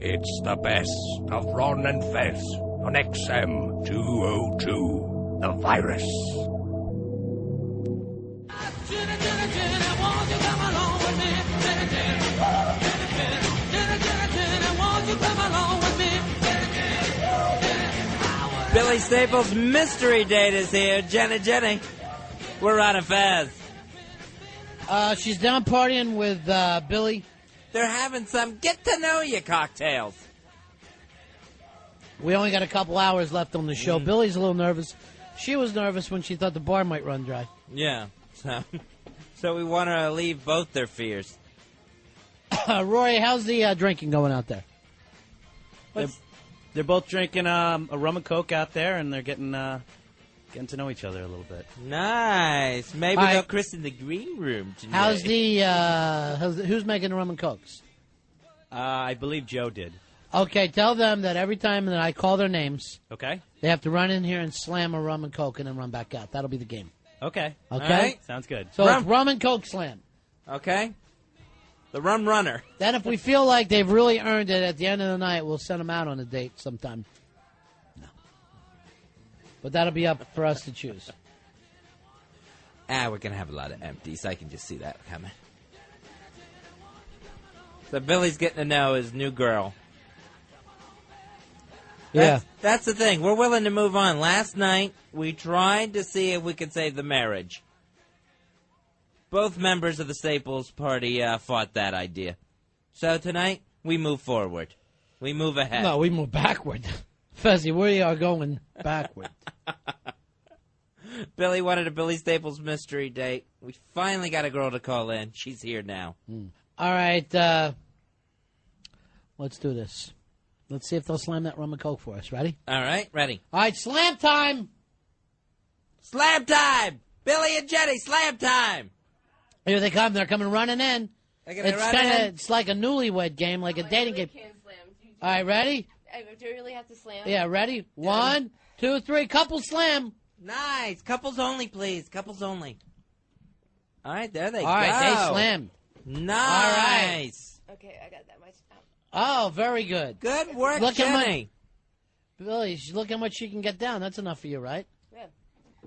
It's the best of Ron and Fez on XM 202, The Virus. Billy Staples' mystery date is here. Jenny. We're Ron and Fez. She's down partying with Billy. They're having some get-to-know-you cocktails. We only got a couple hours left on the show. Billy's a little nervous. She was nervous when she thought the bar might run dry. Yeah, so we want to alleviate both their fears. Rory, how's the drinking going out there? They're both drinking a rum and coke out there, and they're getting to know each other a little bit. Nice. Maybe they'll christen the green room tonight. How's who's making the rum and cokes? I believe Joe did. Okay, tell them that every time that I call their names, Okay. they have to run in here and slam a rum and coke and then run back out. That'll be the game. Okay. Okay? Right. Sounds good. So it's rum and coke slam. Okay. The rum runner. Then if we feel like they've really earned it at the end of the night, we'll send them out on a date sometime. No. But that'll be up for us to choose. We're going to have a lot of empties. I can just see that coming. So Billy's getting to know his new girl. That's the thing. We're willing to move on. Last night, we tried to see if we could save the marriage. Both members of the Staples party fought that idea. So tonight, we move forward. We move ahead. No, we move backward. Fezzy, we are going backward. Billy wanted a Billy Staples mystery date. We finally got a girl to call in. She's here now. All right, let's do this. Let's see if they'll slam that rum and coke for us. Ready? All right, ready. All right, slam time. Slam time! Billy and Jenny, slam time! Here they come. They're coming running in. It's like a newlywed game, like a dating game. All right, ready? Do you really have to slam? Yeah, ready? 1, 2, 3. Couple slam. Nice. Couples only, please. Couples only. All right, there they go. All right, they slammed. Nice. Okay, I got that much. Oh, very good. Good work, Look Jenny. Billy, look how much she can get down. That's enough for you, right? Yeah.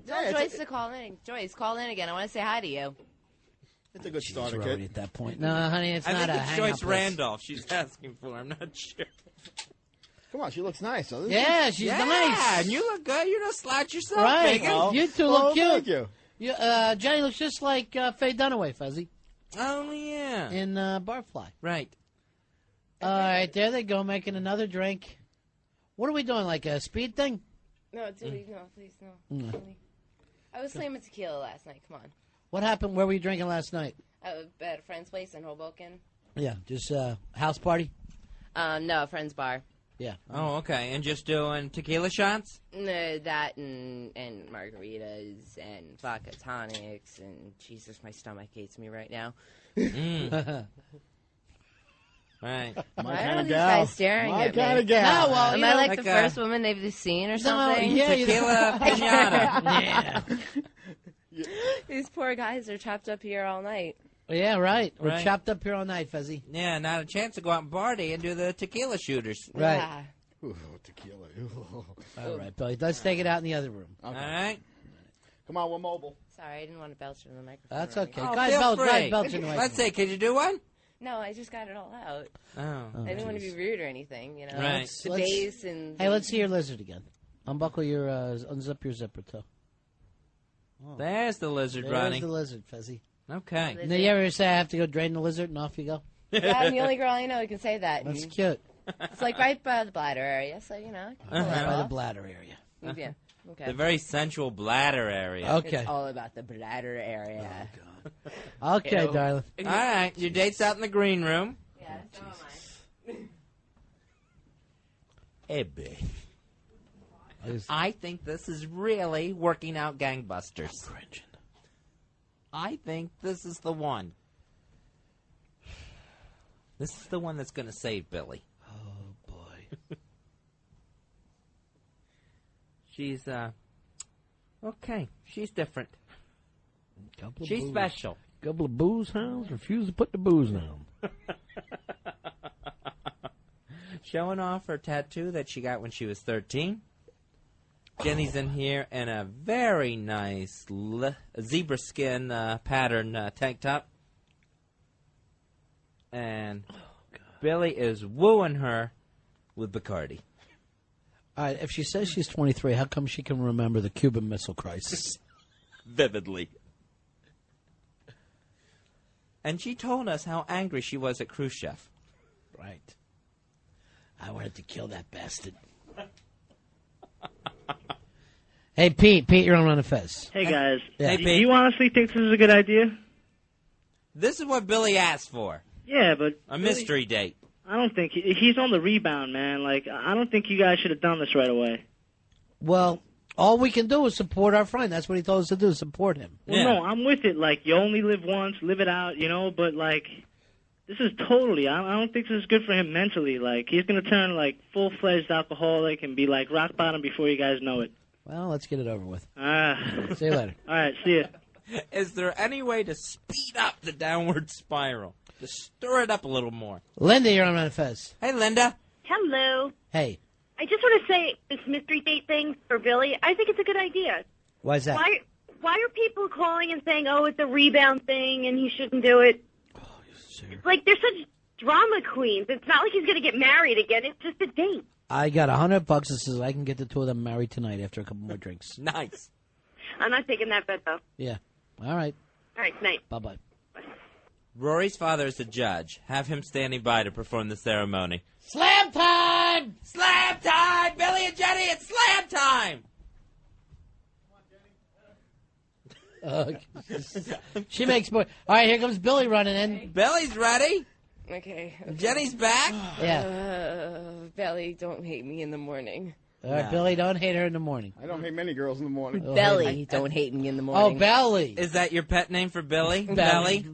Tell Joyce to call in. Joyce, call in again. I want to say hi to you. It's a good She's starter already kit. at that point. No, honey, it's I not think a it's hang-up Joyce list. Randolph she's asking for. I'm not sure. Come on, she looks nice. Huh? Yeah, she's Yeah, nice. and you look good. You don't slouch yourself, Right. Megan. Oh, You two look cute. Thank you. Jenny looks just like Faye Dunaway, Fuzzy, Oh, yeah. in Barfly. Right. All right, there they go, making another drink. What are we doing, like a speed thing? No, please, no. I was slamming tequila last night. Come on. What happened? Where were you drinking last night? At a friend's place in Hoboken. Yeah, just house party? No, a friend's bar. Yeah. Oh, okay. And just doing tequila shots? No, that and margaritas and vodka tonics and Jesus, my stomach hates me right now. Right. Why are these guys staring My at me? kind of gal. No, well, Am you I know, like the first woman they've seen or something? yeah, Tequila pinata. Yeah. These poor guys are trapped up here all night. Yeah, right. We're Right. chopped up here all night, Fezzy. Yeah, not a chance to go out and party and do the tequila shooters. Right. Yeah. Ooh, tequila. Ooh. All right, Billy. Let's take it out in the other room. Okay. All right. Come on, we're mobile. Sorry, I didn't want to belch in the microphone. That's already. okay. Oh, Guys, feel belch free. in the microphone. Let's see. Could you do one? No, I just got it all out. Oh. I didn't want to be rude or anything, you know. Right. The Let's- bass and... Hey, let's see your lizard again. Unbuckle your, unzip your zipper toe. There's the lizard, There's Ronnie. the lizard, Fezzy. Okay. Now, you ever say I have to go drain the lizard and off you go? Yeah, I'm the only girl I know who can say that. That's cute. It's like right by the bladder area, so, you know. I can pull that By the off. bladder area. Yeah, okay. The very sensual bladder area. Okay. It's all about the bladder area. Okay, Ew. darling. All right. Your date's out in the green room. Yeah, so am I. Hey, babe. I think this is really working out gangbusters. I think this is the one. This is the one that's going to save Billy. Oh, boy. She's, okay. She's different. Couple of She's booze. special. Couple of booze hounds refuse to put the booze down. showing off her tattoo that she got when she was 13. Jenny's in here in a very nice zebra skin pattern tank top. And Billy is wooing her with Bacardi. All right, if she says she's 23, how come she can remember the Cuban Missile Crisis? Vividly. And she told us how angry she was at Khrushchev. Right. I wanted to kill that bastard. Hey, Pete, you're on Ron and Fez. Hey, guys. Yeah. Hey, Do Pete. you honestly think this is a good idea? This is what Billy asked for. Yeah, but... A mystery date. I don't think... He's on the rebound, man. Like, I don't think you guys should have done this right away. Well, all we can do is support our friend. That's what he told us to do, support him. Well, Yeah. no, I'm with it. Like, you only live once, live it out, you know? But, like, this is totally... I don't think this is good for him mentally. Like, he's going to turn, like, full-fledged alcoholic and be, like, rock bottom before you guys know it. Well, let's get it over with. See you later. All right, see ya. Is there any way to speed up the downward spiral? To stir it up a little more? Linda, you're on Ron and Fez. Hey, Linda. Hello. Hey, I just want to say this mystery date thing for Billy, I think it's a good idea. why is that? Why are people calling and saying, oh, it's a rebound thing and he shouldn't do it? Like, they're such drama queens. It's not like he's going to get married again. It's just a date. I got $100 that says I can get the two of them married tonight after a couple more drinks. Nice. I'm not taking that bet, though. Yeah. All right. All right, night. Bye-bye. Rory's father is the judge. Have him standing by to perform the ceremony. Slam time! Slam time! Billy and Jenny, it's slam time! She makes more. All right, here comes Billy running in. Billy's ready. Okay. Jenny's back. Yeah. Belly, don't hate me in the morning. All right, No. Billy, don't hate her in the morning. I don't hate many girls in the morning. Oh, Belly, don't hate me in the Oh, morning. Belly. Is that your pet name for Billy? Belly?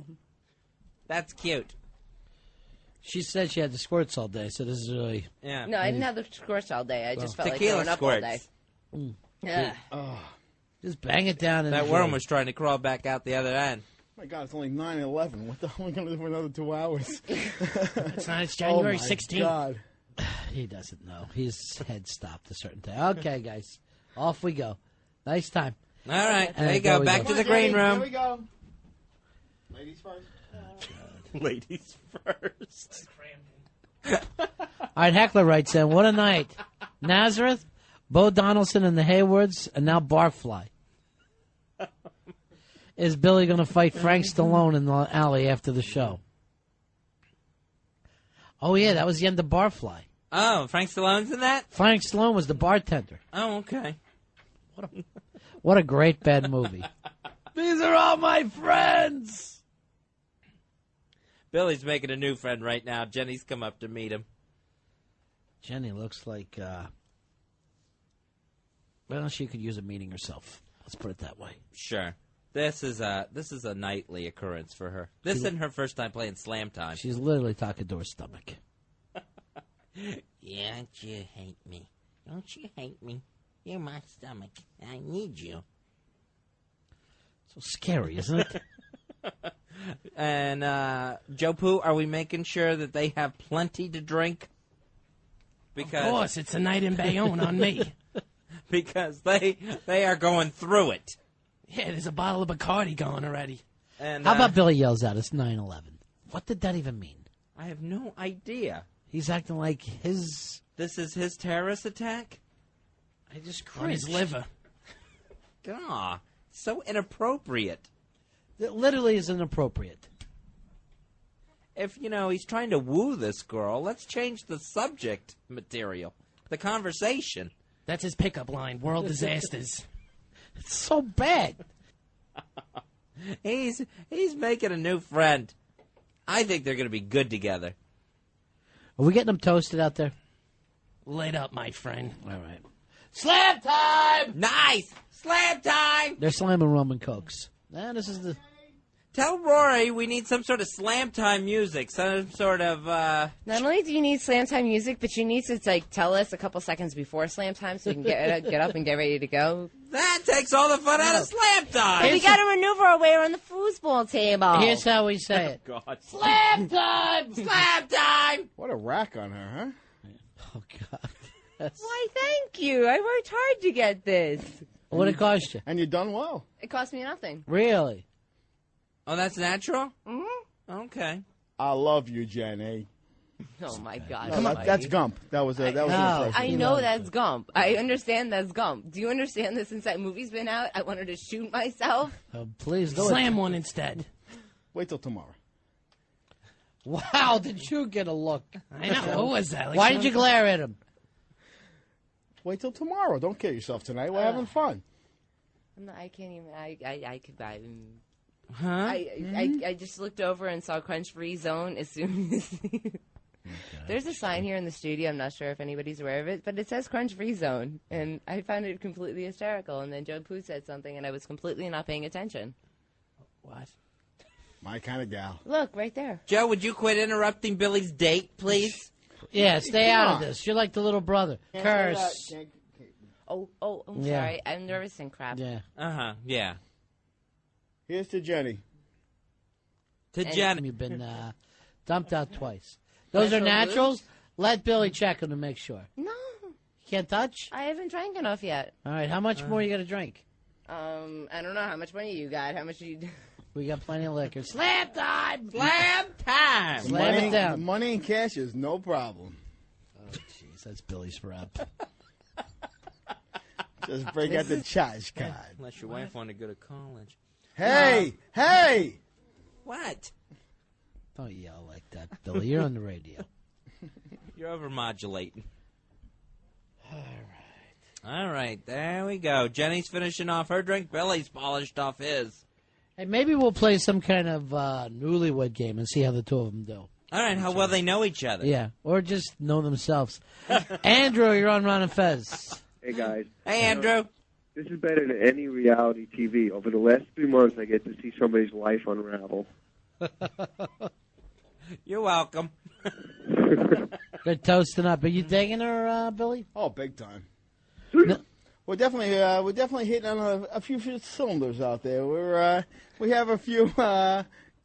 That's cute. She said she had the squirts all day, so this is really... Yeah. No, I didn't have the squirts all day. I just felt like Tequila throwing up all day. squirts. Ugh. Just bang it down. And That enjoy. worm was trying to crawl back out the other end. Oh my God, it's only 9:11. What the hell am I going to do for another 2 hours? It's not. It's Oh January my 16th. God. He doesn't know. His head stopped a certain time. Okay, guys. Off we go. Nice time. All right, there you there go. we Back go. to the green Here room. we go. Ladies first. Ladies first. All right, Heckler writes in, what a night. Nazareth, Bo Donaldson and the Haywards, and now Barfly. Is Billy going to fight Frank Stallone in the alley after the show? Oh, yeah, that was the end of Barfly. Oh, Frank Stallone's in that? Frank Stallone was the bartender. Oh, okay. What a great bad movie. These are all my friends. Billy's making a new friend right now. Jenny's come up to meet him. Jenny looks like, well, she could use a meeting herself. Let's put it that way. Sure. This is a nightly occurrence for her. This isn't her first time playing Slam Time. She's literally talking to her stomach. Yeah, don't you hate me? Don't you hate me? You're my stomach. I need you. So scary, isn't it? And, Joe Poo, are we making sure that they have plenty to drink? Because, Of course, it's a night in Bayonne on me. because they are going through it. Yeah, there's a bottle of Bacardi going already. And How about Billy yells out, it's 9/11? What did that even mean? I have no idea. He's acting like his... This is his terrorist attack? I just On his cringed. liver. God, so inappropriate. It literally is inappropriate. If, he's trying to woo this girl, let's change the subject material, the conversation. That's his pickup line, world disasters. It's so bad. He's making a new friend. I think they're going to be good together. Are we getting them toasted out there? Lit up, my friend. All right. Slam time! Nice! Slam time! They're slamming rum and cokes. This is the... Tell Rory we need some sort of slam time music, some sort of, Not only do you need slam time music, but you need to tell us a couple seconds before slam time so we can get up and get ready to go. That takes all the fun out of slam time! We got to maneuver our way around the foosball table. Here's how we say it. God. Slam time! Slam time! What a rack on her, huh? Oh, God. That's... Why, thank you. I worked hard to get this. What it cost you? And you done well. It cost me nothing. Really? Oh, that's natural? Mm-hmm. Okay. I love you, Jenny. Oh, my God. No, that's Gump. That was an impression. I know that's Gump. I understand that's Gump. Do you understand that since that movie's been out, I wanted to shoot myself? Please do Slam one instead. Wait till tomorrow. Wow, did you get a look? I know. What was that? Like Why did you glare at him? Wait till tomorrow. Don't kill yourself tonight. We're having fun. I can't even. I could buy. Huh? I just looked over and saw Crunch Free Zone as soon as. There's a sign here in the studio. I'm not sure if anybody's aware of it, but it says Crunch Free Zone, and I found it completely hysterical. And then Joe Poo said something, and I was completely not paying attention. What? My kind of gal. Look, right there. Joe, would you quit interrupting Billy's date, please? Yeah, stay Come out on. of this. You're like the little brother. Curse. Oh, I'm Yeah. sorry. I'm nervous and crap. Yeah. Uh-huh, yeah. Here's to Jenny. To And- Jenny. You've been dumped out twice. Those are Natural naturals? Let Billy check them to make sure. No, You can't touch? I haven't drank enough yet. All right, how much more you got to drink? I don't know how much money you got. How much you? We got plenty of liquor. Slam time! Slam time! Slam it down. Money and cash is no problem. Oh, jeez, that's Billy's rap. Just break out the charge card. Unless your wife wanted to go to college. Hey! What? Don't yell like that, Billy. You're on the radio. You're overmodulating. All right, there we go. Jenny's finishing off her drink. Billy's polished off his. Hey, maybe we'll play some kind of newlywed game and see how the two of them do. All right, how well they know each other. Yeah, or just know themselves. Andrew, you're on Ron and Fez. Hey, guys. Hey, Andrew. This is better than any reality TV. Over the last 3 months, I get to see somebody's life unravel. You're welcome. Good toasting up. Are you digging her, Billy? Oh, big time. No. We're definitely hitting on a few cylinders out there. We have a few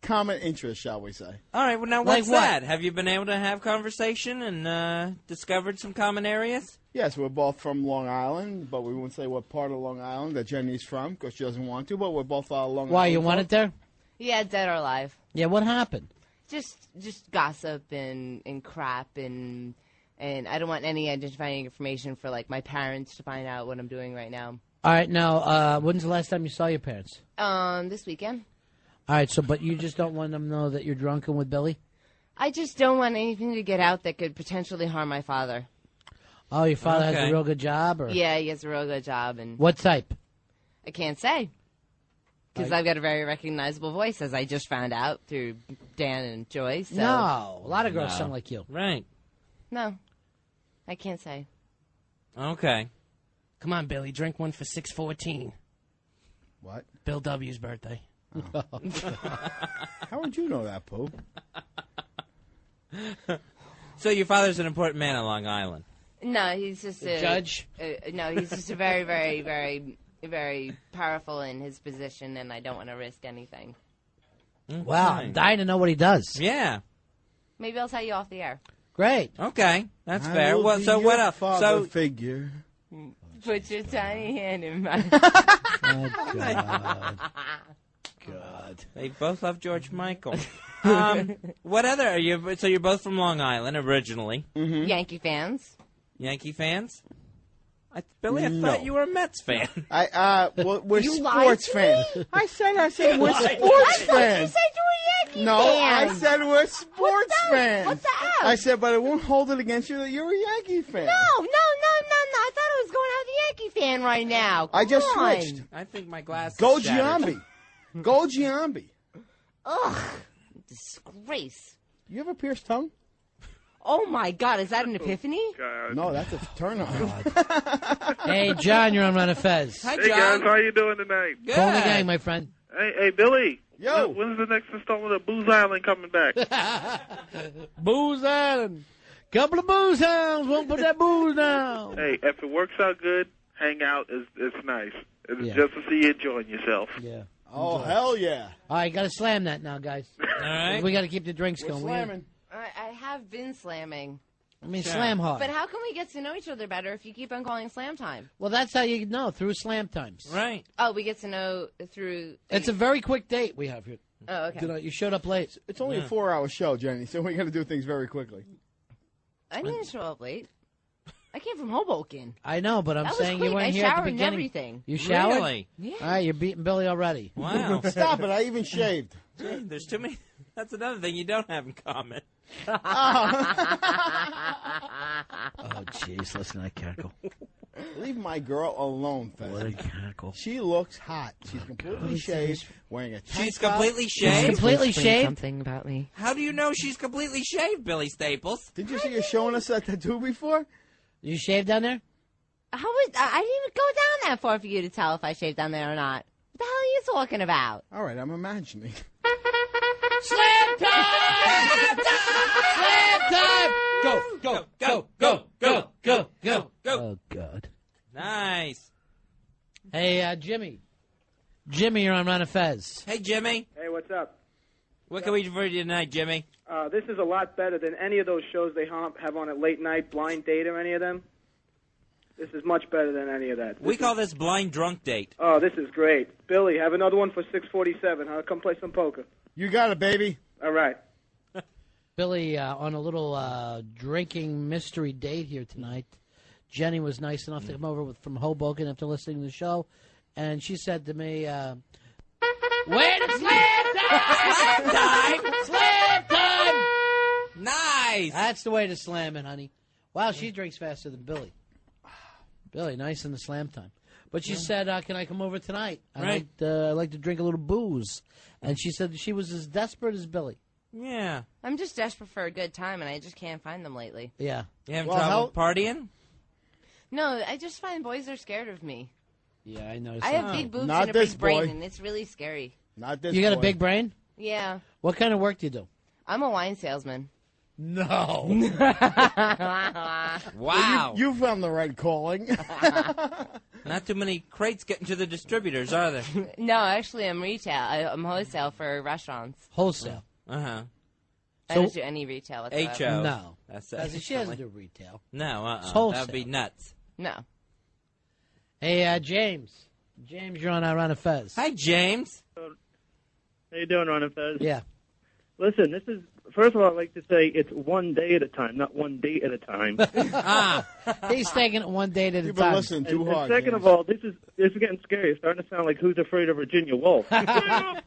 common interests, shall we say? All right, well, now Like what's what? that? Have you been able to have conversation and discovered some common areas? Yes, we're both from Long Island, but we won't say what part of Long Island that Jenny's from because she doesn't want to. But we're both Long Island. Why, you want it there? Yeah, dead or alive. Yeah, what happened? Just gossip and crap and I don't want any identifying information for like my parents to find out what I'm doing right now. All right, now, when's the last time you saw your parents? This weekend. All right, but you just don't want them to know that you're drunken with Billy? I just don't want anything to get out that could potentially harm my father. Oh, your father has Okay. a real good job? Or Yeah, he has a real good job, and what type? I can't say because I've got a very recognizable voice, as I just found out through Dan and Joy. So No, a lot of girls No. sound like you. Right. no, I can't say. Okay. Come on, Billy. Drink one for 6/14. What? Bill W.'s birthday. How would you know that, Pooh? So your father's an important man on Long Island. No, he's just a Judge? No, he's just a very, very, very, very powerful in his position, and I don't want to risk anything. Wow, I'm dying to know what he does. Yeah. Maybe I'll tell you off the air. Great. Okay, that's I fair. will Well, be so your what else? father So figure. Put your tiny hand in mine. Oh, God. God. they both love George Michael. What other are you? So you're both from Long Island originally. Yankee fans. Yankee fans? Billy, I No. thought you were a Mets fan. We're You lied sports to fans. I said we're sports You fans. said you were a Yankee No, fan. I said we're sports fans. What's that? I said, but I won't hold it against you that you're a Yankee fan. No. I thought I was going out the Yankee fan right now. I just Come on. switched. I think my glass. Go is shattered. Giambi. Go Giambi. Ugh, disgrace. You have a pierced tongue? Oh my God, is that an epiphany? No, that's a turn on. Hey, John, you're on Ron and Fez. Hi, Hey guys, John. how you doing tonight? Good. Call the gang, my friend. Hey Billy. Yo. When's the next installment of Booze Island coming back? Booze Island. Couple of booze hounds won't put that booze down. Hey, if it works out good, hang out. It's nice. It's Yeah. just to see you enjoying yourself. Yeah. Oh, hell yeah. All right, got to slam that now, guys. All right. We got to keep the drinks We're going. slamming. I have been slamming. I mean, Sure. slam hard. But how can we get to know each other better if you keep on calling slam time? Well, that's how you know, through slam times. Right. Oh, we get to know through. It's a very quick date we have here. Oh, okay. You showed up late. It's only a 4-hour show, Jenny, so we got to do things very quickly. I didn't show up late. I came from Hoboken. I know, but I'm That was saying you quick. weren't I here at the showered and beginning. everything. You showered? Really? Yeah. All right, you're beating Billy already. Wow. Stop it! I even shaved. Gee, there's too many. That's another thing you don't have in common. Oh, jeez, listen, I cackle. Leave my girl alone, Fez. What a cackle. She looks hot. She's completely shaved, wearing a tank She's top. completely She's shaved? completely Explain shaved? something about me. How do you know she's completely shaved, Billy Staples? Did you see her showing us that tattoo before? You shaved down there? I didn't even go down that far for you to tell if I shaved down there or not. What the hell are you talking about? All right, I'm imagining. Slam time! Slam time! Go, go, go, go, go, go, go, go. Oh, God. Nice. Hey, Jimmy. Jimmy, you're on Ron and Fez. Hey, Jimmy. Hey, what's up? What can we do for you tonight, Jimmy? This is a lot better than any of those shows they have on at late night, Blind Date or any of them. This is much better than any of that. We call this blind drunk date. Oh, this is great. Billy, have another one for 6:47, huh? Come play some poker. You got it, baby. All right. Billy, on a little drinking mystery date here tonight. Jenny was nice enough to come over from Hoboken after listening to the show, and she said to me, "Wait, it's slam time! Slam time! Slam time!" Nice! That's the way to slam it, honey. Wow, she drinks faster than Billy. Billy, nice in the slam time. But she said, can I come over tonight? Right. I'd like to drink a little booze. And she said she was as desperate as Billy. Yeah. I'm just desperate for a good time, and I just can't find them lately. Yeah. You having trouble partying? No, I just find boys are scared of me. Yeah, I noticed. I have big boobs Not and a this big brain, boy. and it's really scary. Not this. You got boy. a big brain? Yeah. What kind of work do you do? I'm a wine salesman. No. Wow. You found the right calling. Not too many crates getting to the distributors, are there? No, actually, I'm retail. I'm wholesale for restaurants. Wholesale. Uh-huh. I don't do any retail whatsoever. H.O. No. That's She doesn't do retail. No, It's That wholesale. would be nuts. No. Hey, James. James, you're on Ron and Fez. Hi, James. How you doing, Ron and Fez? Yeah. Listen, this is first of all, I'd like to say it's one day at a time, not one date at a time. He's taking it one day at a You've time. been listening too hard. And second James. of all, this is getting scary. It's starting to sound like Who's Afraid of Virginia Woolf. Slam time!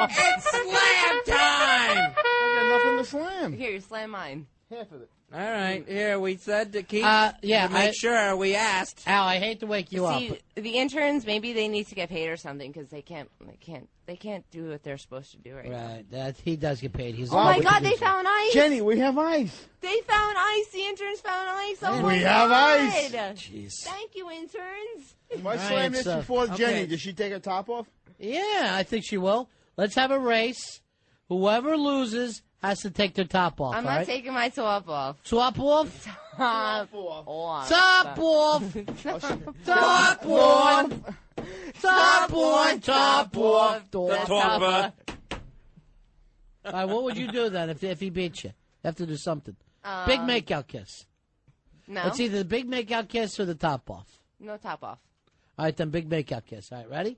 It's slam time! I got nothing to slam. Here, slam mine. Half of it. All right, here we said to keep. Yeah, to make sure we asked. Al, I hate to wake you See, up. the interns, maybe they need to get paid or something because they can't do what they're supposed to do right now. Right, that he does get paid. He's Oh my God, they found ice. Jenny, we have ice. They found ice. The interns found ice. Oh my We God. have ice. Jeez. Thank you, interns. Why Right, slam this so- before Jenny? okay. Did she take her top off? Yeah, I think she will. Let's have a race. Whoever loses has to take their top off. I'm all not right? taking my top off. Top off. Top off. Top off. Top off. Top on. Top off. The All topper. right, what would you do then if he beats you? You have to do something. Big makeout kiss. No. It's either the big makeout kiss or the top off. No top off. All right, then big makeout kiss. All right, ready?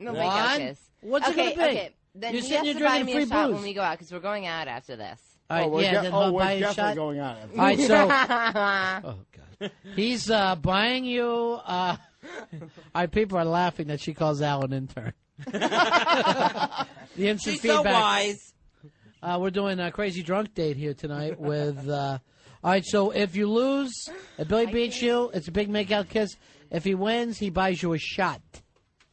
No One. makeout kiss. What's it okay, gonna be? Okay. Then You're he sitting has here to buy drinking me free a shot booze. when we go out because we're going out after this. All right, we're yeah, then he'll we're buy you a definitely shot. going out. All right, so he's buying you. All right, people are laughing that she calls Al an intern. The instant She's so feedback. wise. We're doing a crazy drunk date here tonight with. All right, so if you lose, if Billy beats you, it's a big makeout kiss. If he wins, he buys you a shot.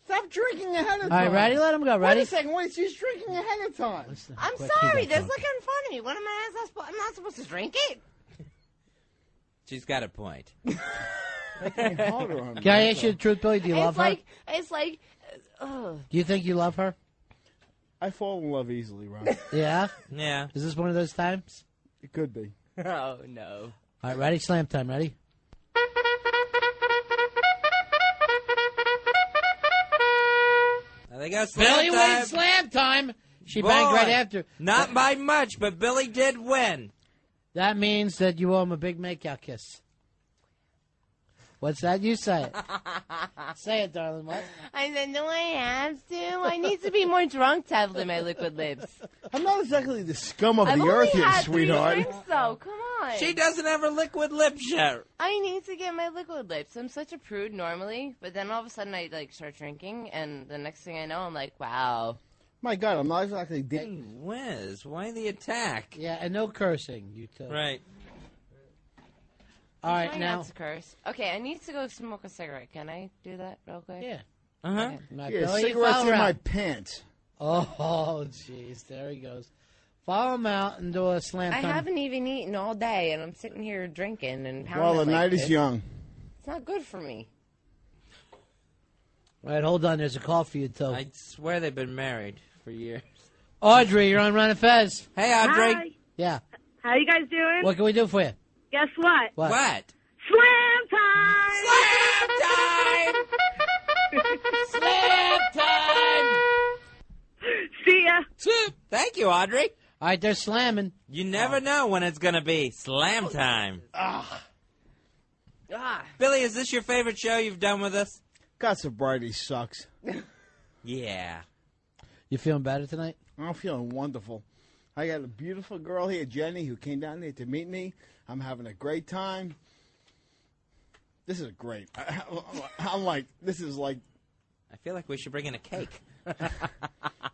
Stop drinking ahead of time. All right, ready? Let him go. Ready? Wait a second. Wait, she's drinking ahead of time. I'm Quick, sorry. keep on There's talking. liquor in front of me. What am I? I'm not supposed to drink it. She's got a point. Harder on me. Can I ask you the truth, Billy? Do you love her? It's like. Do you think you love her? I fall in love easily, Ron. Yeah? Yeah. Is this one of those times? It could be. Oh no. All right, ready? Slam time. Ready? There they go. Slam Billy time. wins slam time. She banged right after. Not by much, but Billy did win. That means that you owe him a big makeout kiss. What's that? You say it. Say it, darling. What? I said, do I have to? I need to be more drunk to have my liquid lips. I'm not exactly the scum of I've the only earth here, had 3 sweetheart. drinks, though. Come on. She doesn't have her liquid lips yet. I need to get my liquid lips. I'm such a prude normally, but then all of a sudden I start drinking, and the next thing I know, I'm like, wow. My God, I'm not exactly. Hey, Wiz, why the attack? Yeah, and no cursing, you two. Right. All right, Try now. not to curse. Okay, I need to go smoke a cigarette. Can I do that real quick? Yeah. Uh-huh. Okay. Yeah, cigarettes in my pants. Oh, jeez. There he goes. Follow him out and do a slam I dunk. haven't even eaten all day, and I'm sitting here drinking and pounding. Well, the like night this. is young. It's not good for me. All right, hold on. There's a call for you, too. I swear they've been married for years. Audrey, you're on Ron and Fez. Hey, Audrey. Hi. Yeah. How you guys doing? What can we do for you? Guess what? What? Slam time! Slam time! See ya. Thank you, Audrey. All right, they're slamming. You never know when it's going to be slam time. Billy, is this your favorite show you've done with us? God, sobriety sucks. Yeah. You feeling better tonight? I'm feeling wonderful. I got a beautiful girl here, Jenny, who came down here to meet me. I'm having a great time. This is great. I'm like, this is like... I feel like we should bring in a cake.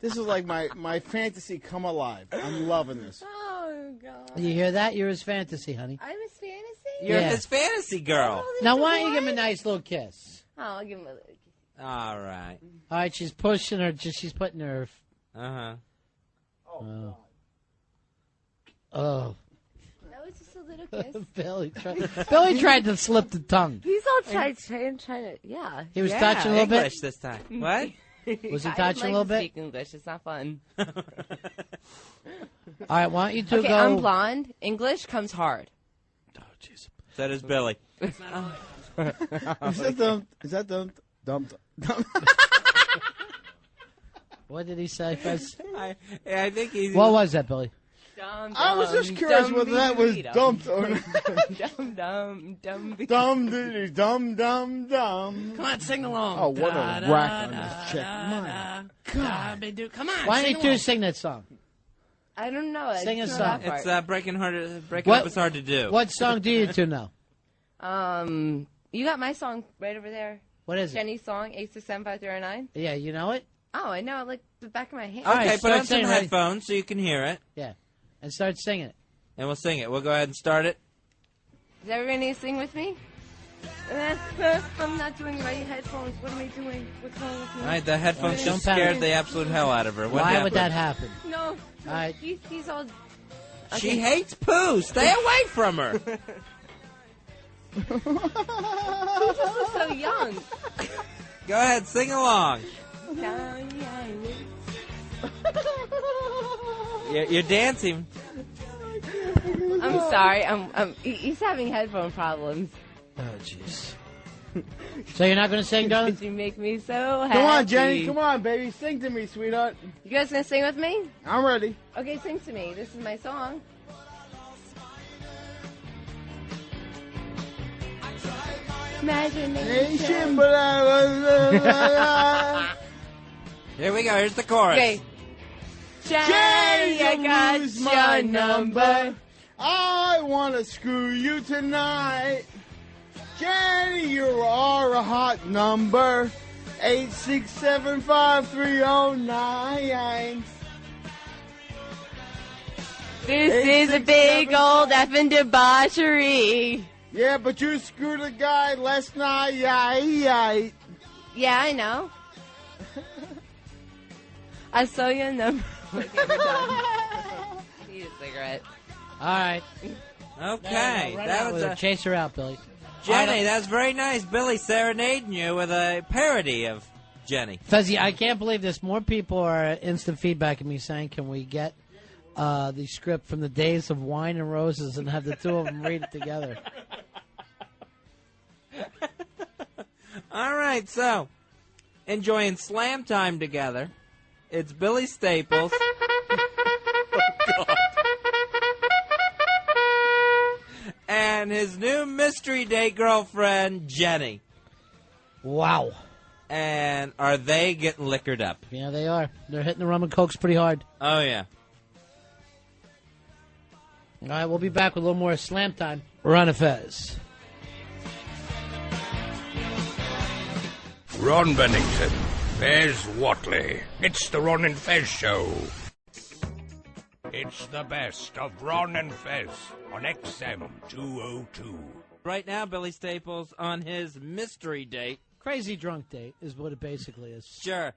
This is like my fantasy come alive. I'm loving this. Oh, God. You hear that? You're his fantasy, honey. I'm his fantasy? You're Yeah. his fantasy girl. Now, why don't you give him a nice little kiss? Oh, I'll give him a little kiss. All right. All right, she's pushing her. She's putting her... Uh-huh. Oh. That was just a little kiss. Billy tried to slip the tongue. He's all trying to, yeah. He was Yeah, touching a little English bit? this time. What? Was he I touching a like little to bit? speak English. It's not fun. All right, why don't you two Okay, go... I'm blonde. English comes hard. Oh, jeez. So does Billy. Is that dumb? What did he say, Fez? I think he's... What was that, Billy? I was just curious whether that was dumped or not. Dumb. Dumb. Come on, sing along. Oh, what a whack on this chick. My God. Come on, Why sing don't you two along. sing that song? I don't know. Sing a It's song. not It's that breaking up is hard to do. What song do you two know? part. You got my song right over there. What is it? Jenny's song, 8675309. Yeah, you know it? Oh, I know it like the back of my hand. All right, Okay, put start on some singing, ready? headphones so you can hear it, Yeah. And start singing it. and we'll sing it. We'll go ahead and start it. Is everybody need to sing with me? I'm not doing the right headphones. What am I doing? What's wrong with me? All right, the headphones Don't just panic. scared the absolute hell out of her. What Why happened? would that happen? No. right. He's all... She hates poo. Stay away from her. He just looks so young. Go ahead, sing along. You're dancing. I'm sorry. He's having headphone problems. Oh, jeez. So you're not going to sing, darling? You make me so happy. Come on, Jenny. Come on, baby. Sing to me, sweetheart. You guys gonna sing with me? I'm ready. Okay, sing to me. This is my song. Imagination. Here we go. Here's the chorus. Okay. Jenny, I got your number. I want to screw you tonight. Jenny, you are a hot number. 8675309. This is a big old effing debauchery. Yeah, but you screwed a guy last night. Yeah. Yeah, I know. I saw your number. Okay, we're done. Need a cigarette. All right. Okay. That was chase her out, Billy. Jenny, that's very nice. Billy serenading you with a parody of Jenny. Fuzzy, I can't believe this. More people are instant feedback at me saying, can we get the script from the Days of Wine and Roses and have the two of them read it together? All right, so enjoying slam time together. It's Billy Staples and his new mystery date girlfriend, Jenny. Wow. And are they getting liquored up? Yeah, they are. They're hitting the rum and cokes pretty hard. Oh, yeah. All right, we'll be back with a little more Slam Time. Ron and Fez. Ron Bennington, Fez Watley. It's the Ron and Fez Show. It's the best of Ron and Fez on XM 202. Right now, Billy Staples on his mystery date. Crazy drunk date is what it basically is. Sure.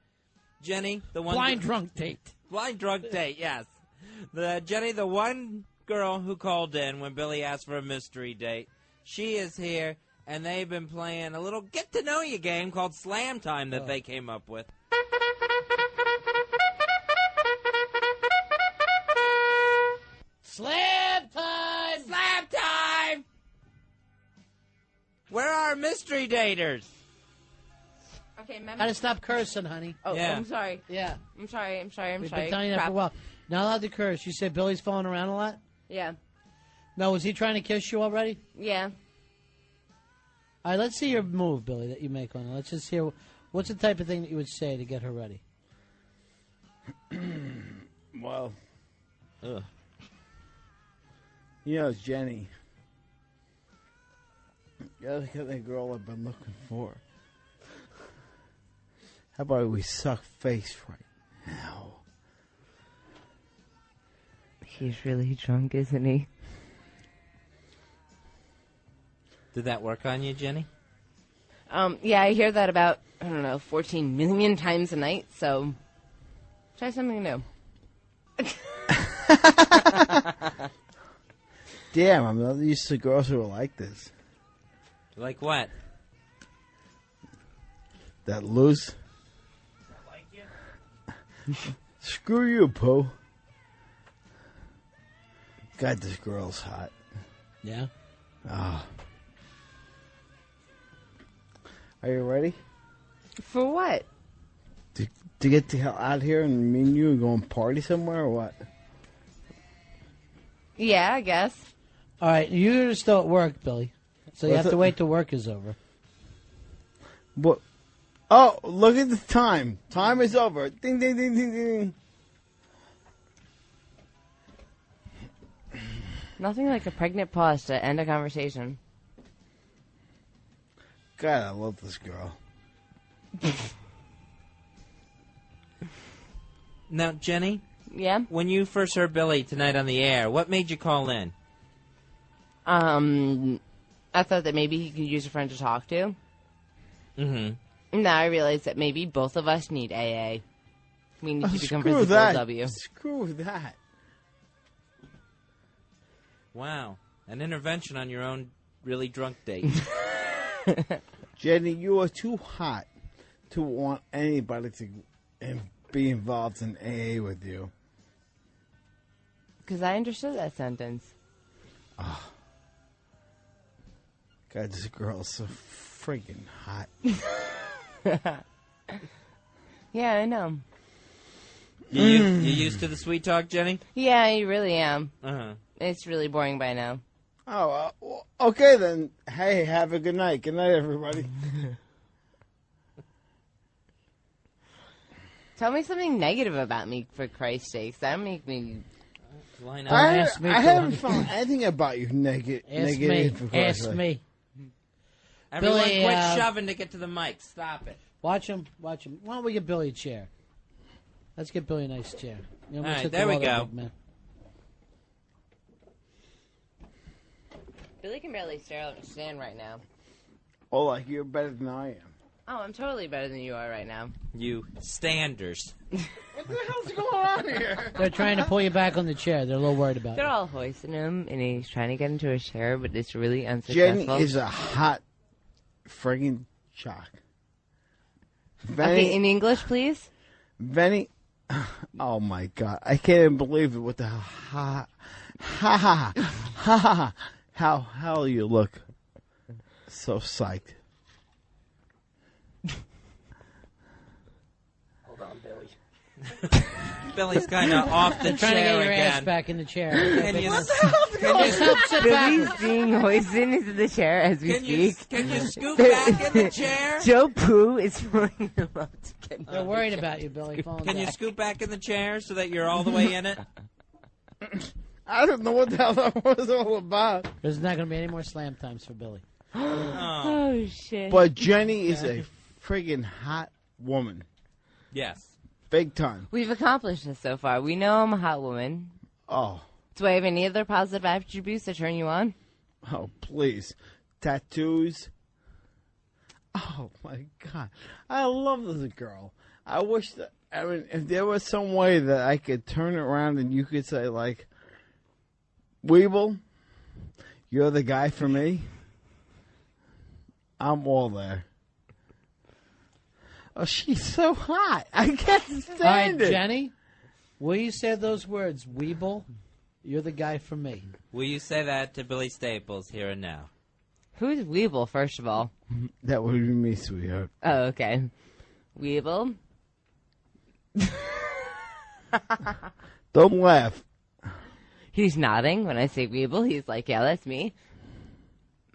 Jenny, the one... Blind drunk date. Blind drunk date, yes. Jenny, the one girl who called in when Billy asked for a mystery date. She is here, and they've been playing a little get-to-know-you game called Slam Time that they came up with. Slam Time! Slam Time! Where are our mystery daters? Okay, remember. Gotta stop cursing, honey. Oh, Yeah. I'm sorry. Yeah. I'm sorry. We've been sorry. telling you that Crap. for a while. Not allowed to curse. You said Billy's falling around a lot? Yeah. No, was he trying to kiss you already? Yeah. All right, let's see your move, Billy, that you make on her. Let's just hear, what's the type of thing that you would say to get her ready? Well, Ugh. you know, Jenny. You're the kind of girl I've been looking for. How about we suck face right now? He's really drunk, isn't he? Did that work on you, Jenny? Yeah, I hear that about, 14 million times a night, so try something new. Damn, I'm not used to girls who are like this. Like what? That loose. Screw you, Poe. God, this girl's hot. Yeah? Ah. Are you ready? For what? To get the hell out of here and me and you go and party somewhere or what? Yeah, I guess. All right, you're still at work, Billy. So you have to wait till work is over. What? Oh, look at the time. Time is over. Ding, ding, ding, ding, ding. Nothing like a pregnant pause to end a conversation. God, I love this girl. Now, Jenny? Yeah? When you first heard Billy tonight on the air, what made you call in? I thought that maybe he could use a friend to talk to. Mm-hmm. Now I realize that maybe both of us need AA. We need to become Screw friends with that. W. Screw that. Wow. An intervention on your own really drunk date. Jenny, you are too hot to want anybody to be involved in AA with you. Because I understood that sentence. Oh. God, this girl is so freaking hot. Yeah, I know. You used to the sweet talk, Jenny? Yeah, I really am. Uh-huh. It's really boring by now. Oh, well, okay then. Hey, have a good night. Good night, everybody. Tell me something negative about me, for Christ's sakes. That make me... Line up. I haven't found anything about you negative. Ask me. Everyone Billy, quit shoving to get to the mic. Stop it. Watch him. Why don't we get Billy a chair? Let's get Billy a nice chair. You know, All right, sit there we below that go. big man. Billy can barely stand right now. Oh, like you're better than I am. Oh, I'm totally better than you are right now. You standers. What the hell's going on here? They're trying to pull you back on the chair. They're a little worried about They're it. all hoisting him, and he's trying to get into a chair, but it's really unsuccessful. Jenny is a hot friggin' shock. Benny, Okay, in English, please. Benny, oh my God, I can't even believe it. What the hell? How you look so psyched. Hold on, Billy. Billy's kind of off the Trying to chair get your ass again. back in the chair. Can you sit Billy's back? being hoisted into the chair as we speak. Can you scoot back in the chair? Joe Pooh is throwing him up to get They're worried about you, Billy. Can you scoot back in the chair so that you're all the way in it? I don't know what the hell that was all about. There's not going to be any more slam times for Billy. Oh, shit. But Jenny is a friggin' hot woman. Yes. Big time. We've accomplished this so far. We know I'm a hot woman. Oh. Do I have any other positive attributes that turn you on? Oh, please. Tattoos. Oh, my God. I love this girl. I wish that, I mean, if there was some way that I could turn it around and you could say, like, Weeble, you're the guy for me, I'm all there. Oh, she's so hot. I can't stand All right, it. Jenny, will you say those words? Weeble, you're the guy for me. Will you say that to Billy Staples here and now? Who's Weeble, first of all? That would be me, sweetheart. Oh, okay. Weeble? Don't laugh. He's nodding when I say Weeble. He's like, yeah, that's me.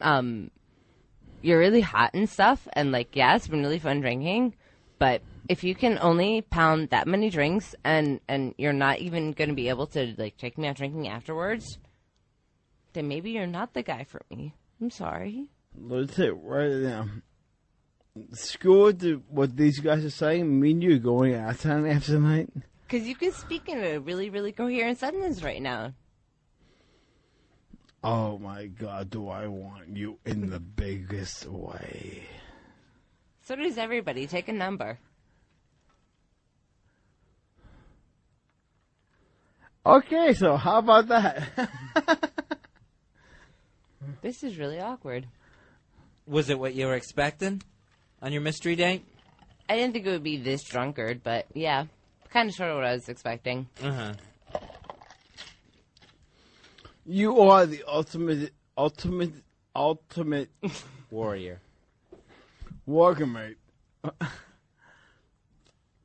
You're really hot and stuff, and, like, yeah, it's been really fun drinking, but if you can only pound that many drinks and you're not even going to be able to, like, take me out drinking afterwards, then maybe you're not the guy for me. I'm sorry. Let's hit right now. Screw what these guys are saying. Me and you going out after tonight. Because you can speak in a really, really coherent sentence right now. Oh, my God, do I want you in the biggest way. So does everybody. Take a number. Okay, so how about that? This is really awkward. Was it what you were expecting on your mystery date? I didn't think it would be this drunkard, but yeah, kind of sort of what I was expecting. Uh-huh. You are the ultimate warrior. Walker, mate.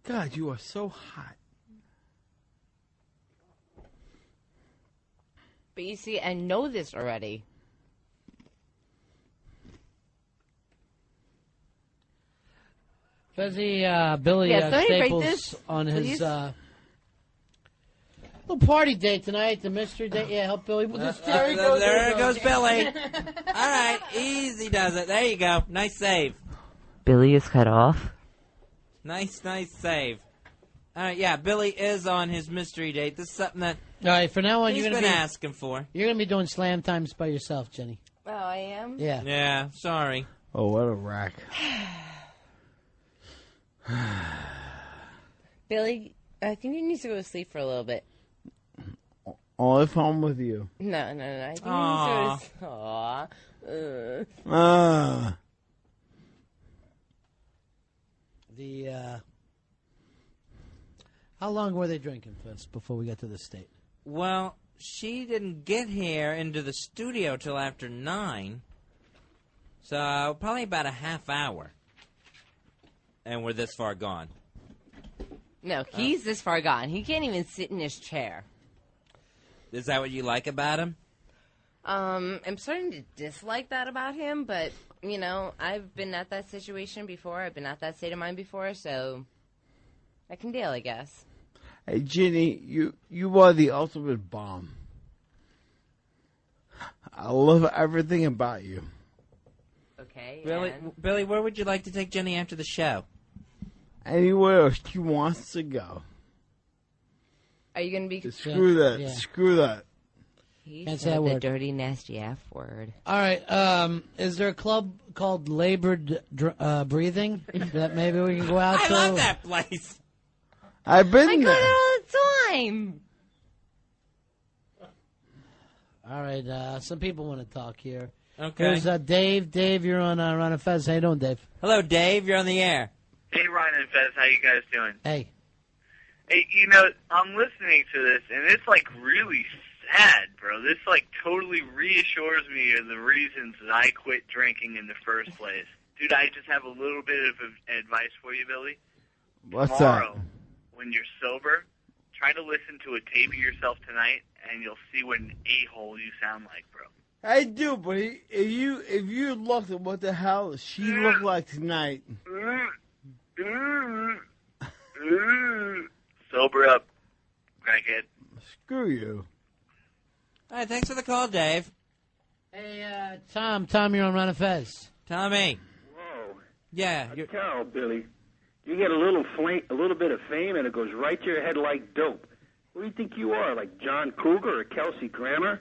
God, you are so hot. But you see, I know this already. Billy somebody break Staples this, on his please. little party date tonight, the mystery date. Yeah, help Billy. There goes Billy. All right, easy does it. There you go. Nice save. Billy is cut off. Nice save. All right, yeah, Billy is on his mystery date. This is something that All right, for now on, he's you're been gonna be asking for. You're gonna be doing slam times by yourself, Jenny. Oh, I am? Yeah. Yeah, sorry. Oh, what a rack. Billy, I think you need to go to sleep for a little bit. Only if I'm with you. No. I think you need to go to How long were they drinking first before we got to the state? Well, she didn't get here into the studio till after 9, so probably about a half hour. And we're this far gone. No, he's this far gone. He can't even sit in his chair. Is that what you like about him? I'm starting to dislike that about him, but, you know, I've been at that situation before. I've been at that state of mind before, so I can deal, I guess. Hey, Ginny, you are the ultimate bomb. I love everything about you. Okay, Billy, where would you like to take Jenny after the show? Anywhere she wants to go. Are you going to be... Screw that. Yeah. Screw that. He Can't say said that the word. dirty, nasty F word. All right. Is there a club called Labored Breathing that maybe we can go out to? I love that place. I've been I go there. there all the time. All right. Some people want to talk here. Okay. There's Dave. Dave, you're on Ron and Fez. How you doing, Dave? Hello, Dave. You're on the air. Hey, Ron and Fez, how you guys doing? Hey. Hey, you know, I'm listening to this, and it's, like, really sad, bro. This, like, totally reassures me of the reasons that I quit drinking in the first place. Dude, I just have a little bit of advice for you, Billy. What's Tomorrow, that? when you're sober, try to listen to a tape of yourself tonight, and you'll see what an a-hole you sound like, bro. I do, but if you looked at what the hell she looked like tonight. Sober up, crackhead. Screw you. All right, thanks for the call, Dave. Hey, Tom, you're on Ron and Fez. Tommy. Whoa. Yeah. I tell, Billy. You get a little bit of fame, and it goes right to your head like dope. What do you think you are, like John Cougar or Kelsey Grammer?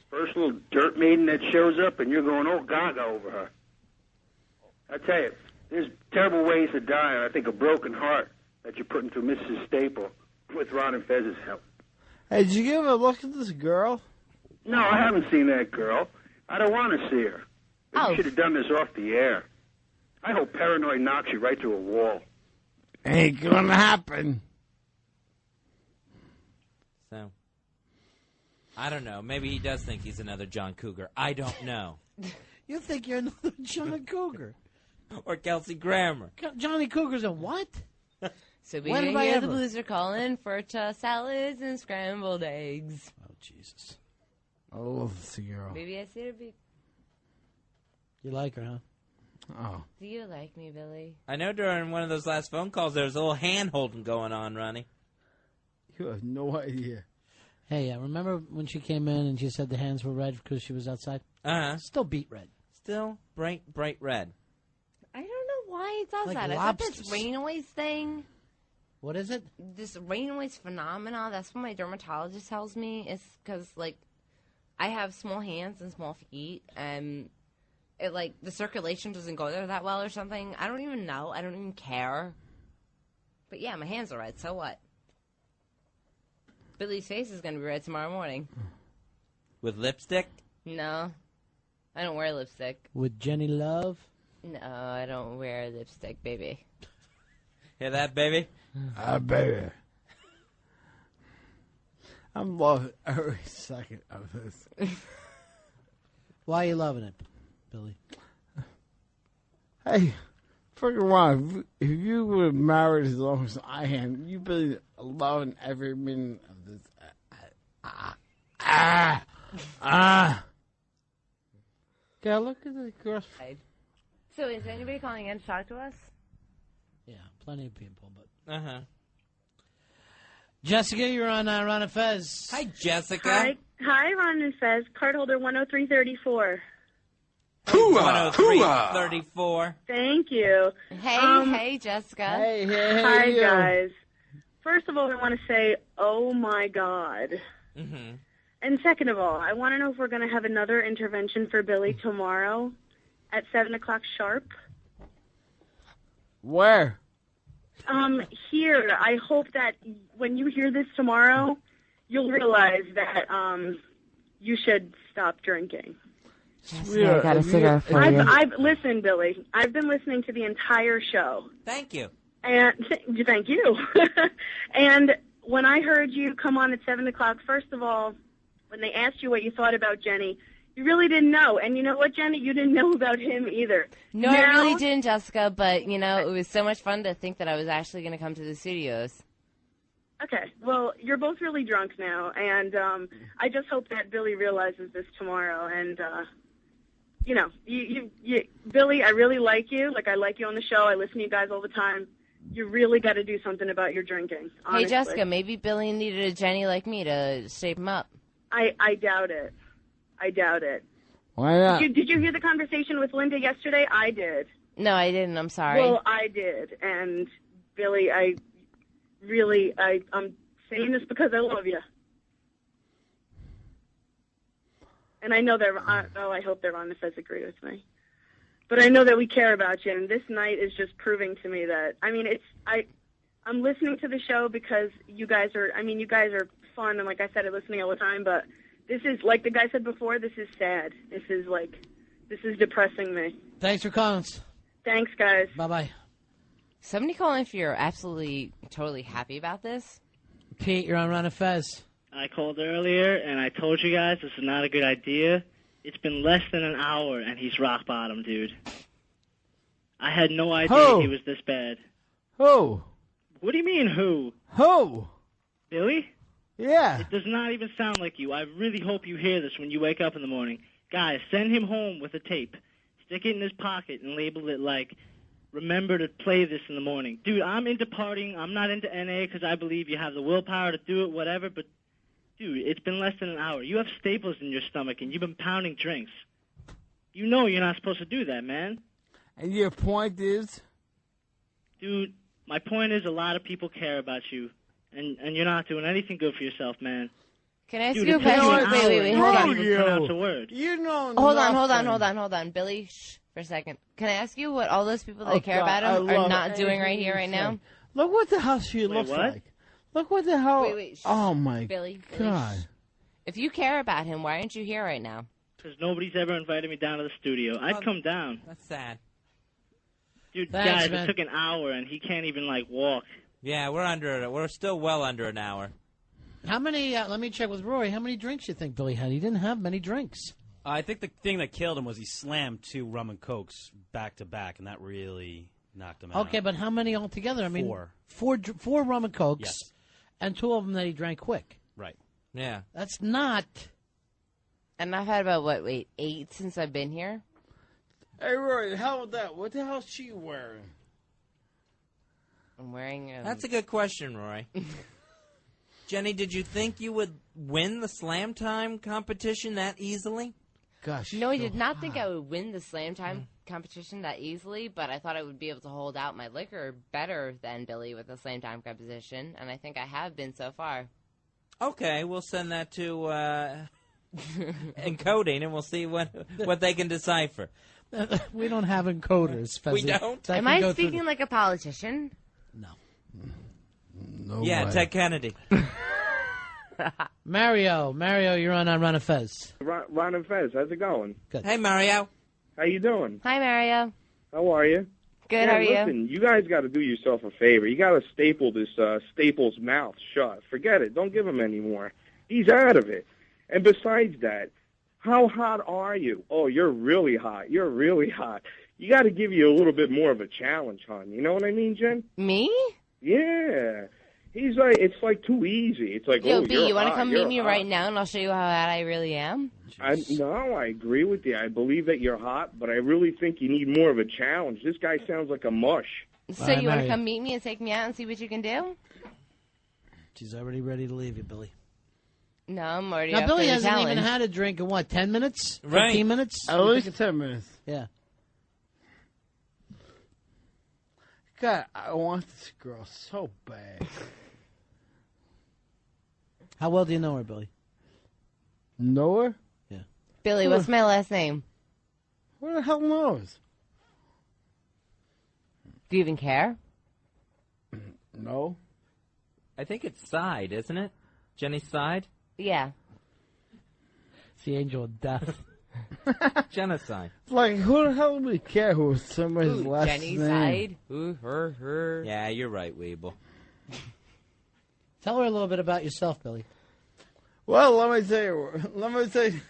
First little dirt maiden that shows up, and you're going, oh, gaga over her. I tell you, there's terrible ways to die, and I think a broken heart that you're putting through Mrs. Staple with Ron and Fez's help. Hey, did you give a look at this girl? No, I haven't seen that girl. I don't want to see her. You should have done this off the air. I hope Paranoid knocks you right through a wall. Ain't gonna happen. So, I don't know. Maybe he does think he's another John Cougar. I don't know. You think you're another John Cougar. Or Kelsey Grammer. Johnny Cougar's a what? So we When didn't have I hear ever? the blues are calling for salads and scrambled eggs. Oh, Jesus. I love this girl. Maybe I see her be... You like her, huh? Oh. Do you like me, Billy? I know during one of those last phone calls there was a little hand-holding going on, Ronnie. You have no idea. Hey, remember when she came in and she said the hands were red because she was outside? Uh-huh. Still beet red. Still bright red. I don't know why it does Like that. lobsters. I thought this rain noise thing... What is it? This rain noise phenomena, that's what my dermatologist tells me. It's because, like, I have small hands and small feet, and it, like, the circulation doesn't go there that well or something. I don't even know. I don't even care. But, yeah, my hands are red. So what? Billy's face is going to be red tomorrow morning. With lipstick? No. I don't wear lipstick. With Jenny Love? No, I don't wear lipstick, baby. Hear that, baby? Baby. I'm loving every second of this. Why are you loving it, Billy? Hey, freaking Ron, if you would have married as long as I am, you'd be loving every minute of this. God, look at this girl. So is anybody calling in to talk to us? Yeah, plenty of people, but... Uh-huh. Jessica, you're on Ron and Fez. Hi, Jessica. Hi, Ron and Fez. Cardholder 10334. 103-34. Thank you. Hey, Jessica. Hi, guys. First of all, I want to say, oh, my God. Mm-hmm. And second of all, I want to know if we're going to have another intervention for Billy tomorrow at 7 o'clock sharp. Where? Here. I hope that when you hear this tomorrow, you'll realize that you should stop drinking. Yeah, I got a cigarette for you. Listen, Billy. I've been listening to the entire show. Thank you. And thank you. And when I heard you come on at 7 o'clock, first of all, when they asked you what you thought about Jenny, you really didn't know. And you know what, Jenny? You didn't know about him either. No, I really didn't, Jessica, but, you know, it was so much fun to think that I was actually going to come to the studios. Okay. Well, you're both really drunk now, and I just hope that Billy realizes this tomorrow. And, you know, you, Billy, I really like you. Like, I like you on the show. I listen to you guys all the time. You really got to do something about your drinking, honestly. Hey, Jessica, maybe Billy needed a Jenny like me to shape him up. I doubt it. I doubt it. Why not? Did you hear the conversation with Linda yesterday? I did. No, I didn't. I'm sorry. Well, I did. And, Billy, I'm saying this because I love you. And I know I hope that Ron and Fez agree with me. But I know that we care about you, and this night is just proving to me that, I mean, I'm listening to the show because you guys are fun, and like I said, I listen to you all the time, but this is, like the guy said before, this is sad. This is depressing me. Thanks for calling. Thanks, guys. Bye-bye. Somebody call if you're absolutely, totally happy about this. Pete, you're on Ron and Fez. I called earlier, and I told you guys this is not a good idea. It's been less than an hour, and he's rock bottom, dude. I had no idea he was this bad. Who? What do you mean, who? Who? Billy? Yeah. It does not even sound like you. I really hope you hear this when you wake up in the morning. Guys, send him home with a tape. Stick it in his pocket and label it like, remember to play this in the morning. Dude, I'm into partying. I'm not into NA because I believe you have the willpower to do it, whatever. But, dude, it's been less than an hour. You have staples in your stomach and you've been pounding drinks. You know you're not supposed to do that, man. And your point is? Dude, my point is a lot of people care about you. And you're not doing anything good for yourself, man. Can I ask Dude, you a it takes question? an Wait, hour. hold You on. can't even pronounce a word. You know Hold on. Billy, shh, for a second. Can I ask you what all those people that care about him are not doing right here, right now? Look what the hell she looks what? like. Look what the hell. Wait, shh. Oh, my Billy, God. shh. If you care about him, why aren't you here right now? Because nobody's ever invited me down to the studio. I'd come down. That's sad. Dude, Thanks, guys, man. it took an hour, and he can't even, walk. Yeah, we're still well under an hour. How many, let me check with Rory, how many drinks you think Billy had? He didn't have many drinks. I think the thing that killed him was he slammed 2 rum and cokes back to back, and that really knocked him out. Okay, but how many altogether? I mean, 4. Four rum and cokes, Yes. and 2 of them that he drank quick. Right. Yeah. That's not... And I've had about, 8 since I've been here? Hey, Rory, the hell with that? What the hell is she wearing? I'm wearing That's a good question, Roy. Jenny, did you think you would win the Slam Time competition that easily? Gosh. No, I did not think I would win the Slam Time competition that easily, but I thought I would be able to hold out my liquor better than Billy with the Slam Time competition, and I think I have been so far. Okay, we'll send that to encoding, and we'll see what they can decipher. We don't have encoders. Fezzi. We don't? That Am can I go through speaking like a politician? No Yeah, way. Ted Kennedy. Mario, you're on Ron and Fez. Ron and Fez, how's it going? Good. Hey, Mario. How you doing? Hi, Mario. How are you? Good, Yeah, how are you? listen, you guys got to do yourself a favor. You got to staple this Staples mouth shut. Forget it. Don't give him any more. He's out of it. And besides that, how hot are you? Oh, you're really hot. You're really hot. You got to give you a little bit more of a challenge, hon. You know what I mean, Jen? Me? Yeah. He's like, it's like too easy. It's like, Yo, oh, B, you're you want to hot, come you're meet me hot. right now, and I'll show you how hot I really am? No, I agree with you. I believe that you're hot, but I really think you need more of a challenge. This guy sounds like a mush. So you want to come meet me and take me out and see what you can do? She's already ready to leave you, Billy. No, I'm already Now, up Billy for the hasn't challenge. even had a drink in, 10 minutes? Right. 15 minutes? At least 10 minutes. Yeah. God, I want this girl so bad. How well do you know her, Billy? Know her? Yeah. Billy, what's my last name? Who the hell knows? Do you even care? No. I think it's Side, isn't it? Jenny's Side? Yeah. It's the angel of death. Genocide. Like, who the hell would care who somebody's last Jenny's name? Side. Ooh, her. Yeah, you're right, Weeble. Tell her a little bit about yourself, Billy. Well, let me tell you.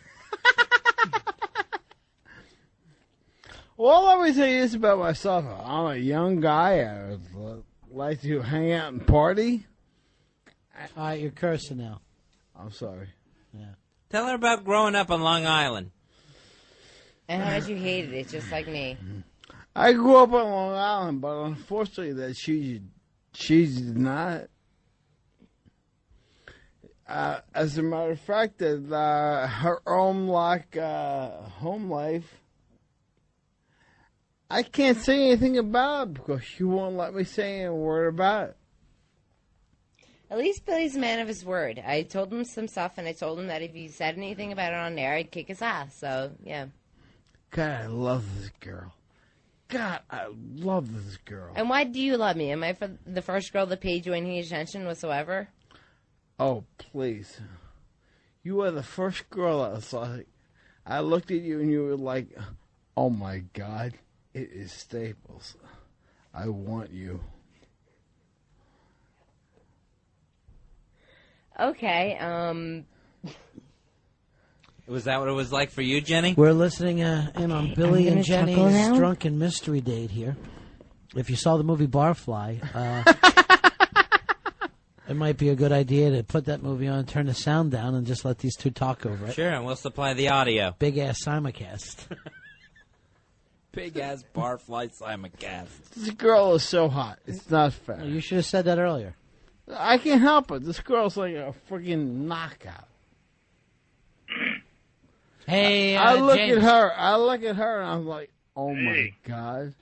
Well, let me tell you this about myself. I'm a young guy. I like to hang out and party. All right, you're cursing now. I'm sorry. Yeah. Tell her about growing up on Long Island. And how much you hated it, just like me. I grew up on Long Island, but unfortunately, that she did not. As a matter of fact, that her own home life, I can't say anything about it because she won't let me say a word about it. At least Billy's a man of his word. I told him some stuff, and I told him that if he said anything about it on air, I'd kick his ass. So, yeah. God, I love this girl. God, I love this girl. And why do you love me? Am I for the first girl that paid you any attention whatsoever? Oh, please. You are the first girl I saw. I looked at you and you were like, oh my God, it is Staples. I want you. Okay, Was that what it was like for you, Jenny? We're listening in on Billy I'm and gonna Jenny's chuckle now. drunken mystery date here. If you saw the movie Barfly, It might be a good idea to put that movie on, turn the sound down, and just let these two talk over it. Sure, and we'll supply the audio. Big-ass simulcast. Big-ass barfly simulcast. This girl is so hot. It's not fair. Well, you should have said that earlier. I can't help it. This girl's like a freaking knockout. Hey, I look James. at her. I look at her, and I'm like, oh my god.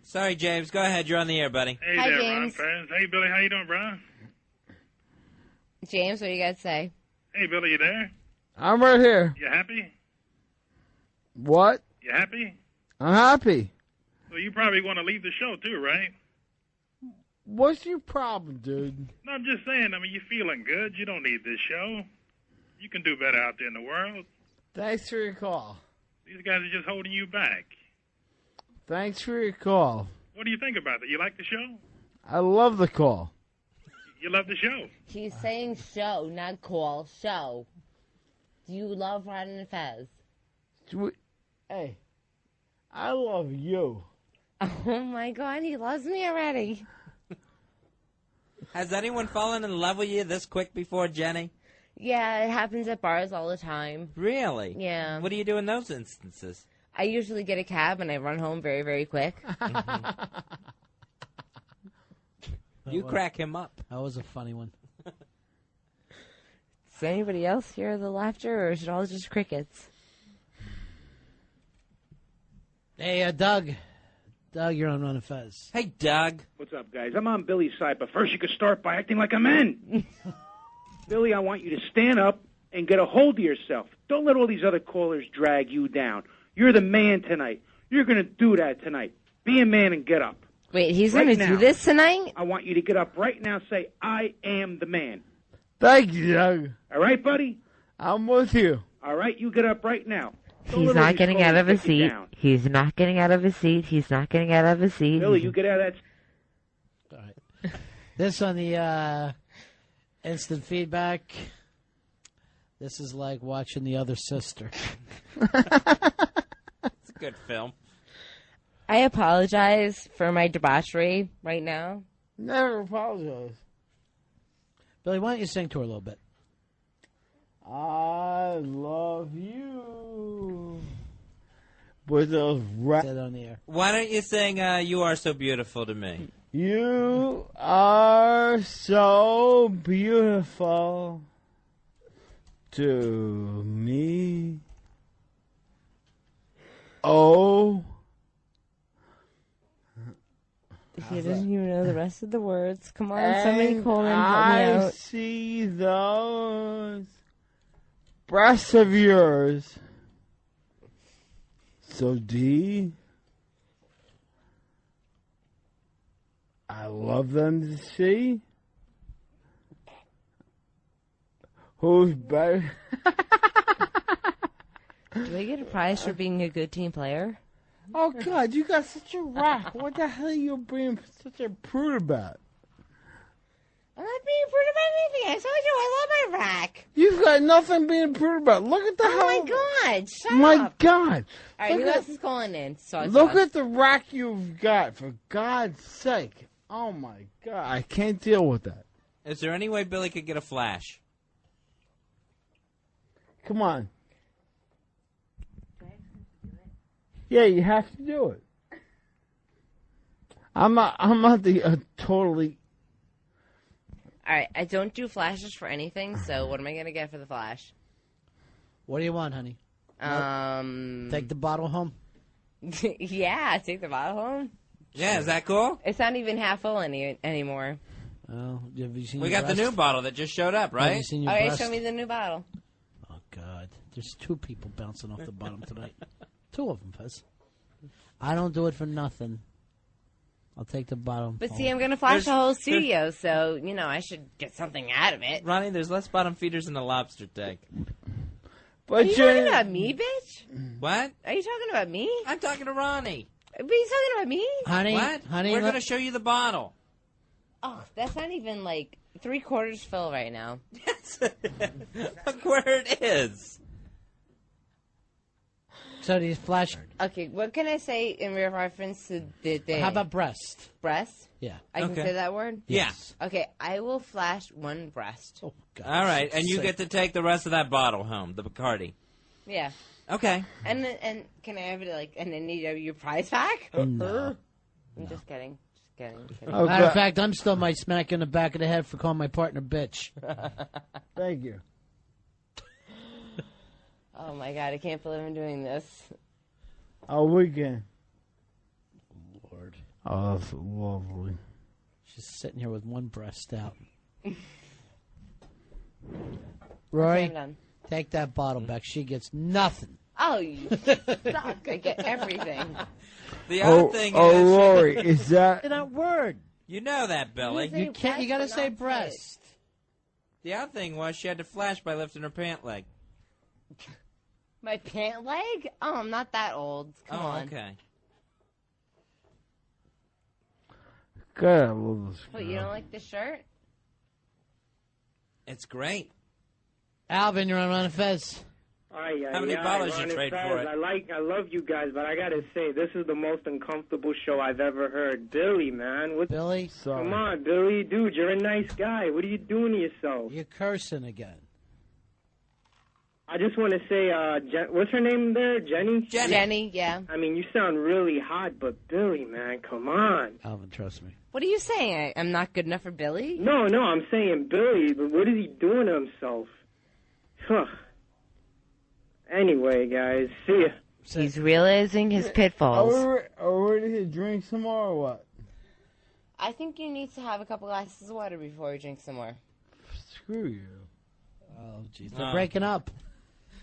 Sorry, James. Go ahead. You're on the air, buddy. Hey Hi, there, James. Ron Fez. Hey, Billy. How you doing, bro? James, what do you got to say? Hey, Billy, you there? I'm right here. You happy? What? You happy? I'm happy. Well, you probably want to leave the show, too, right? What's your problem, dude? No, I'm just saying, you're feeling good. You don't need this show. You can do better out there in the world. Thanks for your call. These guys are just holding you back. Thanks for your call. What do you think about it? You like the show? I love the call. You love the show? He's saying show, not call. Show. Do you love Ron and Fez? Hey, I love you. Oh, my God. He loves me already. Has anyone fallen in love with you this quick before, Jenny? Yeah, it happens at bars all the time. Really? Yeah. What do you do in those instances? I usually get a cab and I run home very, very quick. You crack him up. That was a funny one. Does anybody else hear the laughter, or is it all just crickets? Hey, Doug. Doug, you're on Ron and Fez. Hey, Doug. What's up, guys? I'm on Billy's side, but first you could start by acting like a man. Billy, I want you to stand up and get a hold of yourself. Don't let all these other callers drag you down. You're the man tonight. You're going to do that tonight. Be a man and get up. Wait, he's Right going to do now. this tonight? I want you to get up right now and say, I am the man. Thank you, Doug. All right, buddy? I'm with you. All right, you get up right now. Don't He's let all not these getting callers out of his take you seat. down. He's not getting out of his seat. He's not getting out of his seat. Billy, you get out of that. All right. This on the instant feedback. This is like watching The Other Sister. It's a good film. I apologize for my debauchery right now. Never apologize. Billy, why don't you sing to her a little bit? I love you. With those Said on the air. Why don't you sing You Are So Beautiful to Me? You are so beautiful to me. Oh. He doesn't even know the rest of the words. Come on, And somebody call in and help me I out. see those breasts of yours so deep. I love them to see. Who's better? Do I get a prize for being a good team player? Oh, God, you got such a rock. What the hell are you being such a prude about? I'm not being prude about anything. I told you I love my rack. You've got nothing being prude about. Look at the Oh, hell. my God. Shut My up. God. All right, Look who at- else is calling in? So Look at the rack you've got, for God's sake. Oh, my God. I can't deal with that. Is there any way Billy could get a flash? Come on. Yeah, you have to do it. I'm not the totally. All right, I don't do flashes for anything, so what am I going to get for the flash? What do you want, honey? Take the bottle home. Yeah, take the bottle home. Yeah, is that cool? It's not even half full anymore. Oh, have you seen We your got the breast? new bottle that just showed up, Have right? you seen your Okay, breast? show me the new bottle. Oh, God. There's two people bouncing off the bottom tonight. Two of them, Fez. I don't do it for nothing. I'll take the bottom. But home. see, I'm going to flash the whole studio, so, I should get something out of it. Ronnie, there's less bottom feeders in the lobster tank. Are you talking about me, bitch? What? Are you talking about me? I'm talking to Ronnie. But you talking about me? Honey, What? honey, We're let- going to show you the bottle. Oh, that's not even, 3/4 full right now. Look where it is. So these flash. Okay, what can I say in reference to the day? How about breast? Breast? Yeah. I can Okay. say that word? Yeah. Okay, I will flash one breast. Oh, God. All right, and you get to take the rest of that bottle home, the Bacardi. Yeah. Okay. And can I have it like an NEW prize pack? No. I'm just kidding. Just kidding. Matter of fact, I'm still my smack in the back of the head for calling my partner bitch. Thank you. Oh my God, I can't believe I'm doing this. Oh, weekend. Lord. Oh, that's lovely. She's sitting here with one breast out. Roy, I'm done. take that bottle back. She gets nothing. Oh, you suck. I get everything. The other thing is... Rory, is that... That word. You know that, Billy. You can't. You got to say breast. The other thing was she had to flash by lifting her pant leg. My pant leg? Oh, I'm not that old. Come on. Okay. God, I love this. What, you don't like the shirt? It's great. Alvin, you're on Ron and Fez. How many bottles you trade for it? I love you guys, but I gotta say, this is the most uncomfortable show I've ever heard. Billy, man, Billy? Come on, Billy, dude, you're a nice guy. What are you doing to yourself? You're cursing again. I just want to say, what's her name there? Jenny? Jenny, yeah. I mean, you sound really hot, but Billy, man, come on. Alvin, trust me. What are you saying? I'm not good enough for Billy? No, I'm saying Billy, but what is he doing to himself? Huh. Anyway, guys, see ya. He's realizing his pitfalls. Are we ready to drink some more or what? I think you need to have a couple glasses of water before you drink some more. Screw you. Oh, jeez. They're breaking up.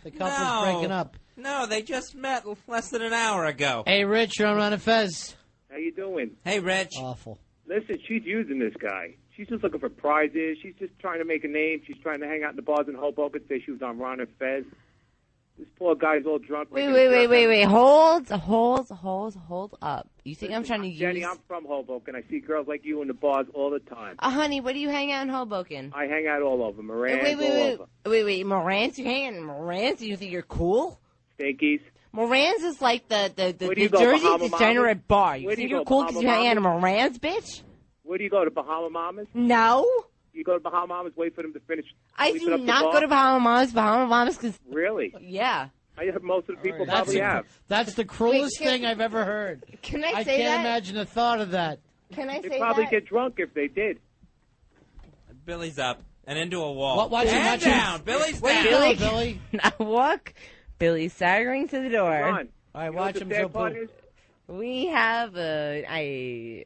The couple's breaking up. No, they just met less than an hour ago. Hey, Rich, you're on Ron and Fez. How you doing? Hey, Rich. Awful. Listen, she's using this guy. She's just looking for prizes. She's just trying to make a name. She's trying to hang out in the bars in Hoboken, say she was on Ron and Fez. This poor guy's all drunk. Wait. Hold up. You think I'm trying to Jenny, use... I'm from Hoboken. I see girls like you in the bars all the time. honey, where do you hang out in Hoboken? I hang out all over. Moran's all over. Wait. Moran's? You hang out in Moran's? Do you think you're cool? Stinkies. Moran's is like the Where do you go, Jersey Bahama degenerate bar. You Where do think you you're go, cool because you Bahama hang out in Moran's, bitch? Where do you go, to Bahama Mamas? No. You go to Bahama Mamas, wait for them to finish. I sweeping do up the not bar? go to Bahama Mamas because... Really? Yeah. I heard most of the people probably have. That's the cruelest thing I've ever heard. Can I I say can't that? imagine the thought of that. Can I They'd say probably that? get drunk if they did. Billy's up and into a wall. Watch him, and watch him. down. Billy's Where down. you going, Billy? Now walk. Billy's staggering to the door. Come on. All right, You know watch what him, the Joe sad part Poo. is? We have Am I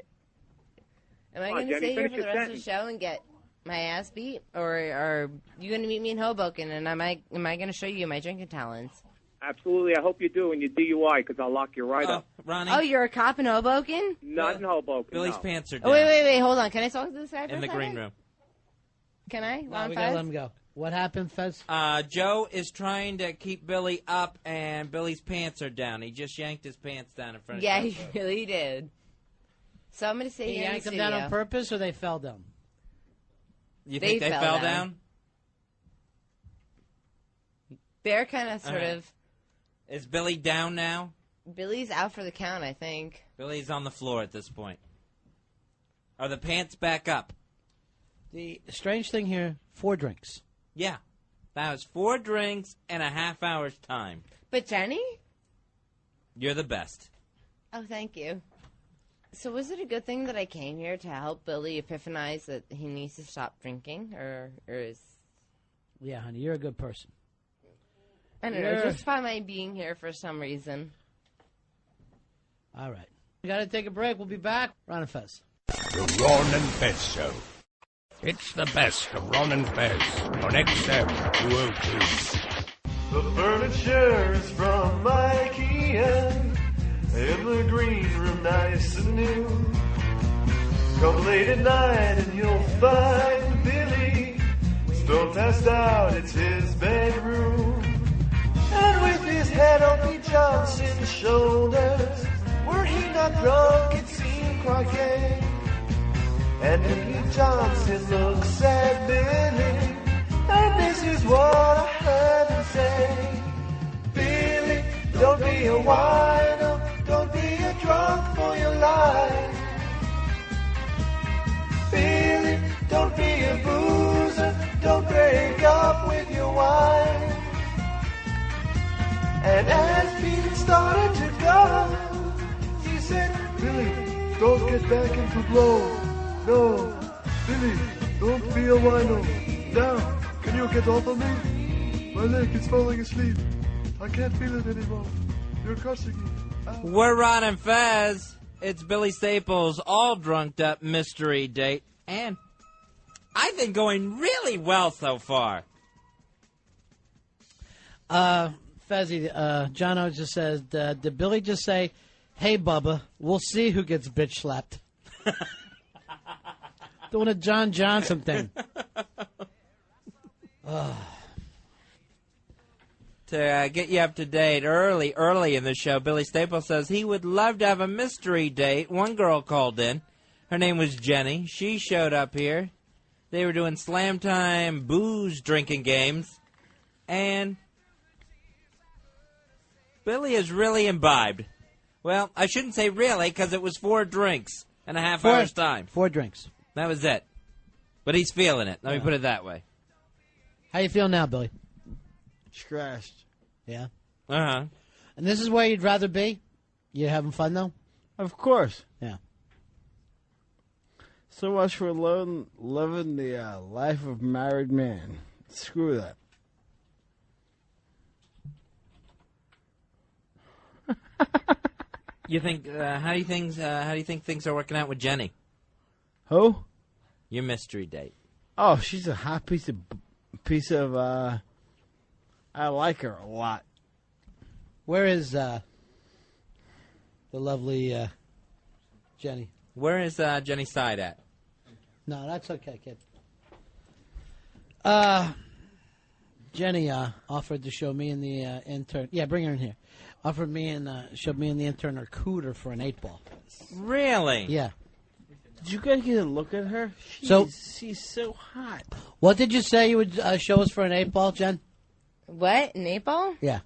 Come on, going to Jenny, stay here finish for the your rest of the show and get my ass beat, or are you going to meet me in Hoboken? And am I going to show you my drinking talents? Absolutely. I hope you do when you DUI, because I'll lock you right up. Ronnie. Oh, you're a cop in Hoboken? Not in Hoboken. Billy's no. pants are Oh, down. wait. Hold on. Can I talk to this guy for In a the second? green room. Can I? No, Ron we gotta Fez? let him go. What happened, Fez? Joe is trying to keep Billy up, and Billy's pants are down. He just yanked his pants down in front of Yeah, Joe. he really did. So I'm going to say He here in the yanked them studio. down on purpose, or they fell down? You think they fell down? They're kind of sort right. of... Is Billy down now? Billy's out for the count, I think. Billy's on the floor at this point. Are the pants back up? The strange thing here, 4 drinks. Yeah. That was 4 drinks and a half hour's time. But Jenny? You're the best. Oh, thank you. So was it a good thing that I came here to help Billy epiphanize that he needs to stop drinking? Or is... Yeah, honey, you're a good person. I don't know, just by my being here for some reason. All right. We got to take a break. We'll be back. Ron and Fez. The Ron and Fez Show. It's the best of Ron and Fez on XM 202. The furniture is from IKEA, in the green room nice and new. Come late at night and you'll find Billy stone passed out, it's his bedroom. And with his head on Pete Johnson's shoulders, were he not drunk it seemed croquet. And Pete Johnson looks at Billy, and this is what I heard him say. Billy, don't be a whiner, don't be a drunk for your life. Billy, don't be a boozer, don't break up with your wife. And as Pete started to go, he said, Billy, don't get back into blow. No, Billy, don't be a wino. Now, can you get off of me? My leg is falling asleep. I can't feel it anymore. You're crushing me. Ow. We're Ron and Fez. It's Billy Staples' all drunked up mystery date. And I think going really well so far. Fezzy, Jono just says, did Billy just say, hey, Bubba, we'll see who gets bitch slapped? Doing a John Johnson thing. To get you up to date early in the show, Billy Staples says he would love to have a mystery date. One girl called in. Her name was Jenny. She showed up here. They were doing slam time booze drinking games. And Billy is really imbibed. Well, I shouldn't say really, because it was 4 drinks and a half hour's time. 4 drinks. That was it. But he's feeling it. Let me put it that way. How you feel now, Billy? Scratched. Yeah. Uh-huh. And this is where you'd rather be? You having fun, though? Of course. Yeah. So much for living the life of married man. Screw that. You think? How do you think things are working out with Jenny? Who? Your mystery date. Oh, she's a hot piece of. I like her a lot. Where is the lovely Jenny? Where is Jenny's side at? No, that's okay, kid. Jenny offered to show me and the intern. Yeah, bring her in here. Offered me and showed me and the intern her cooter for an 8-ball. Really? Yeah. Did you guys get a look at her? She's so hot. What did you say you would show us for an 8-ball, Jen? What? An 8-ball? Yeah.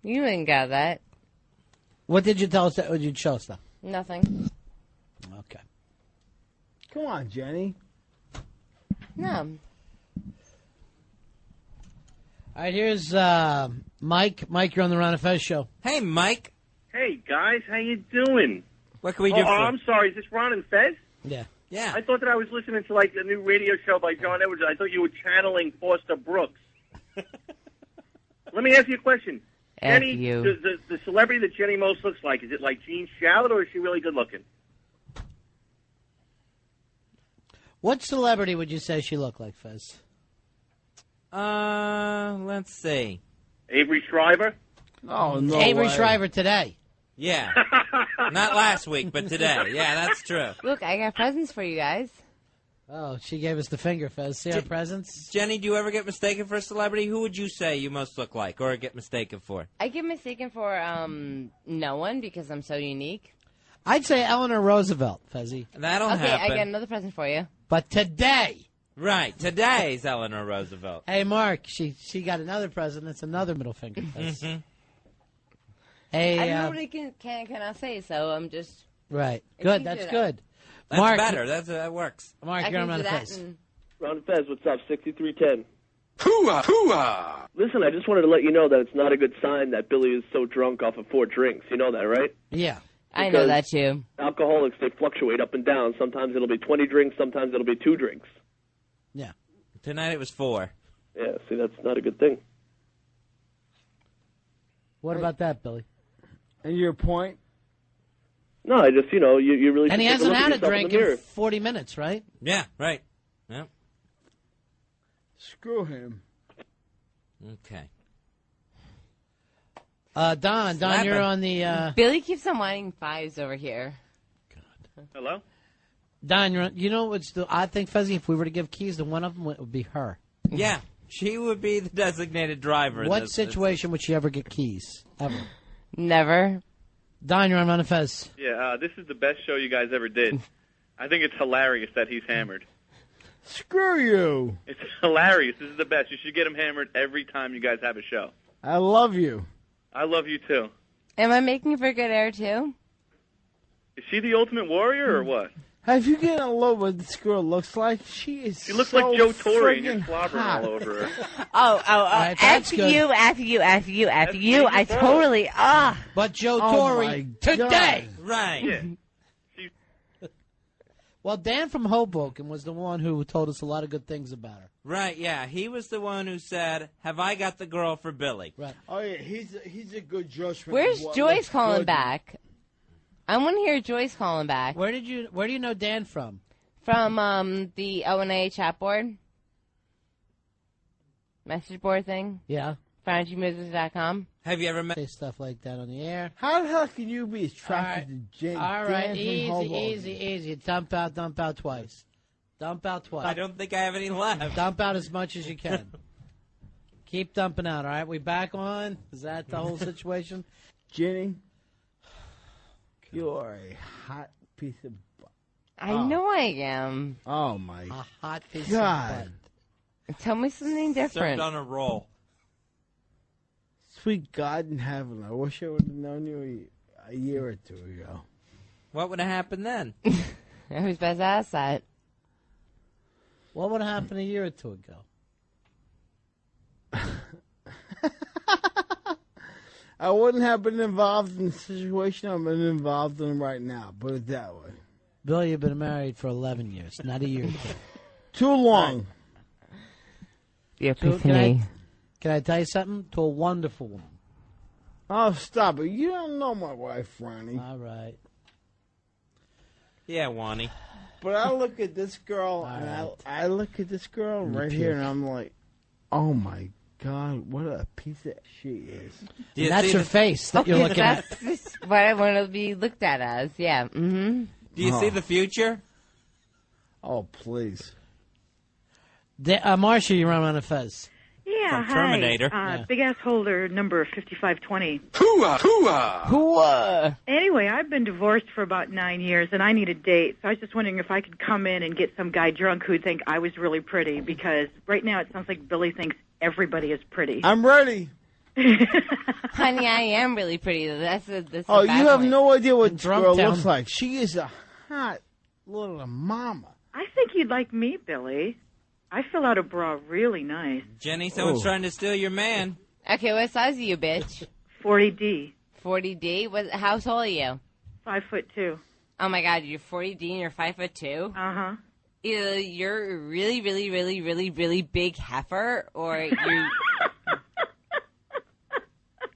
You ain't got that. What did you tell us that you'd show us, though? Nothing. Okay. Come on, Jenny. No. All right, here's Mike. Mike, you're on the Ron and Fez show. Hey, Mike. Hey, guys, how you doing? What can we do for you? I'm sorry. Is this Ron and Fez? Yeah. Yeah. I thought that I was listening to, like, the new radio show by John Edwards. I thought you were channeling Foster Brooks. Let me ask you a question. F Jenny, you. the celebrity that Jenny most looks like, is it like Jean Shalit, or is she really good looking? What celebrity would you say she looked like, Fez? Let's see. Avery Shriver? Oh, no Avery way. Shriver today. Yeah. Not last week, but today. Yeah, that's true. Look, I got presents for you guys. Oh, she gave us the finger, Fez. See our presents? Jenny, do you ever get mistaken for a celebrity? Who would you say you most look like or get mistaken for? I get mistaken for no one because I'm so unique. I'd say Eleanor Roosevelt, Fezzy. That'll Okay, happen. I got another present for you. But today. Right, today's Eleanor Roosevelt. Hey, Mark, she got another present. It's another middle finger, Fez. Hey, I don't know what I cannot say, so I'm just... Right. It's Good, easier that's that good. That's Mark, better. That works. Mark, I you're on can Ron do and that Fez. and... Ron and Fez, what's up? 6310. Hooah! Hooah! Listen, I just wanted to let you know that it's not a good sign that Billy is so drunk off of 4 drinks. You know that, right? Yeah. I know that too. Alcoholics, they fluctuate up and down. Sometimes it'll be 20 drinks, sometimes it'll be 2 drinks. Yeah. Tonight it was 4. Yeah, see, that's not a good thing. What about that, Billy? And your point? No, I just, you really And he should take hasn't a look at had a yourself in drink the mirror. in 40 minutes, right? Yeah, right. Yep. Screw him. Okay. Don, you're on the... Billy keeps on whining 5s over here. Hello? Don, you know what's the odd thing, Fezzy? If we were to give keys to one of them, it would be her. Yeah, she would be the designated driver. in What this. situation would she ever get keys? Ever? Never. Don, you're on Ron and Fez. Yeah, this is the best show you guys ever did. I think it's hilarious that he's hammered. Screw you. It's hilarious. This is the best. You should get him hammered every time you guys have a show. I love you. I love you, too. Am I making for good air, too? Is she the ultimate warrior or what? Have you getting a look what this girl looks like? She is. She looks so like Joe Torre and you're friggin' slobbering hot. all over her. Oh, right, that's after good. you, after you, after you, after you. I totally, But Joe Oh, Torre my today. Right. Yeah. Well, Dan from Hoboken was the one who told us a lot of good things about her. Right, yeah. He was the one who said, have I got the girl for Billy? Right. Oh yeah, he's a good judgment. Where's of what Joyce looks calling good. back? I want to hear Joyce calling back. Where do you know Dan from? From the ONA chat board? Message board thing? Yeah. FinancialMusic.com. Have you ever met? Say stuff like that on the air. How the hell can you be attracted to Jane? All right, Dan from easy, Hoboken? easy. Dump out twice. Dump out twice. I don't think I have any left. Dump out as much as you can. Keep dumping out, all right? We back on? Is that the whole situation? Jenny, you're a hot piece of butt. I know I am. Oh, my A hot piece God. of butt. Tell me something different. Served on a roll. Sweet God in heaven, I wish I would have known you a year or two ago. What would have happened then? Who's best asset? What would have happened a year or two ago? I wouldn't have been involved in the situation I'm involved in right now, put it that way. Bill, you've been married for 11 years, not a year or two. Too long. Yeah, So can I tell you something? To a wonderful woman. Oh, stop it. You don't know my wife, Ronnie. All right. Yeah, Wani. But I look at this girl, and I look at this girl right here, and I'm like, oh, my God, what a piece of she is. And that's her face that you're looking at. That's what I want to be looked at as, yeah. Mm-hmm. Do you see the future? Oh, please. Marcia, you're on a Fez. Yeah, From Terminator. Hi. Big ass holder number 5520. Hooah, hooah. Hooah. Anyway, I've been divorced for about 9 years, and I need a date. So I was just wondering if I could come in and get some guy drunk who'd think I was really pretty, because right now it sounds like Billy thinks everybody is pretty. I'm ready. Honey, I am really pretty. That's a Oh, bad you have point. no idea what this girl Drunktown. looks like. She is a hot little mama. I think you'd like me, Billy. I fill out a bra really nice. Jenny, someone's trying to steal your man. Okay, what size are you, bitch? 40D. 40D? How tall are you? 5'2". Oh my God, you're 40D and you're 5'2". Uh-huh. Either you're a really, really, really, really, really big heifer, or you.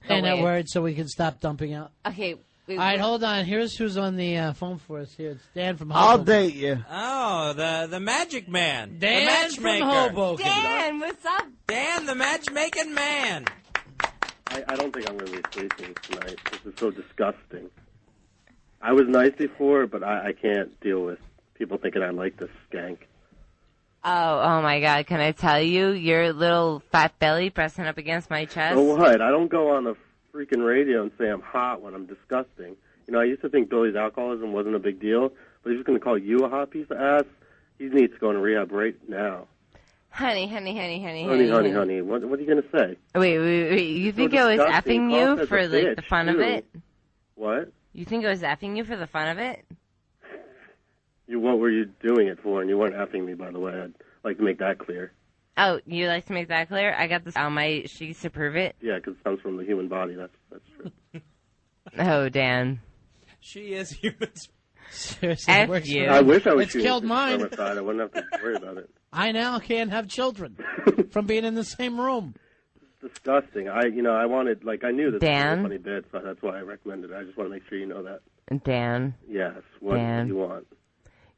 And that word so we can stop dumping out. Okay. All right, hold on. Here's who's on the phone for us here. It's Dan from I'll Hoboken. date you. Oh, the magic man. Dan the matchmaker. from Hoboken. Dan, what's up? Dan, the matchmaking man. I don't think I'm going to be sleeping tonight. This is so disgusting. I was nice before, but I can't deal with people thinking I like this skank. Oh my God! Can I tell you, your little fat belly pressing up against my chest? So what? I don't go on the freaking radio and say I'm hot when I'm disgusting. You know, I used to think Billy's alcoholism wasn't a big deal, but he's just going to call you a hot piece of ass. He needs to go into rehab right now. Honey. Honey. What are you going to say? Wait. You think I was disgusting. effing Call you us as for a like the bitch, fun of too. it? What? You think I was effing you for the fun of it? What were you doing it for? And you weren't effing me, by the way. I'd like to make that clear. Oh, you like to make that clear? I got this on my sheets to prove it. Yeah, because it comes from the human body. That's true. Oh, Dan. She is human. Seriously, F where's you. her- I wish I was It's shooting killed mine. spermicide. I wouldn't have to worry about it. I now can't have children from being in the same room. It's disgusting. I wanted, I knew this Dan? was a funny bit, so that's why I recommended it. I just want to make sure you know that. Dan. Yes. What Dan. do you want?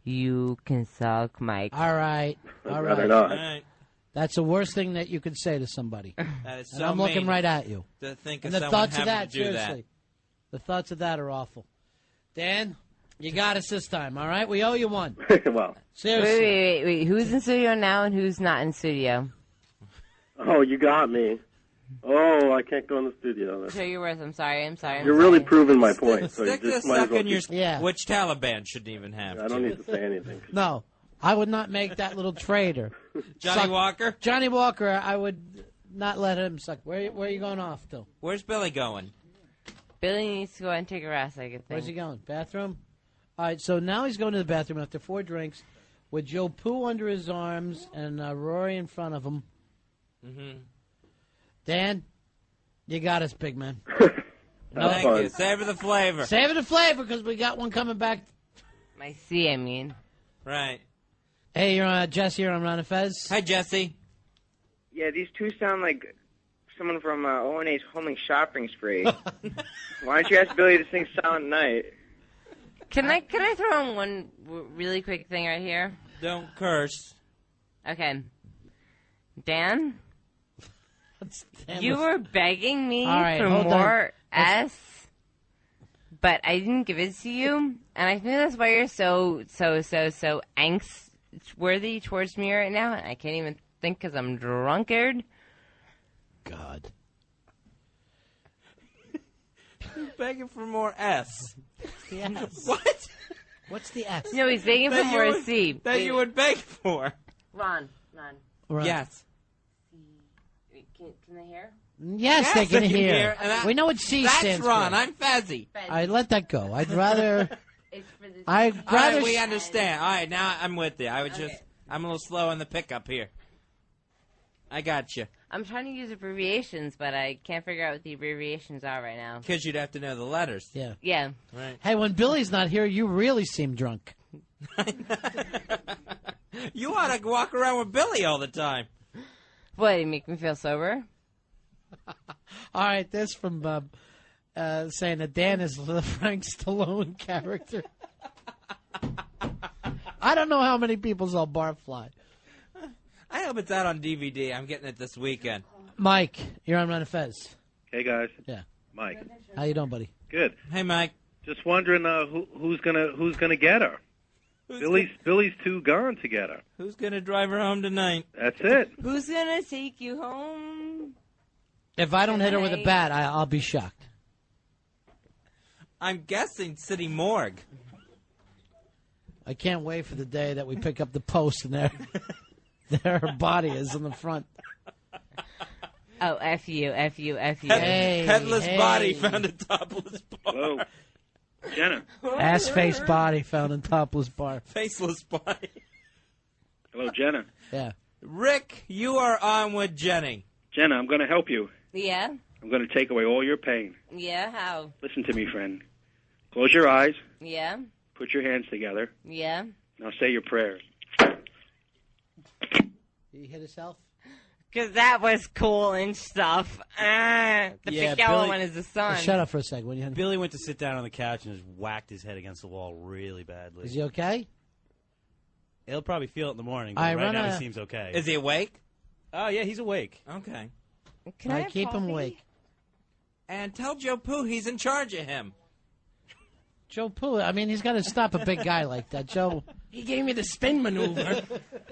You can suck my... All right. I'd rather not. All right. That's the worst thing that you could say to somebody. That is And so I'm looking mean right at you. to think And of the someone thoughts of having that, to do seriously. The thoughts of that are awful. Dan, you got us this time, all right? We owe you one. Well. Seriously. Wait. Who's in studio now and who's not in studio? Oh, you got me. Oh, I can't go in the studio. Show your worth. I'm sorry. You're really proving my point. So you Stick this just might as stuck well in your... Yeah. Which Taliban shouldn't even have I don't need to say anything. No, I would not make that little traitor. Johnny Walker? Johnny Walker, I would not let him suck. Where are you going off to? Where's Billy going? Billy needs to go and take a rest, I think. Where's he going? Bathroom? All right, so now he's going to the bathroom after 4 drinks with Joe Poo under his arms and Rory in front of him. Mm-hmm. Dan, you got us, big man. Thank you. Savor the flavor. Savor the flavor because we got one coming back. I see, I mean. Right. Hey, you're Jesse. You're on Ron and Fez. Hi, Jesse. Yeah, these two sound like someone from O&A's Homing Shopping Spree. Why don't you ask Billy to sing Silent Night? Can I throw in one really quick thing right here? Don't curse. Okay. Dan? You were begging me for more S, but I didn't give it to you, and I think that's why you're so angst-worthy towards me right now, and I can't even think because I'm drunkard. God. He's begging for more S. The S. What? What's the S? No, he's begging for more C. That you would beg for. Ron. Yes. Can they hear? Yes, they can hear. We know what C That's stands Ron. for. I'm Fezzy. I let that go. I'd rather. All right, we understand. All right, now I'm with you. I'm a little slow on the pickup here. I got you. I'm trying to use abbreviations, but I can't figure out what the abbreviations are right now. Because you'd have to know the letters. Yeah. Yeah. Right. Hey, when Billy's not here, you really seem drunk. You ought to walk around with Billy all the time. What, you make me feel sober? All right, this from saying that Dan is the Frank Stallone character. I don't know how many people saw Barfly. I hope it's out on DVD. I'm getting it this weekend. Mike, you're on Ron and Fez. Hey guys. Yeah. Mike. How you doing, buddy? Good. Hey, Mike. Just wondering who's gonna get her. Billy's too gone to get her. Who's gonna drive her home tonight? That's it. Who's gonna take you home? If I don't hit her with a bat, I'll be shocked. I'm guessing City Morgue. I can't wait for the day that we pick up the post and there her body is in the front. Oh, F you. Headless body found in topless bar. Hello. Jenna. Ass-face body found in topless bar. Faceless body. Hello, Jenna. Yeah. Rick, you are on with Jenny. Jenna, I'm going to help you. Yeah? I'm going to take away all your pain. Yeah, how? Listen to me, friend. Close your eyes. Yeah? Put your hands together. Yeah? Now say your prayers. Did he hit himself? Because that was cool and stuff. The big yellow one is the sun. Shut up for a second. Billy went to sit down on the couch and just whacked his head against the wall really badly. Is he okay? He'll probably feel it in the morning, but All right, right now Run, he seems okay. Is he awake? Oh, yeah, he's awake. Okay. Can I keep him awake? And tell Joe Pooh he's in charge of him. Joe Pooh, I mean, he's got to stop a big guy like that. Joe. He gave me the spin maneuver,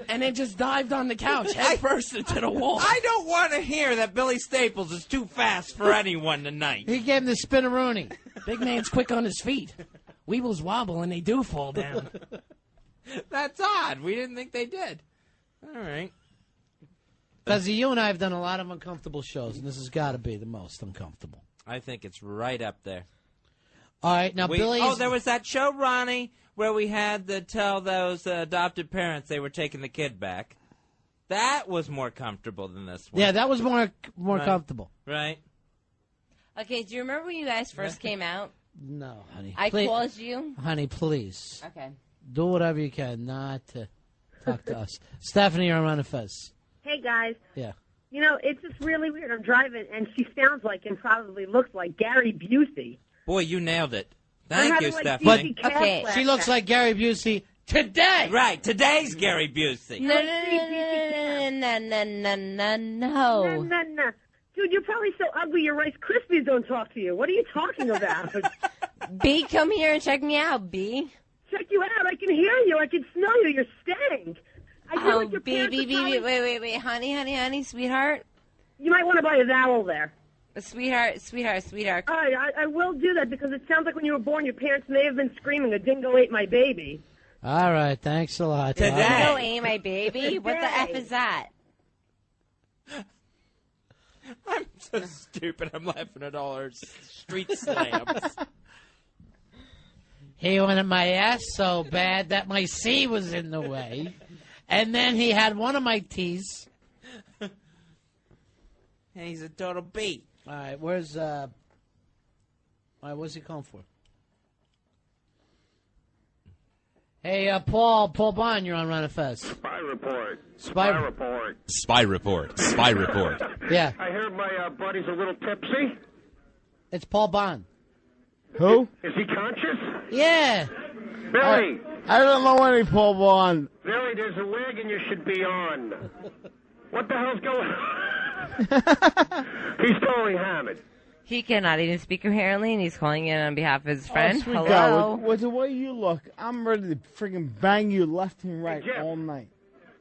and then just dived on the couch, head first into the wall. I don't want to hear that Billy Staples is too fast for anyone tonight. He gave him the spin-a-rooney. Big man's quick on his feet. Weebles wobble, and they do fall down. That's odd. We didn't think they did. All right. Fezzy, you and I have done a lot of uncomfortable shows, and this has got to be the most uncomfortable. I think it's right up there. All right, now Billy. Oh, there was that show, Ronnie, where we had to tell those adopted parents they were taking the kid back. That was more comfortable than this one. Yeah, that was more Right. comfortable. Right. Okay, do you remember when you guys first came out? No, honey. I Please- called you? Honey, please. Okay. Do whatever you can not to talk to us. Stephanie, you're on Ron and Fez. Hey, guys. Yeah. You know, it's just really weird. I'm driving, and she sounds like and probably looks like Gary Busey. Boy, you nailed it. I'm Thank having, you, like, Stephanie. DC Okay. She looks like Gary Busey today. Right, today's Gary Busey. No. No. Dude, you're probably so ugly your Rice Krispies don't talk to you. What are you talking about? B, come here and check me out, B. Check you out. I can hear you. I can smell you. You're stank. I feel Oh, like your parents are B, probably- wait, honey, sweetheart. You might want to buy a vowel there. Sweetheart. All right, I will do that because it sounds like when you were born, your parents may have been screaming, "A dingo ate my baby." All right, thanks a lot. Dingo ate my baby? What the F is that? I'm so stupid. I'm laughing at all our street slams. He wanted my ass so bad that my C was in the way. And then he had one of my T's. And he's a total beat. All right, what's he calling for? Hey, Paul Bond, you're on Ron and Fez. Spy report. Spy report. Spy report. Spy report. Yeah. I heard my buddy's a little tipsy. It's Paul Bond. Who? Is he conscious? Yeah. Billy. I don't know any Paul Bond. Billy, there's a wagon you should be on. What the hell's going on? He's totally hammered. He cannot even speak coherently, and he's calling in on behalf of his friend. Sweet Hello. God, with the way you look, I'm ready to freaking bang you left and right all night.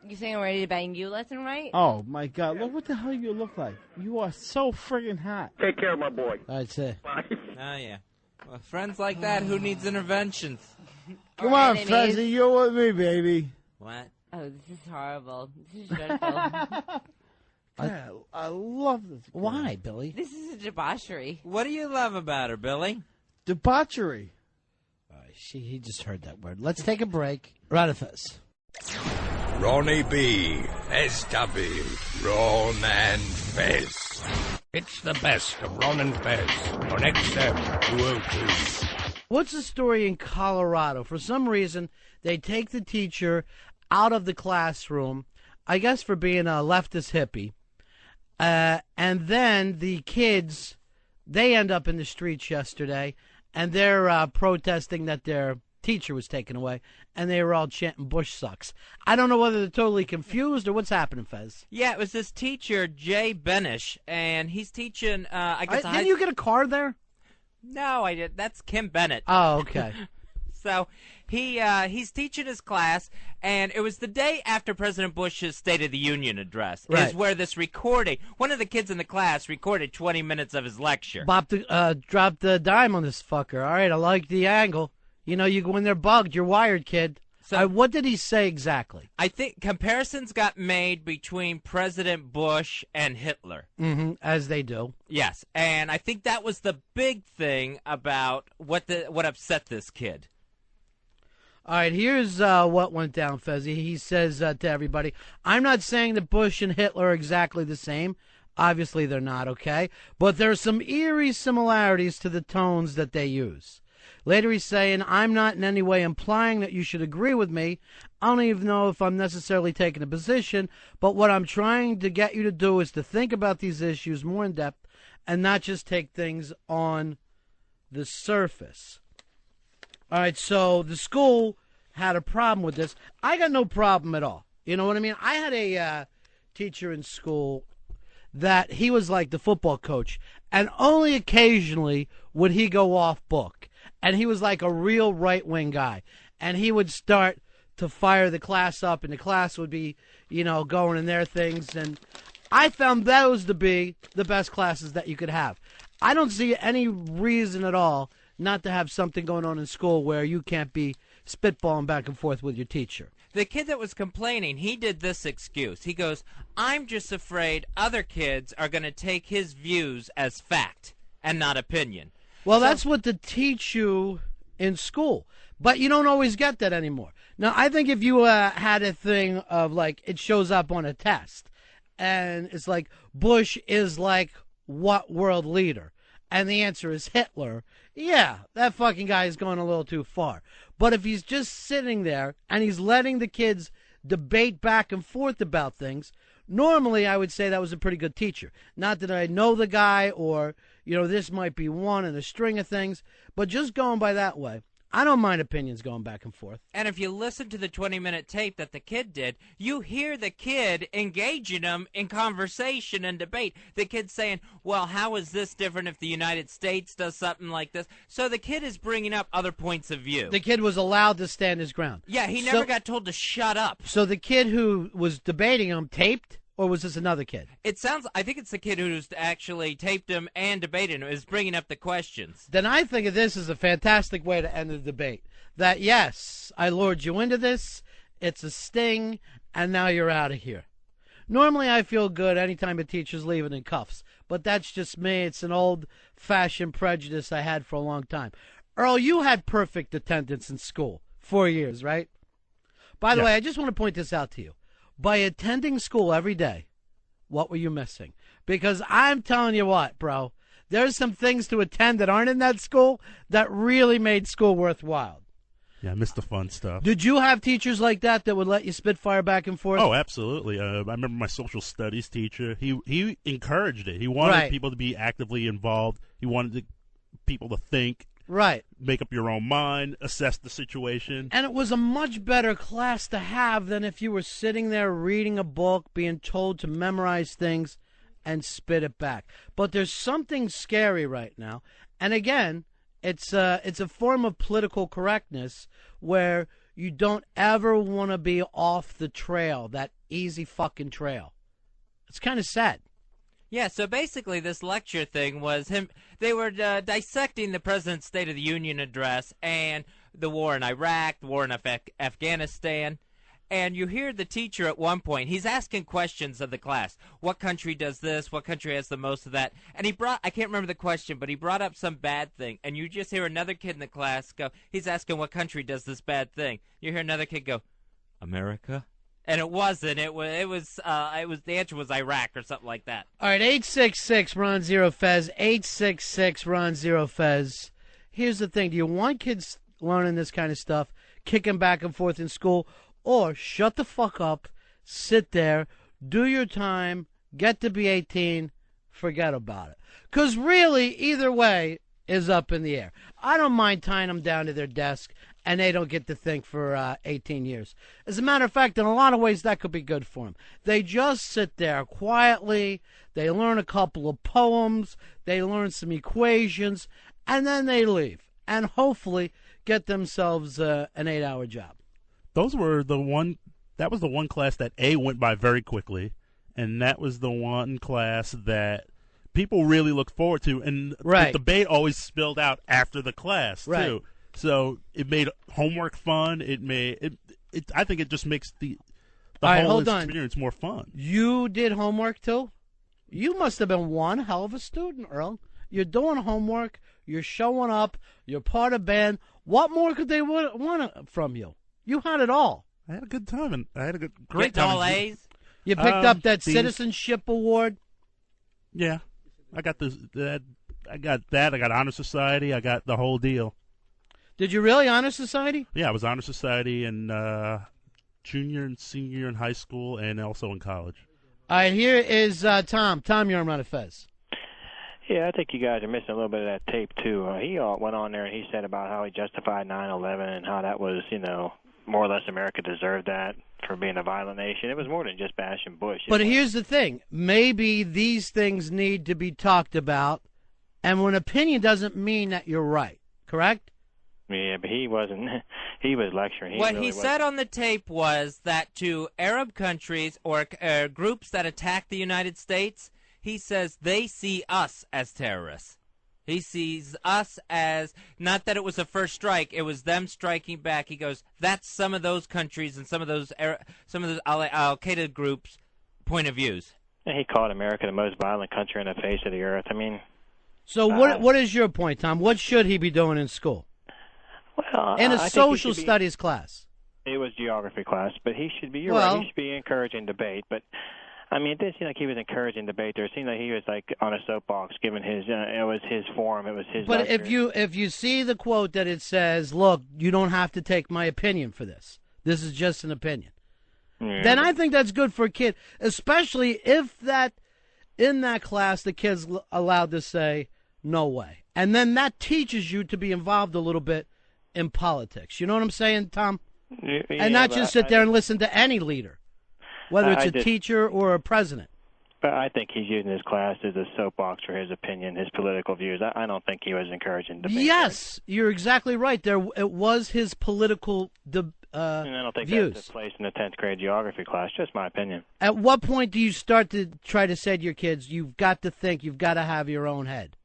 You saying I'm ready to bang you left and right? Oh, my God. Look what the hell you look like. You are so friggin' hot. Take care of my boy. I'd say. Bye. Oh, yeah. Well, friends like that, who needs interventions? Come on, Fezzy, you're with me, baby. What? Oh, this is horrible. This is dreadful. I love this girl. Why, Billy? This is a debauchery. What do you love about her, Billy? Debauchery. He just heard that word. Let's take a break. Ron and Fez. Ronnie B, SW, Ron and Fez. It's the best of Ron and Fez on XM 202. What's the story in Colorado? For some reason, they take the teacher out of the classroom, I guess for being a leftist hippie. And then the kids, they end up in the streets yesterday, and they're protesting that their teacher was taken away, and they were all chanting Bush sucks. I don't know whether they're totally confused or what's happening, Fez. Yeah, it was this teacher, Jay Benish, and he's teaching, I guess... Didn't you get a car there? No, I did. That's Kim Bennett. Oh, okay. So he's teaching his class, and it was the day after President Bush's State of the Union address, Right. is where this recording, one of the kids in the class recorded 20 minutes of his lecture. Dropped the dime on this fucker. All right, I like the angle. You know, when they're bugged, you're wired, kid. So what did he say exactly? I think comparisons got made between President Bush and Hitler. Mm-hmm, as they do. Yes, and I think that was the big thing about what upset this kid. All right, here's what went down, Fezzy. He says to everybody, I'm not saying that Bush and Hitler are exactly the same. Obviously, they're not, okay? But there's some eerie similarities to the tones that they use. Later, he's saying, I'm not in any way implying that you should agree with me. I don't even know if I'm necessarily taking a position, but what I'm trying to get you to do is to think about these issues more in depth and not just take things on the surface. All right, so the school had a problem with this. I got no problem at all. You know what I mean? I had a teacher in school that he was like the football coach, and only occasionally would he go off book. And he was like a real right-wing guy. And he would start to fire the class up, and the class would be, going in their things. And I found those to be the best classes that you could have. I don't see any reason at all not to have something going on in school where you can't be spitballing back and forth with your teacher. The kid that was complaining, he did this excuse. He goes, I'm just afraid other kids are going to take his views as fact and not opinion. Well, that's what they teach you in school. But you don't always get that anymore. Now, I think if you had a thing of, like, it shows up on a test, and it's like, Bush is like what world leader? And the answer is Hitler. Yeah, that fucking guy is going a little too far. But if he's just sitting there and he's letting the kids debate back and forth about things, normally I would say that was a pretty good teacher. Not that I know the guy or, this might be one in a string of things, but just going by that way, I don't mind opinions going back and forth. And if you listen to the 20-minute tape that the kid did, you hear the kid engaging him in conversation and debate. The kid saying, well, how is this different if the United States does something like this? So the kid is bringing up other points of view. The kid was allowed to stand his ground. Yeah, he never got told to shut up. So the kid who was debating him taped? Or was this another kid? I think it's the kid who's actually taped him and debated him, is bringing up the questions. Then I think of this as a fantastic way to end the debate. That, yes, I lured you into this, it's a sting, and now you're out of here. Normally, I feel good anytime a teacher's leaving in cuffs, but that's just me. It's an old-fashioned prejudice I had for a long time. Earl, you had perfect attendance in school, 4 years, right? By the way, I just want to point this out to you. By attending school every day, what were you missing? Because I'm telling you what, bro, there's some things to attend that aren't in that school that really made school worthwhile. Yeah, I missed the fun stuff. Did you have teachers like that would let you spitfire back and forth? Oh, absolutely. I remember my social studies teacher. He encouraged it. He wanted people to be actively involved. He wanted people to think. Right. Make up your own mind, assess the situation. And it was a much better class to have than if you were sitting there reading a book, being told to memorize things and spit it back. But there's something scary right now. And again, it's a form of political correctness where you don't ever want to be off the trail, that easy fucking trail. It's kind of sad. Yeah, so basically this lecture thing was they were dissecting the President's State of the Union address and the war in Iraq, the war in Afghanistan. And you hear the teacher at one point, he's asking questions of the class. What country does this? What country has the most of that? And I can't remember the question, but he brought up some bad thing. And you just hear another kid in the class go, he's asking what country does this bad thing. You hear another kid go, America? And it wasn't. It was the answer was Iraq or something like that. All right, 866 Ron Zero Fez, 866 Ron Zero Fez. Here's the thing. Do you want kids learning this kind of stuff, kicking back and forth in school? Or shut the fuck up, sit there, do your time, get to be 18, forget about it. Because really, either way is up in the air. I don't mind tying them down to their desk, and they don't get to think for 18 years. As a matter of fact, in a lot of ways, that could be good for them. They just sit there quietly, they learn a couple of poems, they learn some equations, and then they leave. And hopefully get themselves an 8-hour job. That was the one class that went by very quickly, and that was the one class that people really looked forward to, and the debate always spilled out after the class too. So it made homework fun. It made it. I think it just makes the whole experience more fun. You did homework too? You must have been one hell of a student, Earl. You're doing homework. You're showing up. You're part of band. What more could they want from you? You had it all. I had a good time, and I had a great time. All A's. You picked up that citizenship award. Yeah, I got I got that. I got honor society. I got the whole deal. Did you really honor society? Yeah, I was honor society in junior and senior year in high school, and also in college. All right, here is Tom. Tom, you're on Ron and Fez. Yeah, I think you guys are missing a little bit of that tape too. He went on there and he said about how he justified 9/11 and how that was, more or less America deserved that for being a violent nation. It was more than just bashing Bush. But here's the thing. Maybe these things need to be talked about, and when opinion doesn't mean that you're right, correct? Yeah, but he wasn't. He was lecturing. What he said on the tape was that to Arab countries or groups that attack the United States, he says they see us as terrorists. He sees us as, not that it was a first strike, it was them striking back. He goes, that's some of those countries and some of those Al-Qaeda groups' point of views. And he called America the most violent country on the face of the earth. I mean... So what is your point, Tom? What should he be doing in school? Well, in a social studies class. It was geography class, but he should be, you're right, he should be encouraging debate, but... I mean, it didn't seem like he was encouraging debate there. It seemed like he was like on a soapbox, giving his. It was his forum. It was his. But lecture. if you see the quote that it says, "Look, you don't have to take my opinion for this. This is just an opinion," then I think that's good for a kid, especially if that in that class the kid's allowed to say no way, and then that teaches you to be involved a little bit in politics. You know what I'm saying, Tom? Yeah, and not just sit there and listen to any leader. Whether it's a teacher or a president. But I think he's using his class as a soapbox for his opinion, his political views. I don't think he was encouraging debate. Yes, you're exactly right. It was his political and I don't think views. That's a place in the 10th grade geography class, just my opinion. At what point do you start to try to say to your kids, you've got to think, you've got to have your own head?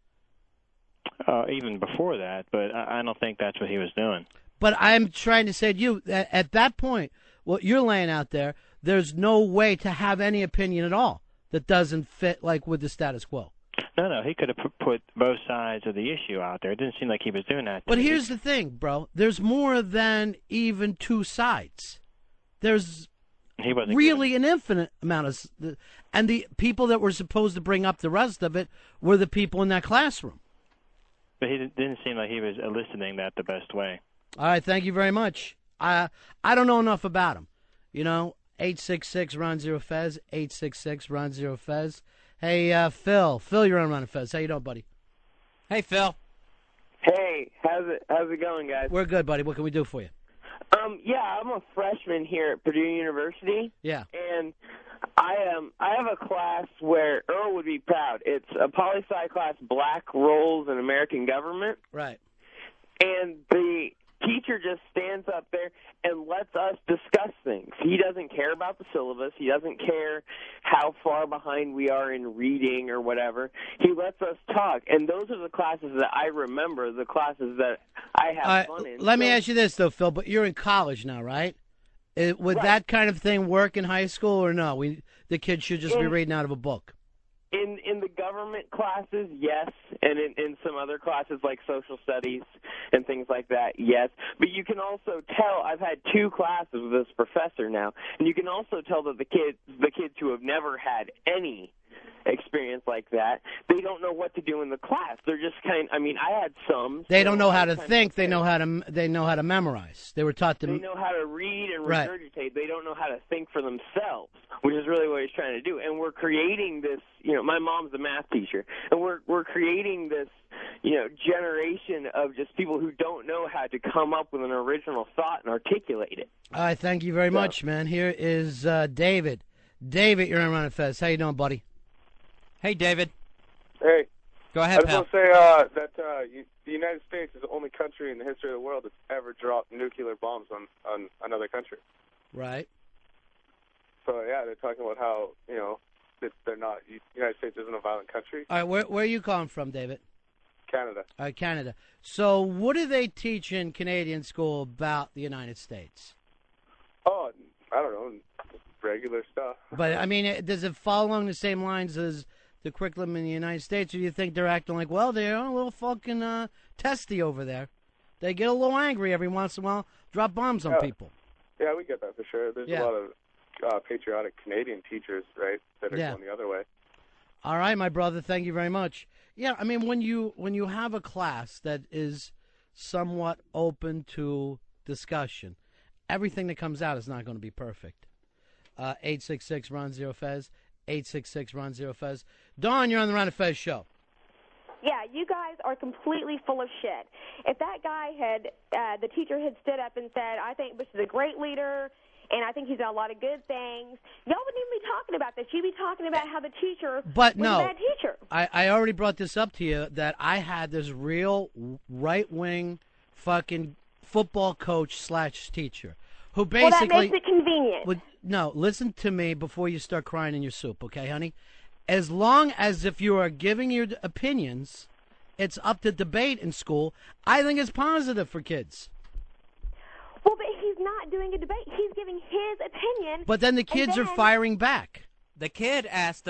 Even before that, but I don't think that's what he was doing. But I'm trying to say to you, at that point, what you're laying out there, there's no way to have any opinion at all that doesn't fit like with the status quo. No, he could have put both sides of the issue out there. It didn't seem like he was doing that. But here's the thing, bro. There's more than even two sides. There's really an infinite amount of... And the people that were supposed to bring up the rest of it were the people in that classroom. But he didn't seem like he was eliciting that the best way. All right, thank you very much. I don't know enough about him. 866-Ron-0-Fez, 866-Ron-0-Fez. Hey, Phil. Phil, you're on Ron and Fez. How you doing, buddy? Hey, Phil. Hey, how's it going, guys? We're good, buddy. What can we do for you? Yeah, I'm a freshman here at Purdue University. Yeah. And I have a class where Earl would be proud. It's a poli-sci class, Black Roles in American Government. Right. And the teacher just stands up there and lets us discuss things. He doesn't care about the syllabus. He doesn't care how far behind we are in reading or whatever. He lets us talk. And those are the classes that I remember, the classes that I have fun in. Let me ask you this, though, Phil, but you're in college now, right? Would that kind of thing work in high school or no? The kids should just be reading out of a book. In the government classes, yes, and in some other classes like social studies and things like that, yes. But you can also tell, I've had 2 classes with this professor now, and you can also tell that the kids who have never had any experience like that, they don't know what to do in the class. They're just I had some. They don't know how to think. They know how to memorize. They were taught to. They know how to read and Right. regurgitate. They don't know how to think for themselves, which is really what he's trying to do. And we're creating this. My mom's a math teacher, and we're creating this. Generation of just people who don't know how to come up with an original thought and articulate it. All right, thank you very much, man. Here is David. David, you're on Ron and Fez. How you doing, buddy? Hey, David. Hey. Go ahead, I pal. just want to say that the United States is the only country in the history of the world that's ever dropped nuclear bombs on another country. Right. So, yeah, they're talking about how, they're not, the United States isn't a violent country. All right, where are you calling from, David? Canada. All right, Canada. So what do they teach in Canadian school about the United States? Oh, I don't know, regular stuff. But, does it follow along the same lines as the curriculum in the United States, or do you think they're acting like, well, they're a little fucking testy over there? They get a little angry every once in a while, drop bombs on people. Yeah, we get that for sure. There's a lot of patriotic Canadian teachers, right, that are going the other way. All right, my brother, thank you very much. Yeah, when you have a class that is somewhat open to discussion, everything that comes out is not going to be perfect. 866-RON-0-FEZ, 866-RON-0-FEZ. Dawn, you're on the Ron and Fez show. Yeah, you guys are completely full of shit. If that guy the teacher had stood up and said, I think Bush is a great leader, and I think he's done a lot of good things, y'all wouldn't even be talking about this. You'd be talking about how the teacher was a bad teacher. I already brought this up to you that I had this real right-wing fucking football coach / teacher who basically... Well, that makes it convenient. No, listen to me before you start crying in your soup, okay, honey? As long as if you are giving your opinions, it's up to debate in school, I think it's positive for kids. Well, but he's not doing a debate. He's giving his opinion. But then the kids are firing back. The kid asked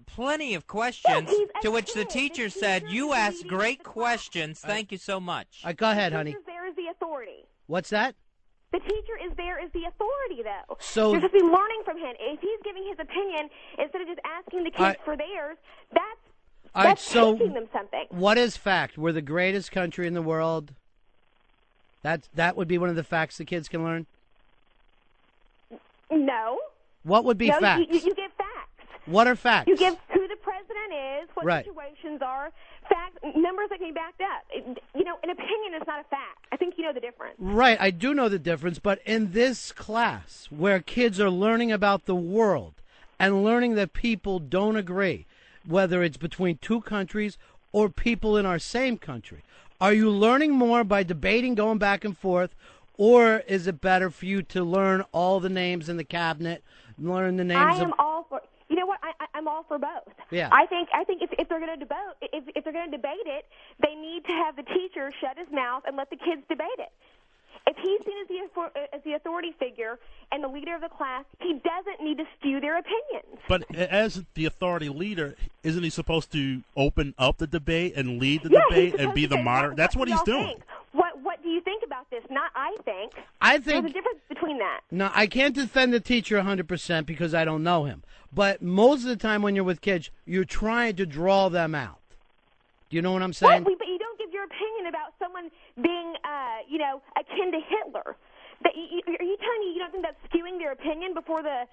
plenty of questions, to which the teacher said, you asked great questions. Thank you so much. All right, go ahead, honey. The teacher is there as the authority. What's that? The teacher is there as the authority, though. So you're supposed to be learning from him. If he's giving his opinion instead of just asking the kids for theirs, that's teaching them something. What is fact? We're the greatest country in the world. That would be one of the facts the kids can learn? No. What would be facts? You give facts. What are facts? You give who the president is, what Right. situations are, facts, numbers that can be backed up. An opinion is not a fact. I think you know the difference. Right, I do know the difference, but in this class where kids are learning about the world and learning that people don't agree, whether it's between two countries or people in our same country, are you learning more by debating, going back and forth, or is it better for you to learn all the names in the cabinet, learn the names I am all for. You know what? I'm all for both. Yeah. I think if they're going to debate it, they need to have the teacher shut his mouth and let the kids debate it. If he's seen as the authority figure and the leader of the class, he doesn't need to spew their opinions. But as the authority leader, isn't he supposed to open up the debate and lead the Yeah, debate and be the moderator? That's what he's doing. Think? What do you think about this? Not I think. I think there's a difference between that. No, I can't defend the teacher 100% because I don't know him. But most of the time when you're with kids, you're trying to draw them out. Do you know what I'm saying? But you don't give your opinion about someone being, akin to Hitler. Are you telling me you don't think that's skewing their opinion before the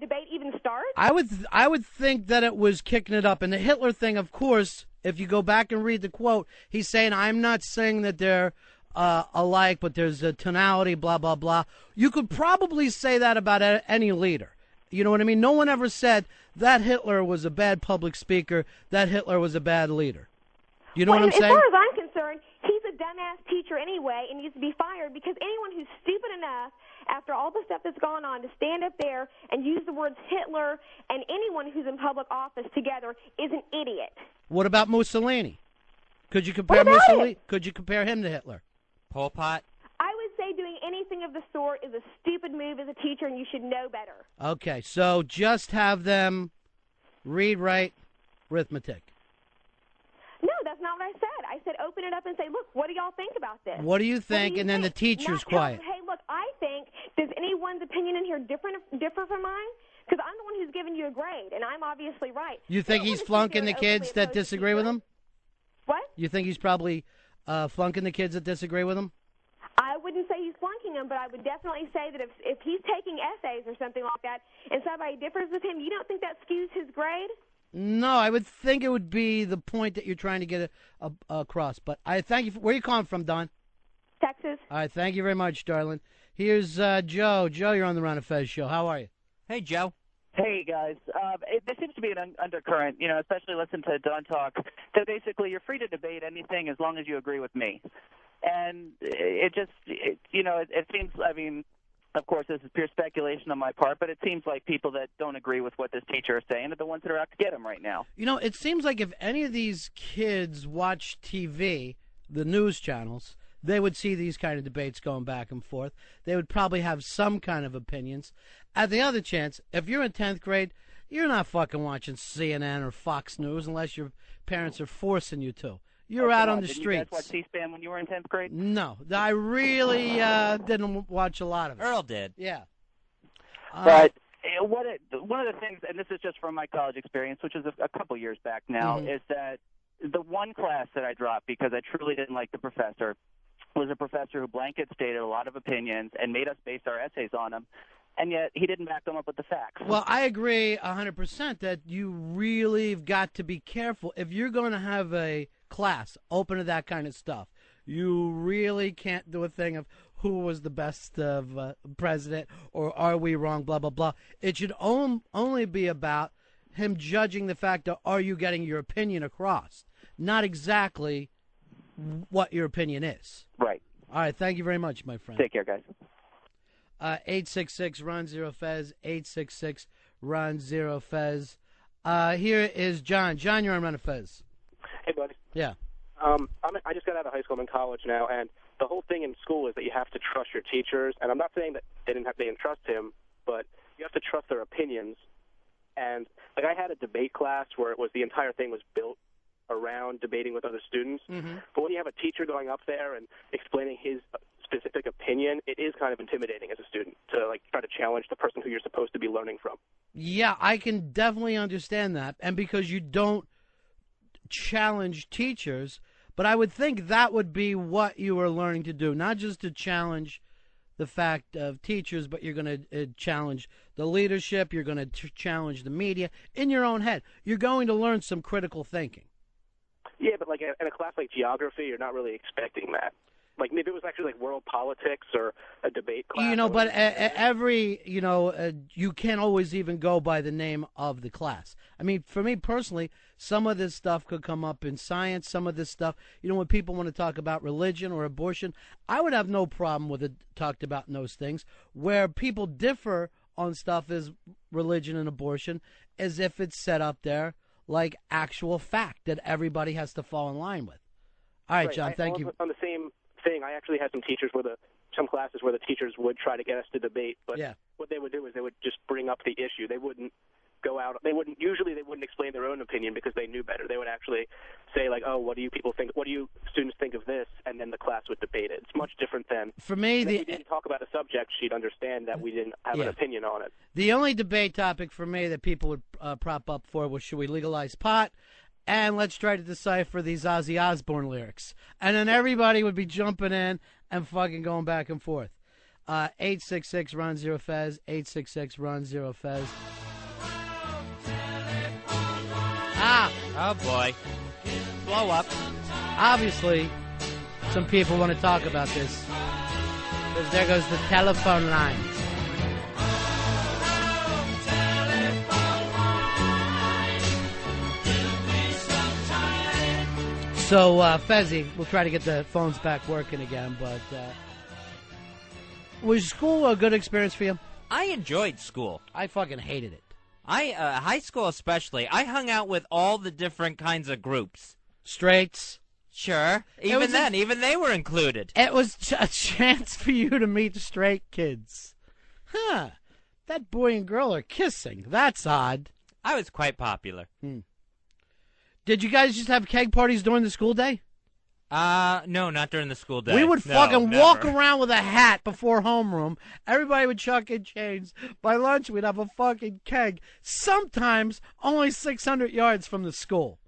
debate even starts? I would think that it was kicking it up. And the Hitler thing, of course, if you go back and read the quote, he's saying, I'm not saying that they're alike, but there's a tonality, blah, blah, blah. You could probably say that about any leader. You know what I mean? No one ever said that Hitler was a bad public speaker, that Hitler was a bad leader. You know what I'm saying? As far as I'm concerned, he's a dumbass teacher anyway and needs to be fired because anyone who's stupid enough, after all the stuff that's gone on, to stand up there and use the words Hitler and anyone who's in public office together is an idiot. What about Mussolini? Could you compare Mussolini? Could you compare him to Hitler? Pol Pot? I would say doing anything of the sort is a stupid move as a teacher, and you should know better. Okay, so just have them read, write, arithmetic. No, that's not what I said. I said open it up and say, look, what do y'all think about this? What do you think? And then the teacher's quiet. Hey, look, I think, does anyone's opinion in here differ from mine? Because I'm the one who's giving you a grade, and I'm obviously right. You think he's flunking the kids that disagree with him? What? You think he's probably flunking the kids that disagree with him? I wouldn't say he's flunking them, but I would definitely say that if he's taking essays or something like that and somebody differs with him, you don't think that skews his grade? No, I would think it would be the point that you're trying to get across. But I thank you. Where are you calling from, Don? Texas. All right, thank you very much, darling. Here's Joe. Joe, you're on the Ron and Fez show. How are you? Hey, Joe. Hey, guys. There seems to be an undercurrent, especially listen to Don talk, that basically you're free to debate anything as long as you agree with me. And it seems, of course, this is pure speculation on my part, but it seems like people that don't agree with what this teacher is saying are the ones that are out to get him right now. It seems like if any of these kids watch TV, the news channels, they would see these kind of debates going back and forth. They would probably have some kind of opinions. At the other chance, if you're in 10th grade, you're not fucking watching CNN or Fox News unless your parents are forcing you to. You're out on the streets. Did you guys watch C-SPAN when you were in 10th grade? No, I really didn't watch a lot of it. Earl did. Yeah. But one of the things, and this is just from my college experience, which is a couple years back now, is that the one class that I dropped because I truly didn't like the professor was a professor who blanket stated a lot of opinions and made us base our essays on them, and yet he didn't back them up with the facts. Well, I agree 100% that you really have got to be careful. If you're going to have a class open to that kind of stuff, you really can't do a thing of who was the best president or are we wrong, blah, blah, blah. It should only be about him judging the fact of are you getting your opinion across, not exactly what your opinion is. Right. All right, thank you very much, my friend. Take care, guys. 866-RON-0-FEZ, 866-RON-0-FEZ. Here is John. John, you're on Ron and Fez. Hey, buddy. Yeah. I just got out of high school. I'm in college now, and the whole thing in school is that you have to trust your teachers. And I'm not saying that they didn't trust him, but you have to trust their opinions. And like I had a debate class where it was the entire thing was built around debating with other students. Mm-hmm. But when you have a teacher going up there and explaining his specific opinion, it is kind of intimidating as a student to like try to challenge the person who you're supposed to be learning from. Yeah, I can definitely understand that. And because you don't challenge teachers, but I would think that would be what you are learning to do, not just to challenge the fact of teachers, but you're going to challenge the leadership, you're going to challenge the media in your own head. You're going to learn some critical thinking. Yeah, but like in a class like geography, you're not really expecting that. Like maybe it was actually like world politics or a debate class. But you can't always even go by the name of the class. I mean, for me personally, some of this stuff could come up in science. Some of this stuff, when people want to talk about religion or abortion, I would have no problem with it talked about in those things. Where people differ on stuff is religion and abortion, as if it's set up there like actual fact that everybody has to fall in line with. All right, John, thank you. On the same thing, I actually had some teachers where the some classes where the teachers would try to get us to debate, but Yeah. what they would do is they would just bring up the issue. They wouldn't go out. They wouldn't explain their own opinion because they knew better. They would actually say like, "Oh, what do you people think? What do you students think of this?" And then the class would debate it. It's much different than For me, if we didn't talk about a subject, she'd understand that we didn't have an opinion on it. The only debate topic for me that people would prop up for was, should we legalize pot? And let's try to decipher these Ozzy Osbourne lyrics. And then everybody would be jumping in and fucking going back and forth. 866-RON-0-FEZ, 866-RON-0-FEZ. Oh, boy. Blow up. Obviously, some people want to talk about this. Because there goes the telephone line. So, Fezzy, we'll try to get the phones back working again, but was school a good experience for you? I enjoyed school. I fucking hated it. High school especially. I hung out with all the different kinds of groups. Straights? Sure. Even they were included. It was a chance for you to meet straight kids. Huh. That boy and girl are kissing. That's odd. I was quite popular. Did you guys just have keg parties during the school day? No, not during the school day. We would fucking walk around with a hat before homeroom. Everybody would chuck in change. By lunch, we'd have a fucking keg. Sometimes only 600 yards from the school.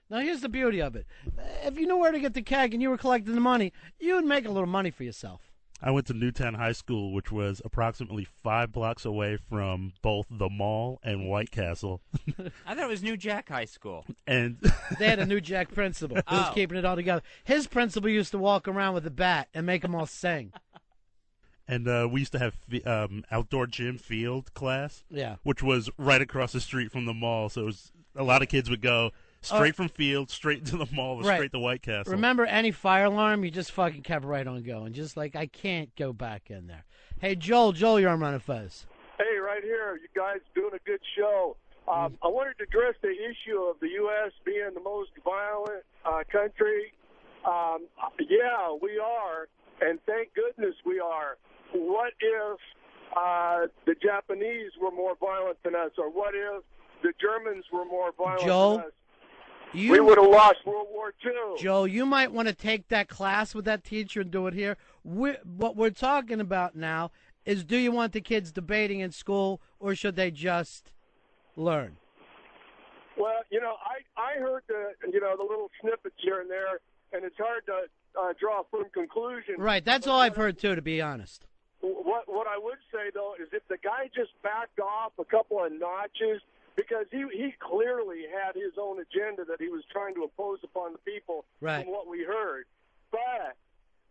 Now, here's the beauty of it. If you knew where to get the keg and you were collecting the money, you would make a little money for yourself. I went to Newtown High School, which was approximately 5 blocks away from both the mall and White Castle. I thought it was New Jack High School. And they had a New Jack principal who was keeping it all together. His principal used to walk around with a bat and make them all sing. And we used to have outdoor gym field class, Yeah. which was right across the street from the mall. So it was, a lot of kids would go straight from field, straight to the mall, straight to White Castle. Remember any fire alarm? You just fucking kept right on going. Just like, I can't go back in there. Hey, Joel, you're on Ron and Fez. Hey, right here. You guys doing a good show. I wanted to address the issue of the U.S. being the most violent country. Yeah, we are, and thank goodness we are. What if the Japanese were more violent than us, or what if the Germans were more violent than us? We would have lost World War II. Joe, you might want to take that class with that teacher and do it here. What we're talking about now is, do you want the kids debating in school, or should they just learn? Well, I heard the little snippets here and there, and it's hard to draw a firm conclusion. Right, that's all I've heard too, to be honest. What I would say though is, if the guy just backed off a couple of notches, because he clearly had his own agenda that he was trying to impose upon the people, right, from what we heard. But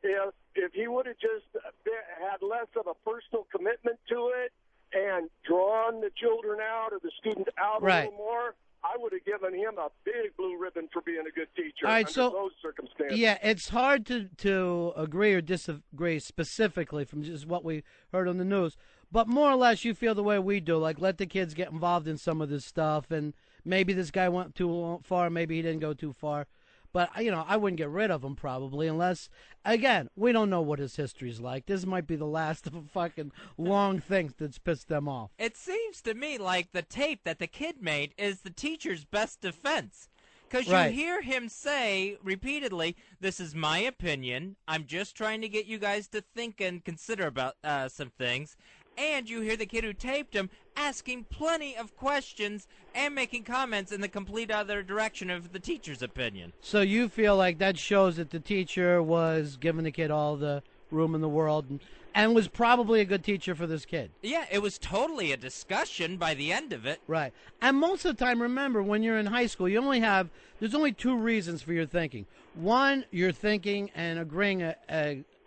if he would have just had less of a personal commitment to it and drawn the children out or the students out a little more, I would have given him a big blue ribbon for being a good teacher under those circumstances. Yeah, it's hard to agree or disagree specifically from just what we heard on the news. But more or less, you feel the way we do. Like, let the kids get involved in some of this stuff, and maybe this guy went too far, maybe he didn't go too far. But, I wouldn't get rid of him probably unless, again, we don't know what his history's like. This might be the last of a fucking long thing that's pissed them off. It seems to me like the tape that the kid made is the teacher's best defense. Because you hear him say repeatedly, this is my opinion, I'm just trying to get you guys to think and consider about some things. And you hear the kid who taped him asking plenty of questions and making comments in the complete other direction of the teacher's opinion. So you feel like that shows that the teacher was giving the kid all the room in the world and was probably a good teacher for this kid. Yeah, it was totally a discussion by the end of it. Right. And most of the time, remember, when you're in high school, there's only two reasons for your thinking. One, you're thinking and agreeing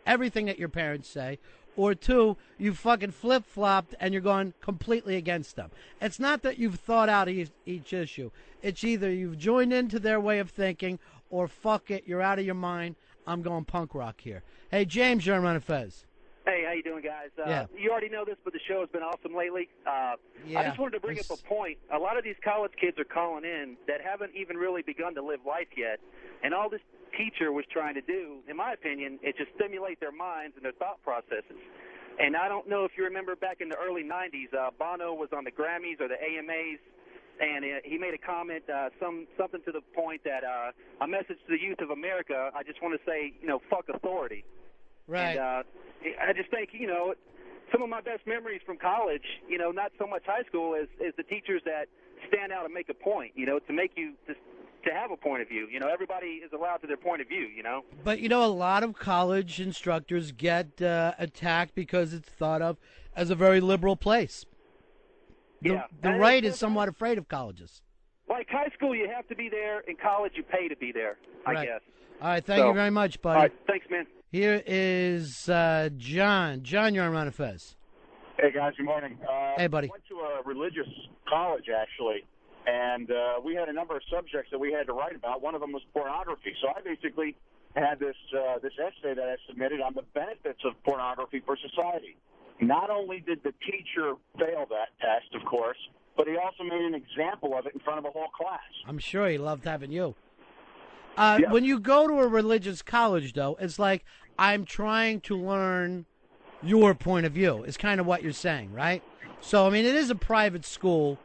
everything that your parents say. Or two, you fucking flip-flopped and you're going completely against them. It's not that you've thought out each issue. It's either you've joined into their way of thinking, or fuck it, you're out of your mind, I'm going punk rock here. Hey, James, you're on Ron and Fez. Hey, how you doing, guys? You already know this, but the show has been awesome lately. I just wanted to bring up a point. A lot of these college kids are calling in that haven't even really begun to live life yet, and all this teacher was trying to do, in my opinion, is just stimulate their minds and their thought processes. And I don't know if you remember back in the early 90s, Bono was on the Grammys or the AMAs, and he made a comment, something to the point that a message to the youth of America, I just want to say, fuck authority. Right. And I just think, some of my best memories from college, not so much high school, is the teachers that stand out and make a point, to make you to have a point of view. Everybody is allowed to their point of view, But, a lot of college instructors get attacked because it's thought of as a very liberal place. The right is somewhat afraid of colleges. Like high school, you have to be there. In college, you pay to be there, I guess. All right, thank you very much, buddy. All right, thanks, man. Here is John. John, you're on Ron and Fez. Hey, guys, good morning. Hey, buddy. I went to a religious college, actually, and we had a number of subjects that we had to write about. One of them was pornography. So I basically had this essay that I submitted on the benefits of pornography for society. Not only did the teacher fail that test, of course, but he also made an example of it in front of a whole class. I'm sure he loved having you. When you go to a religious college, though, it's like, I'm trying to learn your point of view, is kind of what you're saying, right? So, I mean, it is a private school,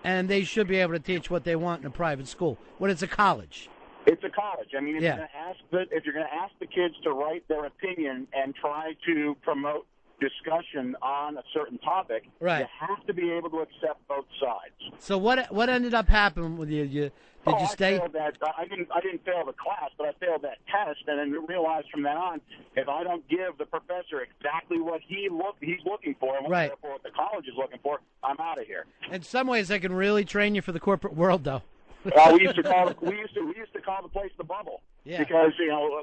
and they should be able to teach what they want in a private school when it's a college. It's a college. I mean, if you're going to ask the kids to write their opinion and try to promote discussion on a certain topic, right, you have to be able to accept both sides. So what ended up happening with you? Did you stay? I didn't fail the class, but I failed that test, and then realized from then on, if I don't give the professor exactly what he's looking for, and therefore what the college is looking for, I'm out of here. In some ways, I can really train you for the corporate world, though. We used to call the place the bubble, because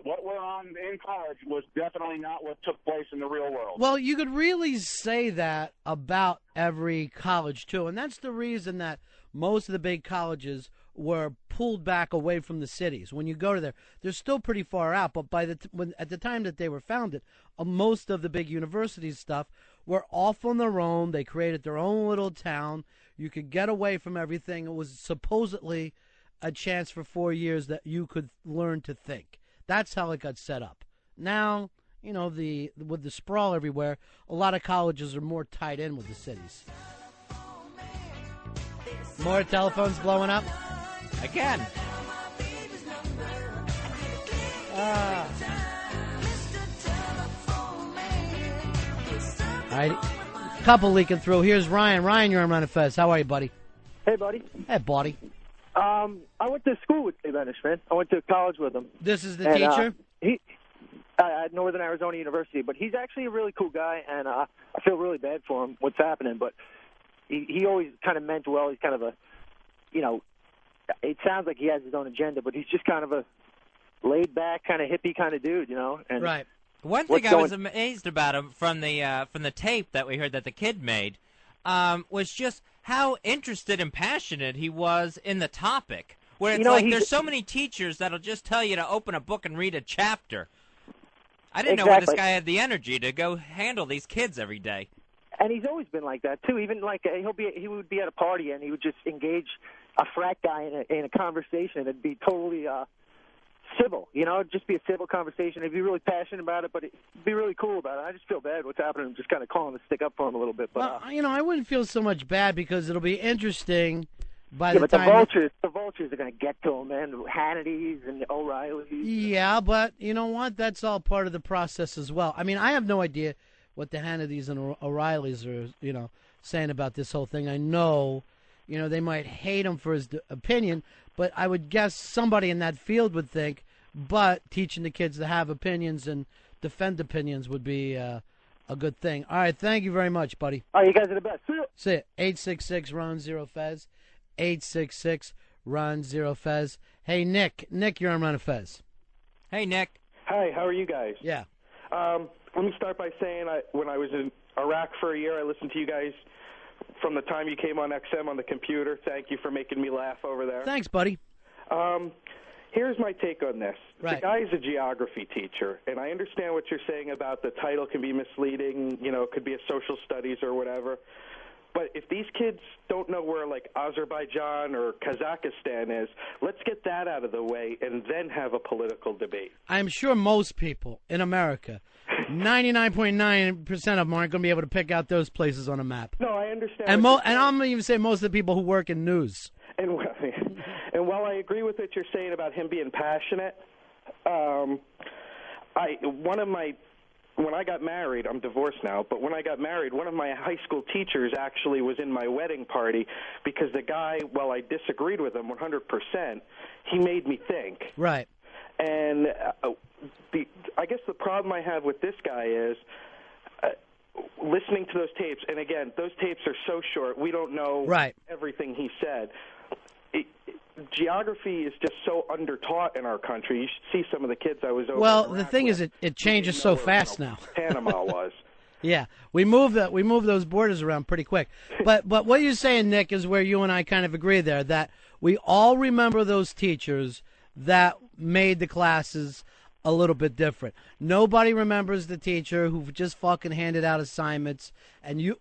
what we're on in college was definitely not what took place in the real world. Well, you could really say that about every college too, and that's the reason that most of the big colleges were pulled back away from the cities. When you go to there, they're still pretty far out, but at the time that they were founded, most of the big universities stuff were off on their own. They created their own little town. You could get away from everything. It was supposedly a chance for 4 years that you could learn to think. That's how it got set up. Now, with the sprawl everywhere, a lot of colleges are more tied in with the cities. More telephones blowing up? Again. All right. Couple leaking through. Here's Ryan. Ryan, you're on Ron and Fez. How are you, buddy? Hey, buddy. Hey, buddy. I went to school with Dave Ennish, man. I went to college with him. This is the teacher? He at Northern Arizona University, but he's actually a really cool guy, and I feel really bad for him, what's happening, but he always kind of meant well. He's kind of a, it sounds like he has his own agenda, but he's just kind of a laid-back, kind of hippie kind of dude, And right. One thing I was amazed about him from the tape that we heard that the kid made was just how interested and passionate he was in the topic. Where it's there's so many teachers that'll just tell you to open a book and read a chapter. I didn't know where this guy had the energy to go handle these kids every day. And he's always been like that too. Even he would be at a party and he would just engage a frat guy in a conversation. It'd be totally civil, just be a civil conversation. He'd be really passionate about it, but it'd be really cool about it. I just feel bad what's happening. I'm just kind of calling to stick up for him a little bit. But I wouldn't feel so much bad because it'll be interesting by the time. The vultures are going to get to him, man. Hannity's and O'Reilly's. Yeah, but you know what? That's all part of the process as well. I mean, I have no idea what the Hannity's and O'Reilly's are, saying about this whole thing. I know, they might hate him for his opinion, but I would guess somebody in that field would think, but teaching the kids to have opinions and defend opinions would be a good thing. All right, thank you very much, buddy. All right, you guys are the best. See it. 866-RON-0-FEZ. 866-RON-0-FEZ. Hey, Nick. Nick, you're on Ron and Fez. Hey, Nick. Hi, how are you guys? Yeah. Let me start by saying when I was in Iraq for a year, I listened to you guys from the time you came on XM on the computer. Thank you for making me laugh over there. Thanks, buddy. Here's my take on this. Right. The guy is a geography teacher, and I understand what you're saying about the title can be misleading, it could be a social studies or whatever. But if these kids don't know where, like, Azerbaijan or Kazakhstan is, let's get that out of the way and then have a political debate. I'm sure most people in America, 99.9% of them aren't going to be able to pick out those places on a map. No, I understand. And I'm going to even say most of the people who work in news. And while I agree with what you're saying about him being passionate, when I got married, I'm divorced now, but when I got married, one of my high school teachers actually was in my wedding party because the guy, while I disagreed with him 100%, he made me think. Right. And I guess the problem I have with this guy is listening to those tapes, and again, those tapes are so short, we don't know everything he said. Geography is just so undertaught in our country. You should see some of the kids I was over. Well, the thing is, it changes so fast now. Panama was. Yeah, we move those borders around pretty quick. But what you're saying, Nick, is where you and I kind of agree there, that we all remember those teachers that made the classes a little bit different. Nobody remembers the teacher who just fucking handed out assignments,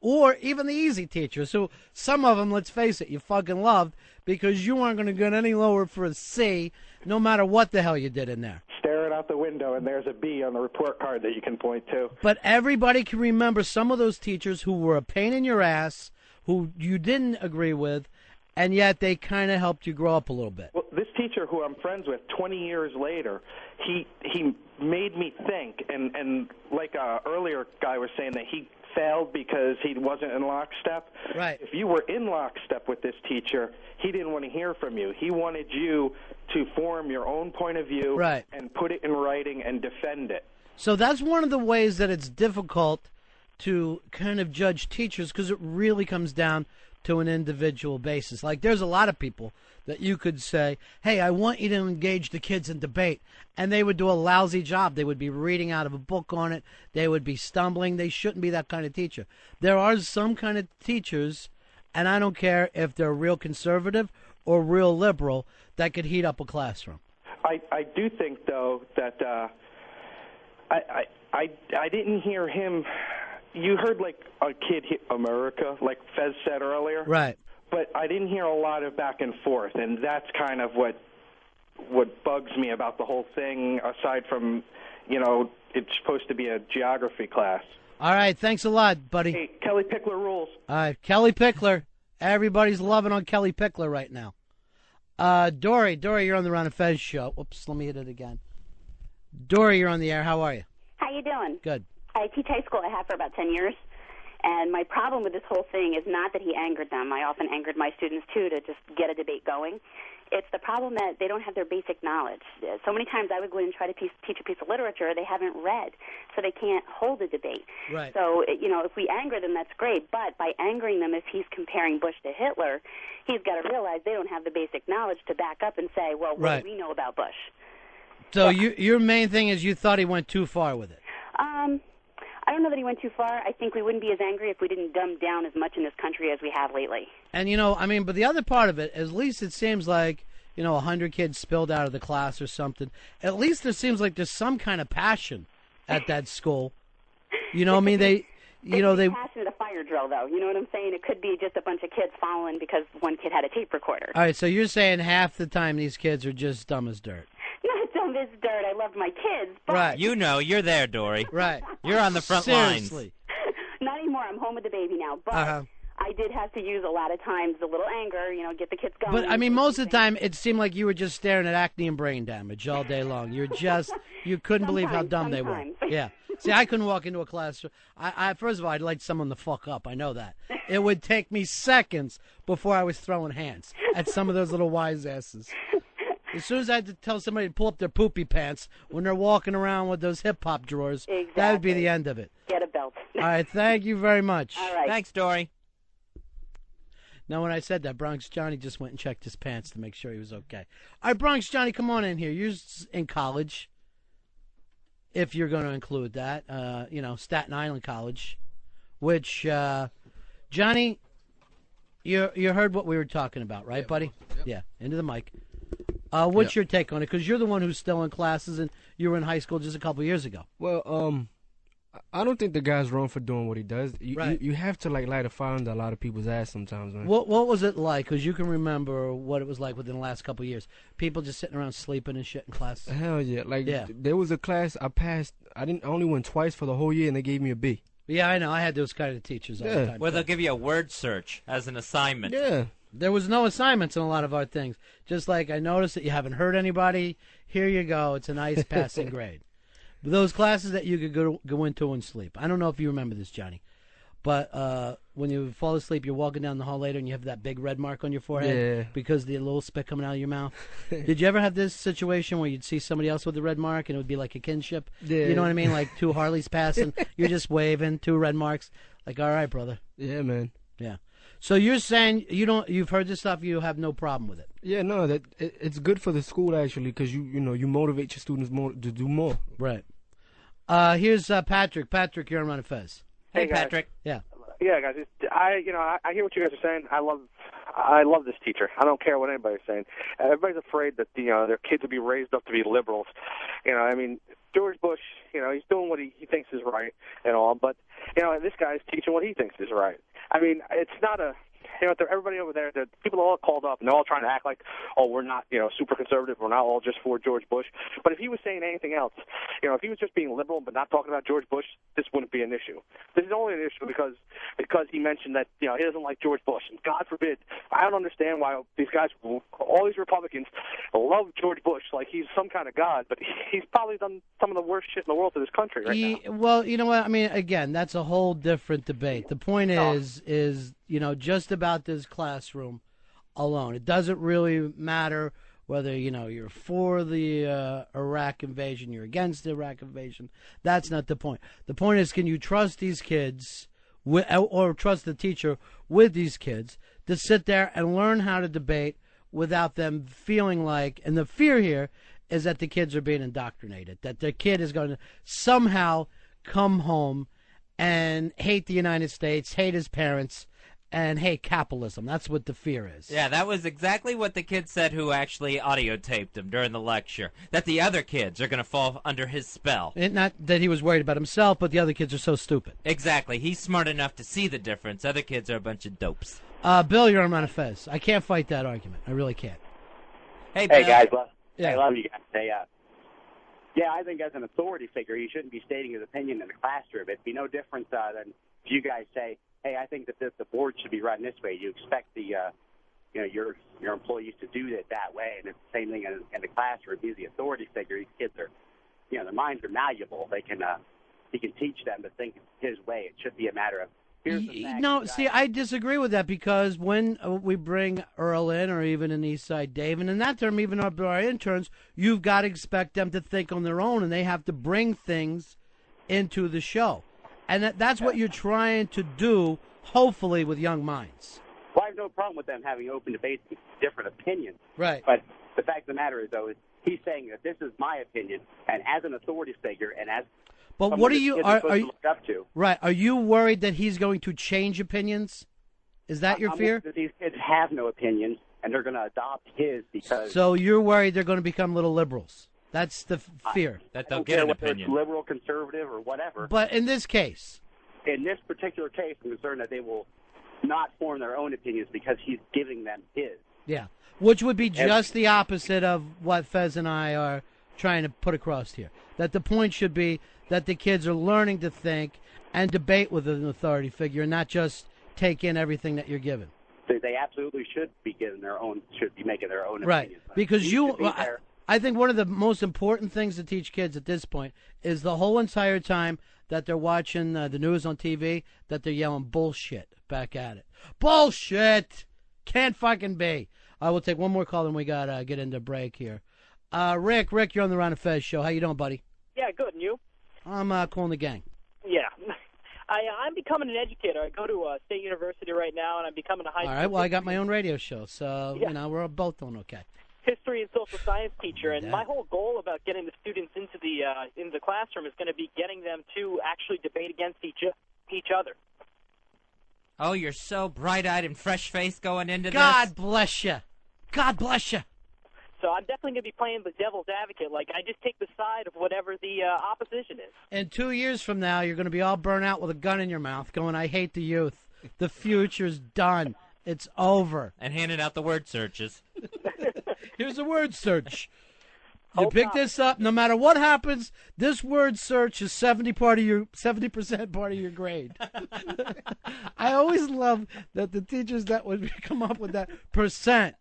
or even the easy teachers, who some of them, let's face it, you fucking loved because you weren't going to get any lower for a C, no matter what the hell you did in there. Staring out the window, and there's a B on the report card that you can point to. But everybody can remember some of those teachers who were a pain in your ass, who you didn't agree with, and yet they kind of helped you grow up a little bit. Well, this teacher who I'm friends with 20 years later, he made me think, and like earlier guy was saying that he failed because he wasn't in lockstep. Right. If you were in lockstep with this teacher, he didn't want to hear from you. He wanted you to form your own point of view and put it in writing and defend it. So that's one of the ways that it's difficult to kind of judge teachers, because it really comes down to an individual basis. Like, there's a lot of people that you could say, hey, I want you to engage the kids in debate, and they would do a lousy job. They would be reading out of a book on it. They would be stumbling. They shouldn't be that kind of teacher. There are some kind of teachers, and I don't care if they're real conservative or real liberal, that could heat up a classroom. I do think, though, that I didn't hear him. You heard, like, a kid hit America, like Fez said earlier. Right. But I didn't hear a lot of back and forth, and that's kind of what bugs me about the whole thing, aside from, it's supposed to be a geography class. All right, thanks a lot, buddy. Hey, Kelly Pickler rules. All right, Kelly Pickler. Everybody's loving on Kelly Pickler right now. Dory, you're on the Ron and Fez show. Whoops, let me hit it again. Dory, you're on the air. How are you? How you doing? Good. I teach high school. I have for about 10 years. And my problem with this whole thing is not that he angered them. I often angered my students, too, to just get a debate going. It's the problem that they don't have their basic knowledge. So many times I would go in and try to teach a piece of literature they haven't read, so they can't hold a debate. Right. So, if we anger them, that's great. But by angering them, if he's comparing Bush to Hitler, he's got to realize they don't have the basic knowledge to back up and say, well, what do we know about Bush? So your main thing is you thought he went too far with it. I don't know that he went too far. I think we wouldn't be as angry if we didn't dumb down as much in this country as we have lately. And, but the other part of it, at least it seems like, 100 kids spilled out of the class or something. At least it seems like there's some kind of passion at that school. They passion at a fire drill, though. You know what I'm saying? It could be just a bunch of kids following because one kid had a tape recorder. All right, so you're saying half the time these kids are just dumb as dirt. Not dumb as dirt. I loved my kids. But Right. You're there, Dory. Right. You're on the front Seriously. Not anymore. I'm home with the baby now. But I did have to use a lot of times a little anger, get the kids going. But, most of the time, it seemed like you were just staring at acne and brain damage all day long. You couldn't believe how dumb they were. Yeah. See, I couldn't walk into a class. First of all, I'd like someone to fuck up. I know that. It would take me seconds before I was throwing hands at some of those little wise asses. As soon as I had to tell somebody to pull up their poopy pants when they're walking around with those hip-hop drawers, that would be the end of it. Get a belt. All right, thank you very much. All right. Thanks, Dory. Now, when I said that, Bronx Johnny just went and checked his pants to make sure he was okay. All right, Bronx Johnny, come on in here. You're in college, if you're going to include that. Staten Island College, which, Johnny, you heard what we were talking about, right, buddy? Yep. Yeah, into the mic. What's your take on it? Because you're the one who's still in classes, and you were in high school just a couple years ago. Well, I don't think the guy's wrong for doing what he does. You have to light a fire under a lot of people's ass sometimes, man. What was it like? Because you can remember what it was like within the last couple of years. People just sitting around sleeping and shit in class. Hell yeah! There was a class I passed. I only went twice for the whole year, and they gave me a B. Yeah, I know. I had those kind of teachers all the time. Well, they'll give you a word search as an assignment. Yeah. There was no assignments in a lot of our things. Just like I noticed that you haven't hurt anybody. Here you go. It's a nice passing grade. Those classes that you could go into and sleep. I don't know if you remember this, Johnny, but when you fall asleep, you're walking down the hall later and you have that big red mark on your forehead because the little spit coming out of your mouth. Did you ever have this situation where you'd see somebody else with a red mark and it would be like a kinship? Yeah. You know what I mean? Like two Harleys passing, you're just waving, two red marks. Like, all right, brother. Yeah, man. Yeah. So you're saying you've heard this stuff, you have no problem with it? Yeah, no, it's good for the school actually because you motivate your students more to do more. Right. Here's Patrick. Patrick, you're on Ron and Fez. Hey, guys. Patrick. Yeah. Yeah, guys. I hear what you guys are saying. I love this teacher. I don't care what anybody's saying. Everybody's afraid that their kids will be raised up to be liberals. I mean, George Bush. He's doing what he thinks is right and all, but this guy's teaching what he thinks is right. I mean, it's not a. Everybody over there, the people are all called up, and they're all trying to act like, oh, we're not, super conservative. We're not all just for George Bush. But if he was saying anything else, if he was just being liberal but not talking about George Bush, this wouldn't be an issue. This is only an issue because he mentioned that, he doesn't like George Bush. And God forbid, I don't understand why these guys, all these Republicans, love George Bush like he's some kind of god, but he's probably done some of the worst shit in the world to this country right now. Well, you know what? I mean, again, that's a whole different debate. The point is just about this classroom alone. It doesn't really matter whether, you're for the Iraq invasion, you're against the Iraq invasion. That's not the point. The point is, can you trust these kids or trust the teacher with these kids to sit there and learn how to debate without them feeling like, and the fear here is that the kids are being indoctrinated, that their kid is going to somehow come home and hate the United States, hate his parents, and hate capitalism. That's what the fear is. Yeah, that was exactly what the kid said who actually audio taped him during the lecture, that the other kids are going to fall under his spell. Not that he was worried about himself, but the other kids are so stupid. Exactly. He's smart enough to see the difference. Other kids are a bunch of dopes. Bill, you're on Ron and Fez. I can't fight that argument. I really can't. Hey, Bill. Hey, guys. Yeah. I love you guys. Yeah, I think as an authority figure, he shouldn't be stating his opinion in the classroom. It'd be no different than if you guys say, hey, I think that the board should be run this way. You expect your employees to do it that way, and it's the same thing in the classroom. He's the authority figure. These kids are, their minds are malleable. He can teach them to think his way. It should be a matter of here's the facts. No, see, I disagree with that because when we bring Earl in, or even in Eastside Dave, and in that term, even our interns, you've got to expect them to think on their own, and they have to bring things into the show. And that's what you're trying to do, hopefully, with young minds. Well, I have no problem with them having open debates with different opinions. Right. But the fact of the matter is, though, is he's saying that this is my opinion, and as an authority figure, and as but what are you supposed to look up to. Right. Are you worried that he's going to change opinions? Is that your fear? That these kids have no opinions, and they're going to adopt his because. So you're worried they're going to become little liberals. That's the fear. That they'll get an opinion. It's liberal, conservative, or whatever. But in this case. In this particular case, I'm concerned that they will not form their own opinions because he's giving them his. Yeah. Which would be just the opposite of what Fez and I are trying to put across here. That the point should be that the kids are learning to think and debate with an authority figure and not just take in everything that you're given. They absolutely should be making their own right. opinions. Because I think one of the most important things to teach kids at this point is the whole entire time that they're watching the news on TV, that they're yelling bullshit back at it. Bullshit! Can't fucking be. I will take one more call and we got to get into break here. Rick, you're on the Ron and Fez show. How you doing, buddy? Yeah, good. And you? I'm calling the gang. Yeah. I'm becoming an educator. I go to State University right now, and I'm becoming a high school. All right, well, I got my own radio show, so, yeah. We're both doing okay. History and social science teacher, and my whole goal about getting the students into the classroom is going to be getting them to actually debate against each other. Oh, you're so bright-eyed and fresh-faced going into God bless you. God bless you. So I'm definitely going to be playing the devil's advocate. Like, I just take the side of whatever the opposition is. And 2 years from now, you're going to be all burnt out with a gun in your mouth going, I hate the youth. The future's done. It's over. And handing out the word searches. Here's a word search. You pick this up. No matter what happens, this word search is 70% part of your grade. I always love that the teachers that would come up with that percent.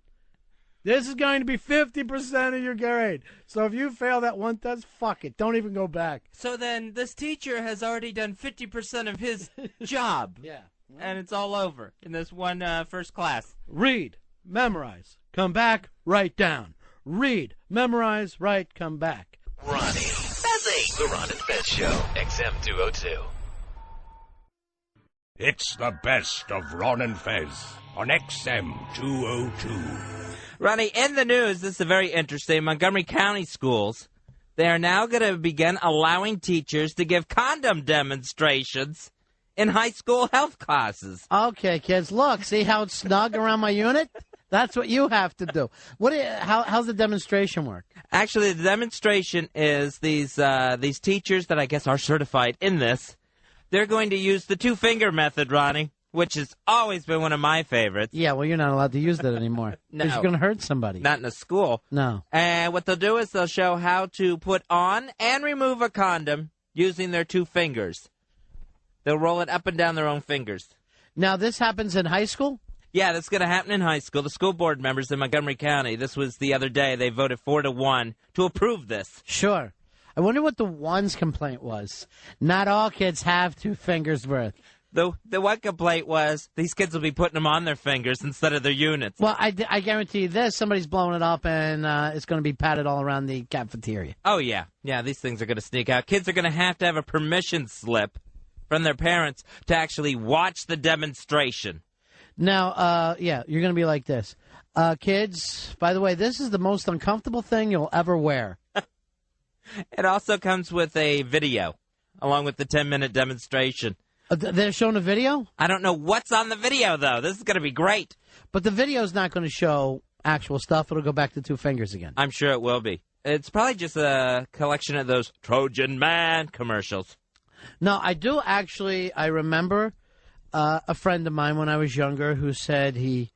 This is going to be 50% of your grade. So if you fail that one test, fuck it. Don't even go back. So then this teacher has already done 50% of his job. Yeah. And it's all over in this one first class. Read, memorize, come back, write down. Read, memorize, write, come back. Ronnie, Fezzy, the Ron and Fez Show, XM 202. It's the best of Ron and Fez on XM 202. Ronnie, in the news, this is very interesting. Montgomery County schools, they are now going to begin allowing teachers to give condom demonstrations in high school health classes. Okay, kids, look, see how it's snug around my unit? That's what you have to do. How's the demonstration work? Actually, the demonstration is these teachers that I guess are certified in this. They're going to use the two-finger method, Ronnie, which has always been one of my favorites. Yeah, well, you're not allowed to use that anymore. No. Because you're going to hurt somebody. Not in a school. No. And what they'll do is they'll show how to put on and remove a condom using their two fingers. They'll roll it up and down their own fingers. Now, this happens in high school? Yeah, that's going to happen in high school. The school board members in Montgomery County, this was the other day, they voted 4-1 to approve this. Sure. I wonder what the one's complaint was. Not all kids have two fingers worth. The one complaint was these kids will be putting them on their fingers instead of their units. Well, I guarantee you this. Somebody's blowing it up, and it's going to be patted all around the cafeteria. Oh, yeah. Yeah, these things are going to sneak out. Kids are going to have a permission slip from their parents to actually watch the demonstration. Now, you're going to be like this. Kids, by the way, this is the most uncomfortable thing you'll ever wear. It also comes with a video, along with the 10-minute demonstration. They're showing a video? I don't know what's on the video, though. This is going to be great. But the video's not going to show actual stuff. It'll go back to two fingers again. I'm sure it will be. It's probably just a collection of those Trojan Man commercials. No, I remember a friend of mine when I was younger who said he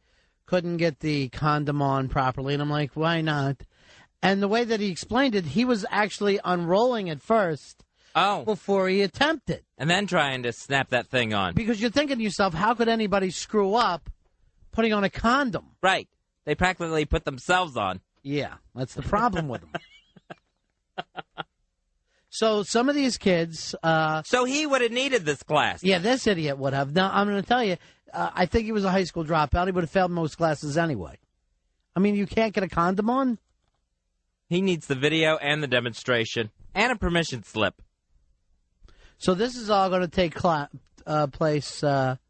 couldn't get the condom on properly. And I'm like, why not? And the way that he explained it, he was actually unrolling it first. Oh. Before he attempted. And then trying to snap that thing on. Because you're thinking to yourself, how could anybody screw up putting on a condom? Right. They practically put themselves on. Yeah, that's the problem with them. So some of these kids... so he would have needed this class. Yeah, this idiot would have. Now, I'm going to tell you, I think he was a high school dropout. He would have failed most classes anyway. I mean, you can't get a condom on? He needs the video and the demonstration and a permission slip. So this is all going to take place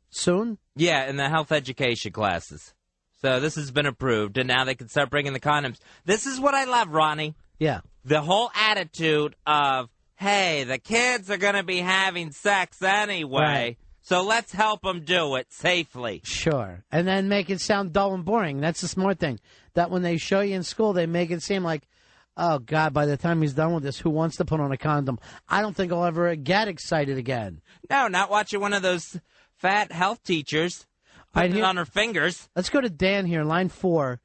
soon? Yeah, in the health education classes. So this has been approved, and now they can start bringing the condoms. This is what I love, Ronnie. Yeah. The whole attitude of, hey, the kids are going to be having sex anyway, right. So let's help them do it safely. Sure. And then make it sound dull and boring. That's the smart thing. That when they show you in school, they make it seem like, oh, God, by the time he's done with this, who wants to put on a condom? I don't think I'll ever get excited again. No, not watching one of those fat health teachers putting it on her fingers. Let's go to Dan here, line 4.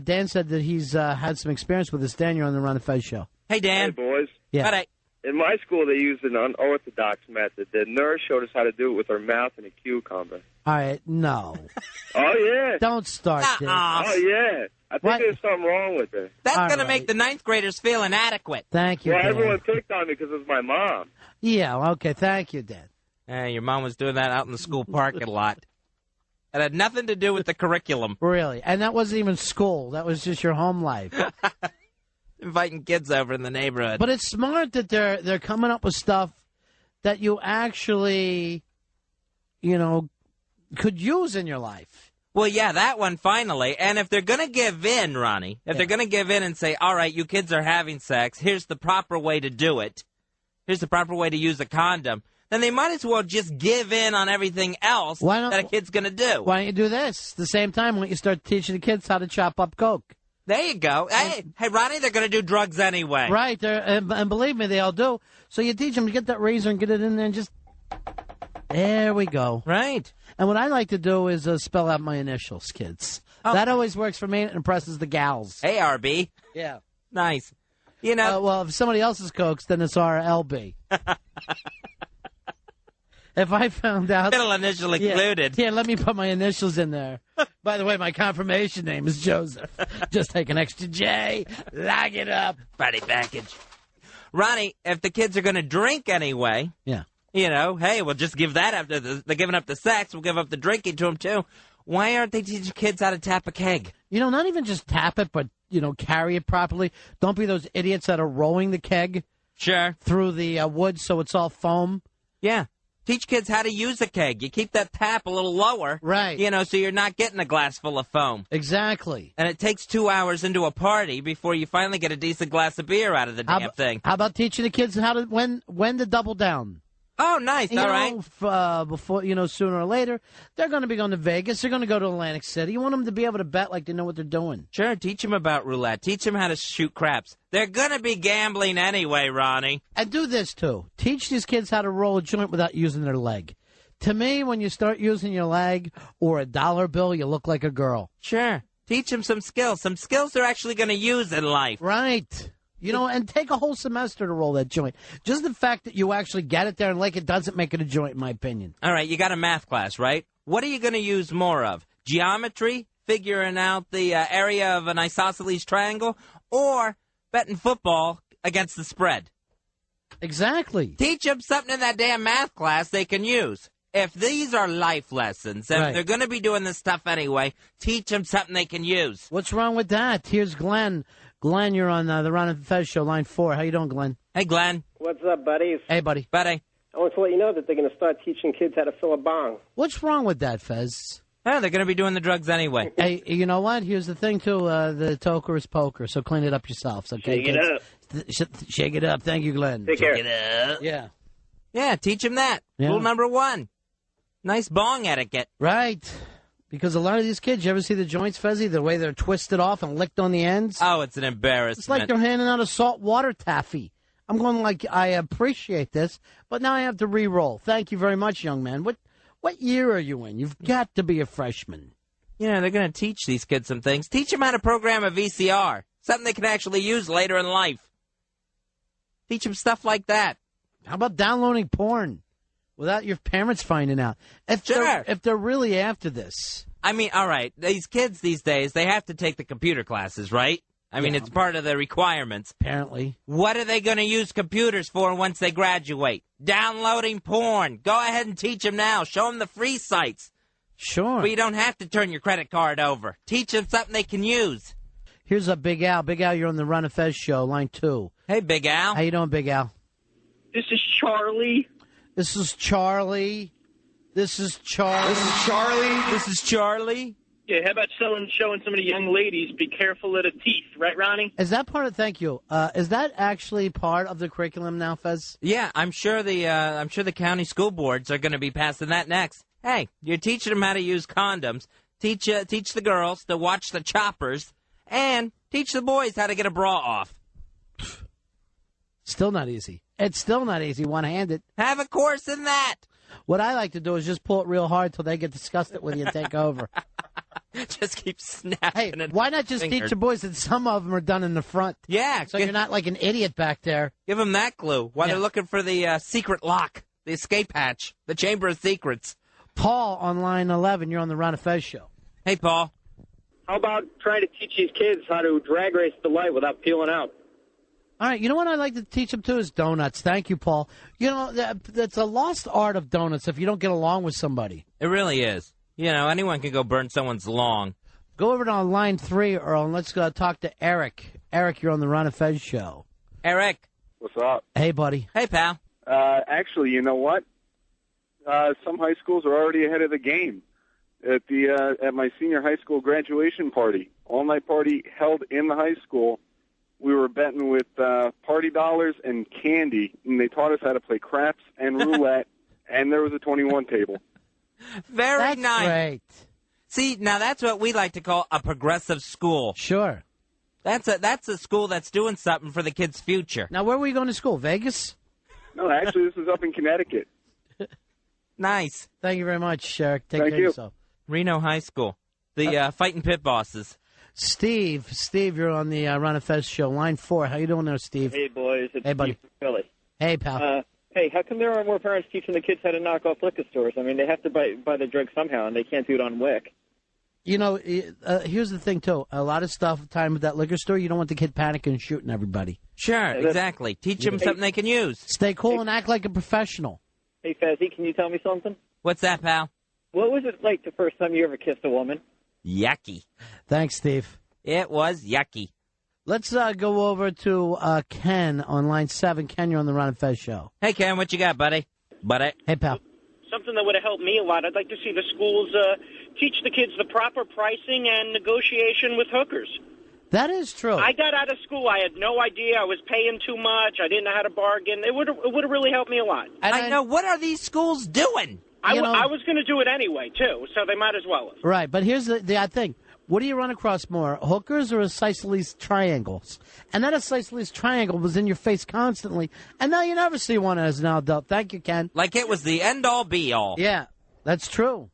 Dan said that he's had some experience with this. Dan, you're on the Ron and Fez show. Hey, Dan. Hey, boys. Yeah. All right. In my school, they used an unorthodox method. The nurse showed us how to do it with her mouth and a cucumber. All right, no. Oh, yeah. Don't start this. Oh, yeah. I think there's something wrong with it. That's going to make the ninth graders feel inadequate. Thank you, Well, Dan. everyone picked on me because it was my mom. Yeah, okay, thank you, Dan. Your mom was doing that out in the school parking lot. It had nothing to do with the curriculum. Really? And that wasn't even school. That was just your home life. Inviting kids over in the neighborhood. But it's smart that they're coming up with stuff that you actually, could use in your life. Well, yeah, that one finally. And if they're going to give in, Ronnie, they're going to give in and say, all right, you kids are having sex, here's the proper way to do it, here's the proper way to use a condom, then they might as well just give in on everything else that a kid's going to do. Why don't you do this? At the same time, why don't you start teaching the kids how to chop up coke? There you go. Hey, Ronnie, they're going to do drugs anyway. Right, and believe me, they all do. So you teach them to get that razor and get it in there and just... There we go. Right. And what I like to do is spell out my initials, kids. Oh. That always works for me and impresses the gals. Hey, RB. Yeah. Nice. You know... well, if somebody else is Cokes, then it's RLB. If I found out... Middle initial included. Yeah, let me put my initials in there. By the way, my confirmation name is Joseph. Just take an extra J, lock it up. Body package. Ronnie, if the kids are going to drink anyway... Yeah. You know, hey, we'll just give that up. They're giving up the sex. We'll give up the drinking to them, too. Why aren't they teaching kids how to tap a keg? You know, not even just tap it, but, carry it properly. Don't be those idiots that are rolling the keg. Sure. Through the wood so it's all foam. Yeah. Teach kids how to use a keg. You keep that tap a little lower. Right. So you're not getting a glass full of foam. Exactly. And it takes 2 hours into a party before you finally get a decent glass of beer out of the damn thing. How about teaching the kids how to when to double down? Oh, nice. All right. Before, sooner or later, they're going to be going to Vegas. They're going to go to Atlantic City. You want them to be able to bet like they know what they're doing. Sure. Teach them about roulette. Teach them how to shoot craps. They're going to be gambling anyway, Ronnie. And do this, too. Teach these kids how to roll a joint without using their leg. To me, when you start using your leg or a dollar bill, you look like a girl. Sure. Teach them some skills they're actually going to use in life. Right. And take a whole semester to roll that joint. Just the fact that you actually get it there and like it doesn't make it a joint, in my opinion. All right, you got a math class, right? What are you going to use more of? Geometry, figuring out the area of an isosceles triangle, or betting football against the spread? Exactly. Teach them something in that damn math class they can use. If these are life lessons, if they're going to be doing this stuff anyway, teach them something they can use. What's wrong with that? Here's Glenn. Glenn, you're on the Ron and Fez show, line 4. How you doing, Glenn? Hey, Glenn. What's up, buddies? Hey, buddy. Buddy. I want to let you know that they're going to start teaching kids how to fill a bong. What's wrong with that, Fez? Oh, they're going to be doing the drugs anyway. Hey, you know what? Here's the thing, too. The toker is poker, so clean it up yourselves, okay? Shake it up. Shake it up. Thank you, Glenn. Take care. Shake it up. Yeah. Yeah, teach them that. Yeah. Rule number 1. Nice bong etiquette. Right. Because a lot of these kids, you ever see the joints, Fezzy, the way they're twisted off and licked on the ends? Oh, it's an embarrassment. It's like they're handing out a salt water taffy. I'm going like, I appreciate this, but now I have to re-roll. Thank you very much, young man. What year are you in? You've got to be a freshman. Yeah, they're going to teach these kids some things. Teach them how to program a VCR, something they can actually use later in life. Teach them stuff like that. How about downloading porn without your parents finding out? If they're really after this. I mean, all right, these kids these days, they have to take the computer classes, right? I mean, it's part of the requirements. Apparently. What are they going to use computers for once they graduate? Downloading porn. Go ahead and teach them now. Show them the free sites. Sure. But you don't have to turn your credit card over. Teach them something they can use. Here's a Big Al. Big Al, you're on the Ron and Fez show, line 2. Hey, Big Al. How you doing, Big Al? This is Charlie. This is Charlie. This is Charlie. This is Charlie. This is Charlie. Yeah, how about showing some of the young ladies, be careful of the teeth, right, Ronnie? Is that part of? Thank you. Is that actually part of the curriculum now, Fez? Yeah, I'm sure the county school boards are going to be passing that next. Hey, you're teaching them how to use condoms. Teach the girls to watch the choppers, and teach the boys how to get a bra off. Still not easy. It's still not easy one-handed. Have a course in that. What I like to do is just pull it real hard till they get disgusted with you and take over. Just keep snapping. Hey, why not just teach the boys that some of them are done in the front? Yeah. So you're not like an idiot back there. Give them that clue while they're looking for the secret lock, the escape hatch, the Chamber of Secrets. Paul on line 11, you're on the Ron and Fez show. Hey, Paul. How about trying to teach these kids how to drag race the light without peeling out? All right, you know what I'd like to teach them, too, is donuts. Thank you, Paul. You know, that's a lost art of donuts if you don't get along with somebody. It really is. You know, anyone can go burn someone's lawn. Go over to line 3, Earl, and let's talk to Eric. Eric, you're on the Ron and Fez show. Eric. What's up? Hey, buddy. Hey, pal. Actually, you know what? Some high schools are already ahead of the game. At my senior high school graduation party, all-night party held in the high school, we were betting with party dollars and candy, and they taught us how to play craps and roulette, and there was a 21 table. Very nice. Great. See, now that's what we like to call a progressive school. Sure. That's a school that's doing something for the kids' future. Now, where were you going to school? Vegas? No, actually, this is up in Connecticut. Nice. Thank you very much, Eric. Take Thank care of you. yourself. Reno High School. The fighting pit bosses. Steve, you're on the Ron and Fez show. Line 4. How you doing there, Steve? Hey, boys. It's Hey, buddy. Steve from Philly. Hey, pal. Hey, how come there aren't more parents teaching the kids how to knock off liquor stores? I mean, they have to buy the drug somehow, and they can't do it on WIC. You know, here's the thing, too. A lot of stuff, time with that liquor store, you don't want the kid panicking and shooting everybody. Sure, exactly. Teach them something they can use. Stay cool and act like a professional. Hey, Fezzy, can you tell me something? What's that, pal? What was it like the first time you ever kissed a woman? Yucky. Thanks, Steve. It was yucky. Let's go over to Ken on line 7. Ken, you're on the Ron and Fez show. Hey, Ken, what you got, buddy? Hey, pal. Something that would have helped me a lot. I'd like to see the schools teach the kids the proper pricing and negotiation with hookers. That is true. I got out of school. I had no idea. I was paying too much. I didn't know how to bargain. It would have really helped me a lot. I know. What are these schools doing? I was going to do it anyway, too, so they might as well have. Right, but here's the thing. What do you run across more, hookers or isosceles triangles? And that isosceles triangle was in your face constantly, and now you never see one as an adult. Thank you, Ken. Like it was the end-all, be-all. Yeah, that's true.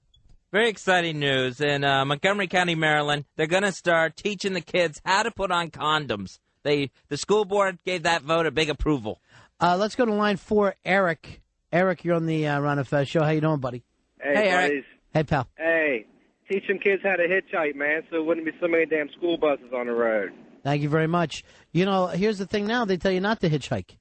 Very exciting news. In Montgomery County, Maryland, they're going to start teaching the kids how to put on condoms. The school board gave that vote a big approval. Let's go to line 4, Eric. Eric, you're on the Ron and Fez show. How you doing, buddy? Hey, Eric. buddies. Hey, pal. Hey, teach them kids how to hitchhike, man, so there wouldn't be so many damn school buses on the road. Thank you very much. You know, here's the thing now. They tell you not to hitchhike.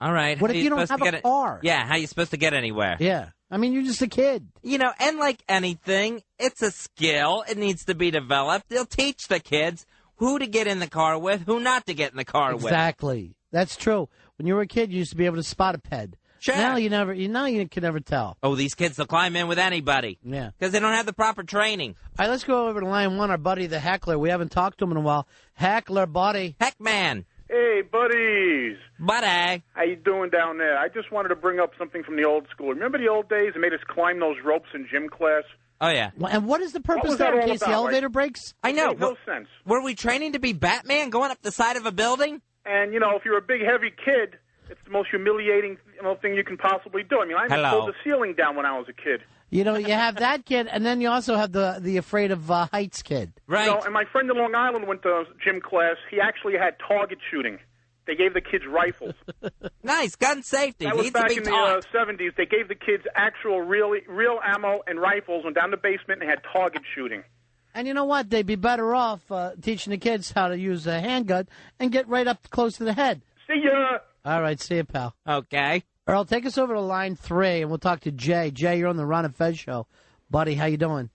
All right. What if you don't have a car? Yeah, how are you supposed to get anywhere? Yeah. I mean, you're just a kid. You know, and like anything, it's a skill. It needs to be developed. They'll teach the kids who to get in the car with, who not to get in the car with. Exactly. That's true. When you were a kid, you used to be able to spot a ped. Sure. Now you can never tell. Oh, these kids will climb in with anybody. Yeah. Because they don't have the proper training. All right, let's go over to line 1, our buddy, the Heckler. We haven't talked to him in a while. Heckler, buddy. Heck, man. Hey, buddies. Buddy. How you doing down there? I just wanted to bring up something from the old school. Remember the old days? They made us climb those ropes in gym class. Oh, yeah. And what is the purpose was there that in all case the about, elevator right? breaks? I know. It made no sense. Were we training to be Batman going up the side of a building? And, you know, if you're a big, heavy kid, it's the most humiliating thing you can possibly do. I mean, I pulled the ceiling down when I was a kid. You know, you have that kid, and then you also have the afraid of heights kid. Right. You know, and my friend in Long Island went to gym class. He actually had target shooting. They gave the kids rifles. Nice, gun safety. That was Needs to back be in taught. the 70s. They gave the kids actual real ammo and rifles, went down the basement and had target shooting. And you know what? They'd be better off teaching the kids how to use a handgun and get right up close to the head. See ya. All right, see you, pal. Okay. Earl, take us over to line 3, and we'll talk to Jay. Jay, you're on the Ron and Fez show. Buddy, how you doing?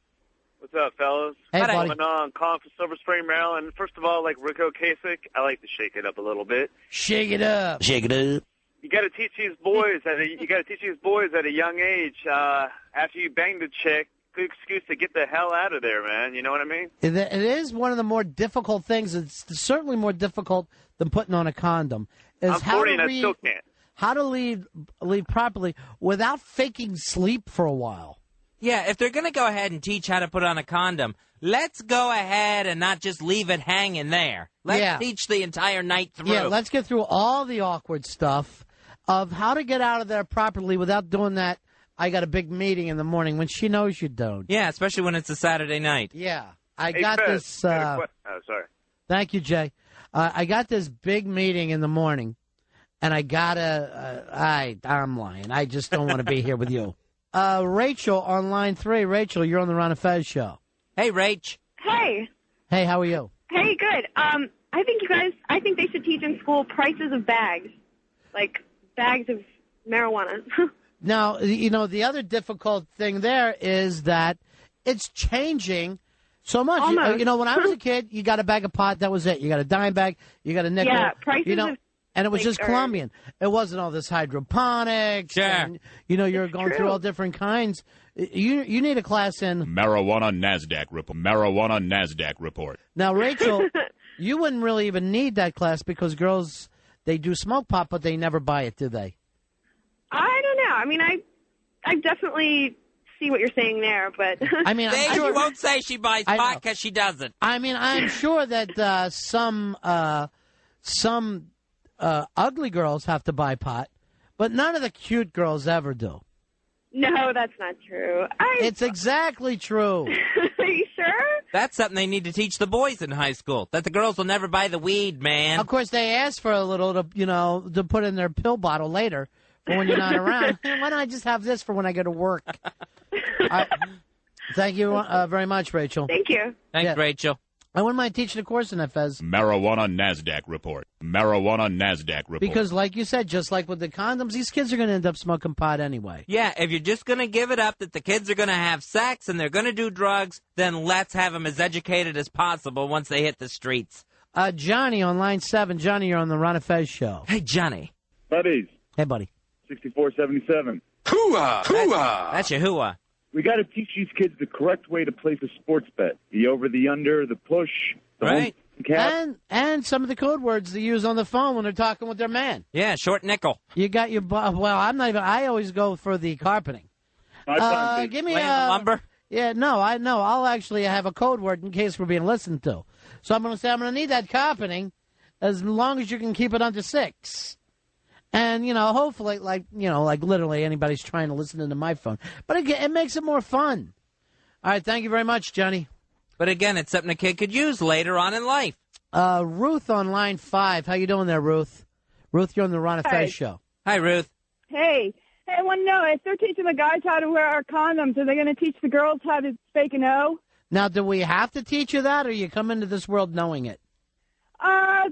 What's up, fellas? Hey, buddy. I'm calling from Silver Spring, Maryland. First of all, like Rick Ocasek, I like to shake it up a little bit. Shake it up. Shake it up. You got to teach these boys at a young age. After you bang the chick, good excuse to get the hell out of there, man. You know what I mean? It is one of the more difficult things. It's certainly more difficult than putting on a condom. I'm 40 and I still can't. How to lead properly without faking sleep for a while. Yeah, if they're going to go ahead and teach how to put on a condom, let's go ahead and not just leave it hanging there. Let's teach the entire night through. Yeah, let's get through all the awkward stuff of how to get out of there properly without doing that. I got a big meeting in the morning when she knows you don't. Yeah, especially when it's a Saturday night. Yeah, Hey, got Fez, this. sorry. Thank you, Jay. I got this big meeting in the morning, and I gotta. I'm lying. I just don't want to be here with you. Rachel on line 3. Rachel, you're on the Ron and Fez show. Hey, Rach. Hey. Hey, how are you? Hey, good. I think they should teach in school prices of bags, like bags of marijuana. Now, you know, the other difficult thing there is that it's changing so much. Almost. You know, when I was a kid, you got a bag of pot, that was it. You got a dime bag, you got a nickel. Yeah, prices you know, of, and it was like, just Colombian. It wasn't all this hydroponics. Sure. And, you know, you're going through true. all different kinds. You need a class in Marijuana NASDAQ report. Marijuana NASDAQ report. Now, Rachel, you wouldn't really even need that class because girls, they do smoke pot, but they never buy it, do they? I don't know. I mean, I've definitely see what you're saying there, but I mean, I'm She sure, won't say she buys pot because she doesn't. I mean, I'm sure that some ugly girls have to buy pot, but none of the cute girls ever do. no, that's not true. It's exactly true. Are you sure? That's something they need to teach the boys in high school, that the girls will never buy the weed, man. Of course, they ask for a little to put in their pill bottle later for when you're not around. Why don't I just have this for when I go to work? Thank you very much, Rachel. Thank you. Thanks, Rachel. I wouldn't mind teaching a course in that, Fez. Marijuana NASDAQ report. Marijuana NASDAQ report. Because, like you said, just like with the condoms, these kids are going to end up smoking pot anyway. Yeah, if you're just going to give it up that the kids are going to have sex and they're going to do drugs, then let's have them as educated as possible once they hit the streets. Johnny on line 7. Johnny, you're on the Ron and Fez show. Hey, Johnny. Buddies. Hey, buddy. 6477. Hooah! Hooah! That's your hooah. We got to teach these kids the correct way to place a sports bet. The over, the under, the push, the Right. home cap. And some of the code words they use on the phone when they're talking with their man. Yeah, short nickel. You got your... Well, I'm not even... I always go for the carpeting. Give me lumber. Yeah, no, I'll actually have a code word in case we're being listened to. So I'm going to say I'm going to need that carpeting as long as you can keep it under 6. And, hopefully, like literally anybody's trying to listen into my phone. But again, it makes it more fun. All right, thank you very much, Johnny. But again, it's something a kid could use later on in life. Ruth on line 5. How you doing there, Ruth? Ruth, you're on the Ron and Fez show. Hi, Ruth. Hey, I want to know, if they're teaching the guys how to wear our condoms, are they going to teach the girls how to fake an O? Now, do we have to teach you that, or you come into this world knowing it?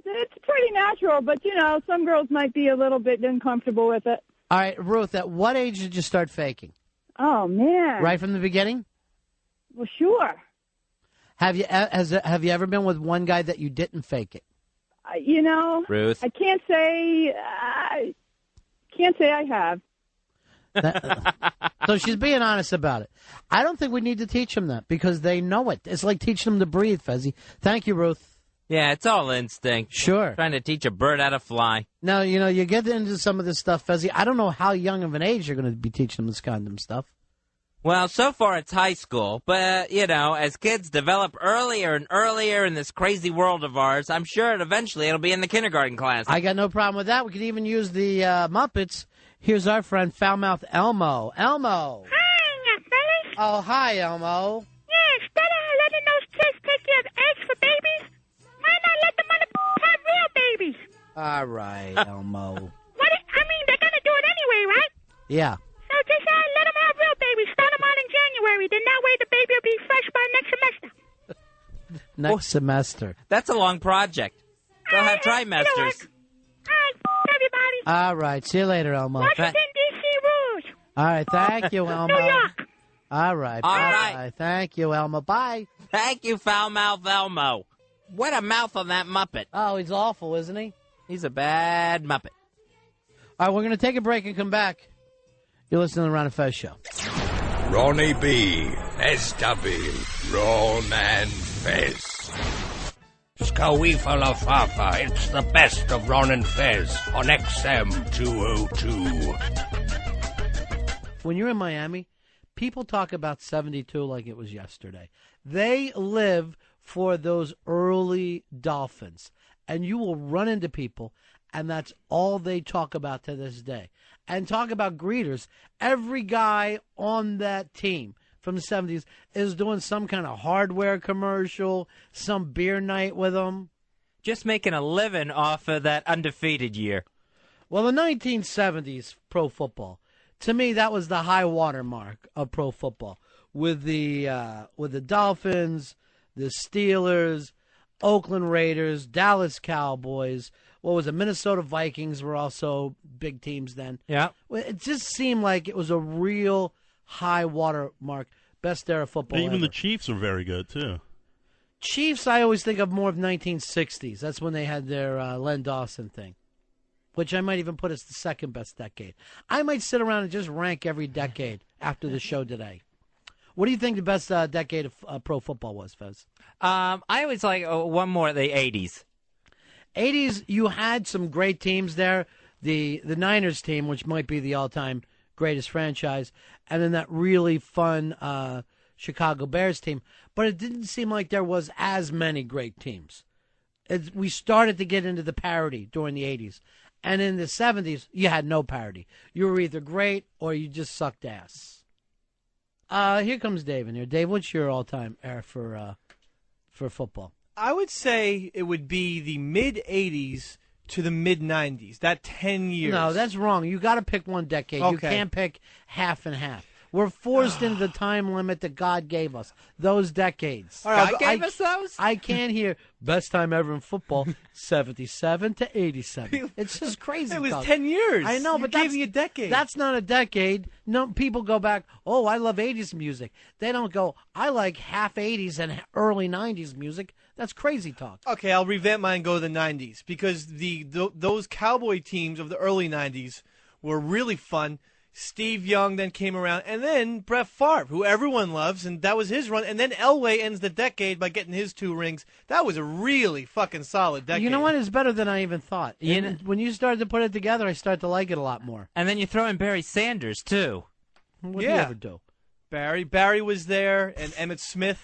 It's pretty natural, but, some girls might be a little bit uncomfortable with it. All right, Ruth, at what age did you start faking? Oh, man. Right from the beginning? Well, sure. Have you ever been with one guy that you didn't fake it? Ruth. I can't say I have. So she's being honest about it. I don't think we need to teach them that because they know it. It's like teaching them to breathe, Fezzy. Thank you, Ruth. Yeah, it's all instinct. Sure. Trying to teach a bird how to fly. Now, you get into some of this stuff, Fezzy. I don't know how young of an age you're going to be teaching them this condom stuff. Well, so far it's high school, but, as kids develop earlier and earlier in this crazy world of ours, I'm sure eventually it'll be in the kindergarten class. I got no problem with that. We could even use the Muppets. Here's our friend, Foulmouth Elmo. Elmo. Hi, fellas. Oh, hi, Elmo. Yeah, instead of letting those kids take care of eggs for babies, why not let the mother have real babies? All right, Elmo. They're going to do it anyway, right? Yeah. So just let them have real babies. Start them out in January. Then that way the baby will be fresh by next semester. Next semester. That's a long project. They'll have trimesters. Everybody. All right. See you later, Elmo. Washington, D.C. rules. All right. Thank you, Elmo. New York. All right. All bye. right. Thank you, Elmo. Bye. Thank you, Foulmouth Elmo. What a mouth on that Muppet. Oh, he's awful, isn't he? He's a bad Muppet. All right, we're going to take a break and come back. You're listening to the Ron and Fez show. Ronnie B, SW, Ron and Fez. Skaweefala Fafa, it's the best of Ron and Fez on XM 202. When you're in Miami, people talk about 72 like it was yesterday. They live for those early Dolphins. And you will run into people, and that's all they talk about to this day. And talk about greeters. Every guy on that team from the 70s is doing some kind of hardware commercial, some beer night with them. Just making a living off of that undefeated year. Well, the 1970s pro football, to me, that was the high water mark of pro football. With the Dolphins, the Steelers, Oakland Raiders, Dallas Cowboys, what was it, Minnesota Vikings were also big teams then. Yeah. It just seemed like it was a real high water mark. Best era of football Even ever. the Chiefs are very good, too. Chiefs, I always think of more of 1960s. That's when they had their Len Dawson thing, which I might even put as the second best decade. I might sit around and just rank every decade after the show today. What do you think the best decade of pro football was, Fez? I always like one more, the 80s. 80s, you had some great teams there. The Niners team, which might be the all-time greatest franchise, and then that really fun Chicago Bears team. But it didn't seem like there was as many great teams. We started to get into the parity during the 80s. And in the 70s, you had no parity. You were either great or you just sucked ass. Here comes Dave in here. Dave, what's your all-time era for football? I would say it would be the mid-'80s to the mid-'90s, that 10 years. No, that's wrong. You got to pick one decade. Okay. You can't pick half and half. We're forced into the time limit that God gave us. Those decades. All right, God gave us those? I can't hear best time ever in football, 77 to 87. It's just crazy. It was talk. 10 years. I know, You but gave that's me a decade. That's not a decade. No, people go back, oh, I love 80s music. They don't go, I like half 80s and early 90s music. That's crazy talk. Okay, I'll revamp mine and go to the 90s because those Cowboy teams of the early 90s were really fun. Steve Young then came around, and then Brett Favre, who everyone loves, and that was his run. And then Elway ends the decade by getting his 2 rings. That was a really fucking solid decade. You know what? It's better than I even thought. When you started to put it together, I started to like it a lot more. And then you throw in Barry Sanders, too. What did you ever do? Barry was there, and Emmitt Smith,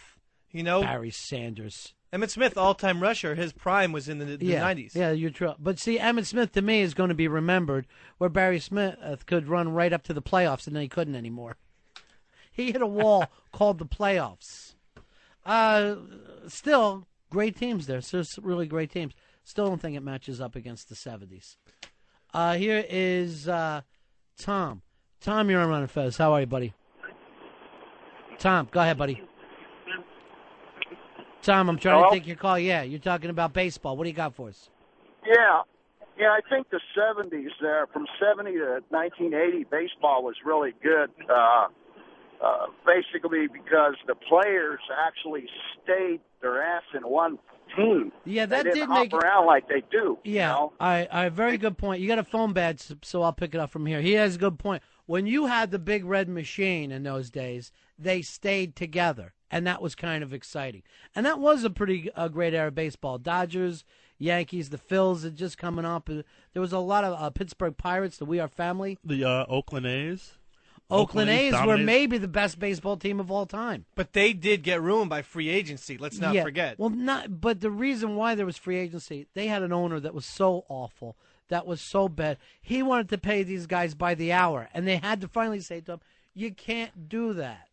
Barry Sanders. Emmitt Smith, all-time rusher, his prime was in the 90s. Yeah, you're true. But see, Emmitt Smith to me is going to be remembered where Barry Smith could run right up to the playoffs and then he couldn't anymore. He hit a wall called the playoffs. Still, great teams there. So it's really great teams. Still don't think it matches up against the 70s. Here is Tom. Tom, you're on Ron and Fez. How are you, buddy? Tom, go ahead, buddy. Tom, I'm trying to take your call. Yeah, you're talking about baseball. What do you got for us? Yeah, I think the 70s there, from 70 to 1980, baseball was really good, basically because the players actually stayed their ass in one team. Yeah, that they didn't did hop make around like they do. Yeah, you know? I very good point. You got a phone bad, so I'll pick it up from here. He has a good point. When you had the big red machine in those days, they stayed together, and that was kind of exciting. And that was a pretty great era of baseball. Dodgers, Yankees, the Phils had just coming up. There was a lot of Pittsburgh Pirates, the We Are Family. The Oakland A's. Oakland A's were dominated. maybe the best baseball team of all time. But they did get ruined by free agency. Let's not forget. Well, but the reason why there was free agency, they had an owner that was so awful, that was so bad. He wanted to pay these guys by the hour, and they had to finally say to him, "You can't do that."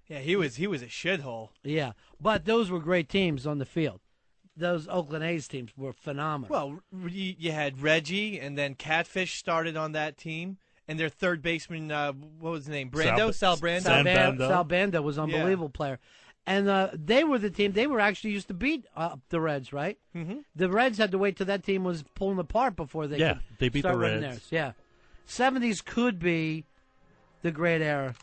Yeah, he was a shithole. Yeah, but those were great teams on the field. Those Oakland A's teams were phenomenal. Well, you had Reggie, and then Catfish started on that team. And their third baseman, what was his name? Sal Brando? Sal Bando was an unbelievable player. And they were the team. They were actually used to beat the Reds, right? Mm-hmm. The Reds had to wait till that team was pulling apart before they could they beat start the winning Reds. theirs. Yeah. 70s could be the great era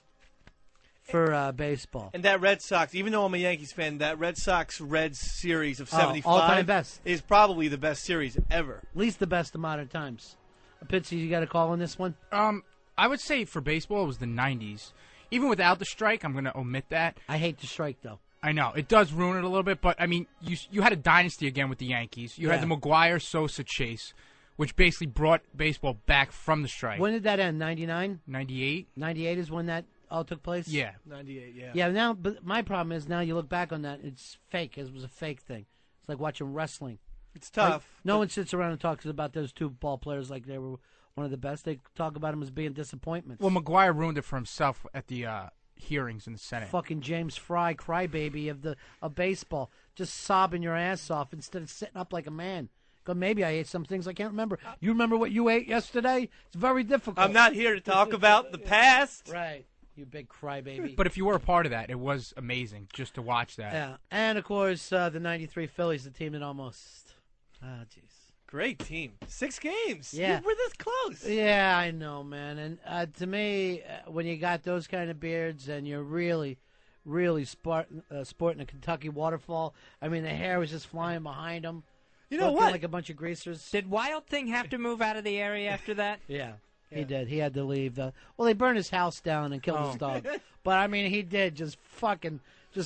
for baseball. And that Red Sox, even though I'm a Yankees fan, that Red Sox-Reds series of 75 all-time best. is probably the best series ever. At least the best of modern times. Pitsy, you got a call on this one? I would say for baseball it was the 90s. Even without the strike, I'm going to omit that. I hate the strike, though. I know. It does ruin it a little bit, but, I mean, you had a dynasty again with the Yankees. You had the McGuire, Sosa, Chase, which basically brought baseball back from the strike. When did that end? 99? 98? 98 is when that all took place? Yeah. 98, yeah. Yeah, now, but my problem is now you look back on that, it's fake. It was a fake thing. It's like watching wrestling. It's tough. Like, no one sits around and talks about those two ball players like they were one of the best. They talk about them as being disappointments. Well, McGuire ruined it for himself at the hearings in the Senate. Fucking James Fry, crybaby of baseball, just sobbing your ass off instead of sitting up like a man. Go, maybe I ate some things I can't remember. You remember what you ate yesterday? It's very difficult. I'm not here to talk about the past. Right. You big crybaby. But if you were a part of that, it was amazing just to watch that. Yeah. And, of course, the 93 Phillies, the team that almost... Oh, jeez. Great team. 6 games. Yeah. We're this close. Yeah, I know, man. And to me, when you got those kind of beards and you're really, really sporting a Kentucky waterfall, I mean, the hair was just flying behind them. You know looking what? like a bunch of greasers. Did Wild Thing have to move out of the area after that? Yeah. He did. He had to leave. Well, they burned his house down and killed his dog. But, I mean, he did just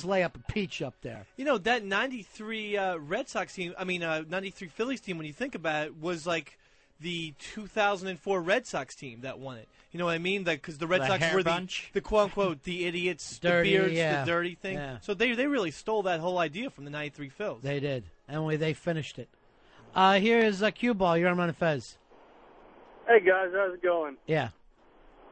lay up a peach up there. You know, that 93 Red Sox team, 93 Phillies team, when you think about it, was like the 2004 Red Sox team that won it. You know what I mean? Because the Red The Sox hair were bunch? the quote-unquote the idiots, Dirty, the beards, yeah. the dirty thing. Yeah. So they really stole that whole idea from the 93 Phils. They did. And they finished it. Here is Cue Ball. You're on Ron and Fez. Hey, guys, how's it going? Yeah.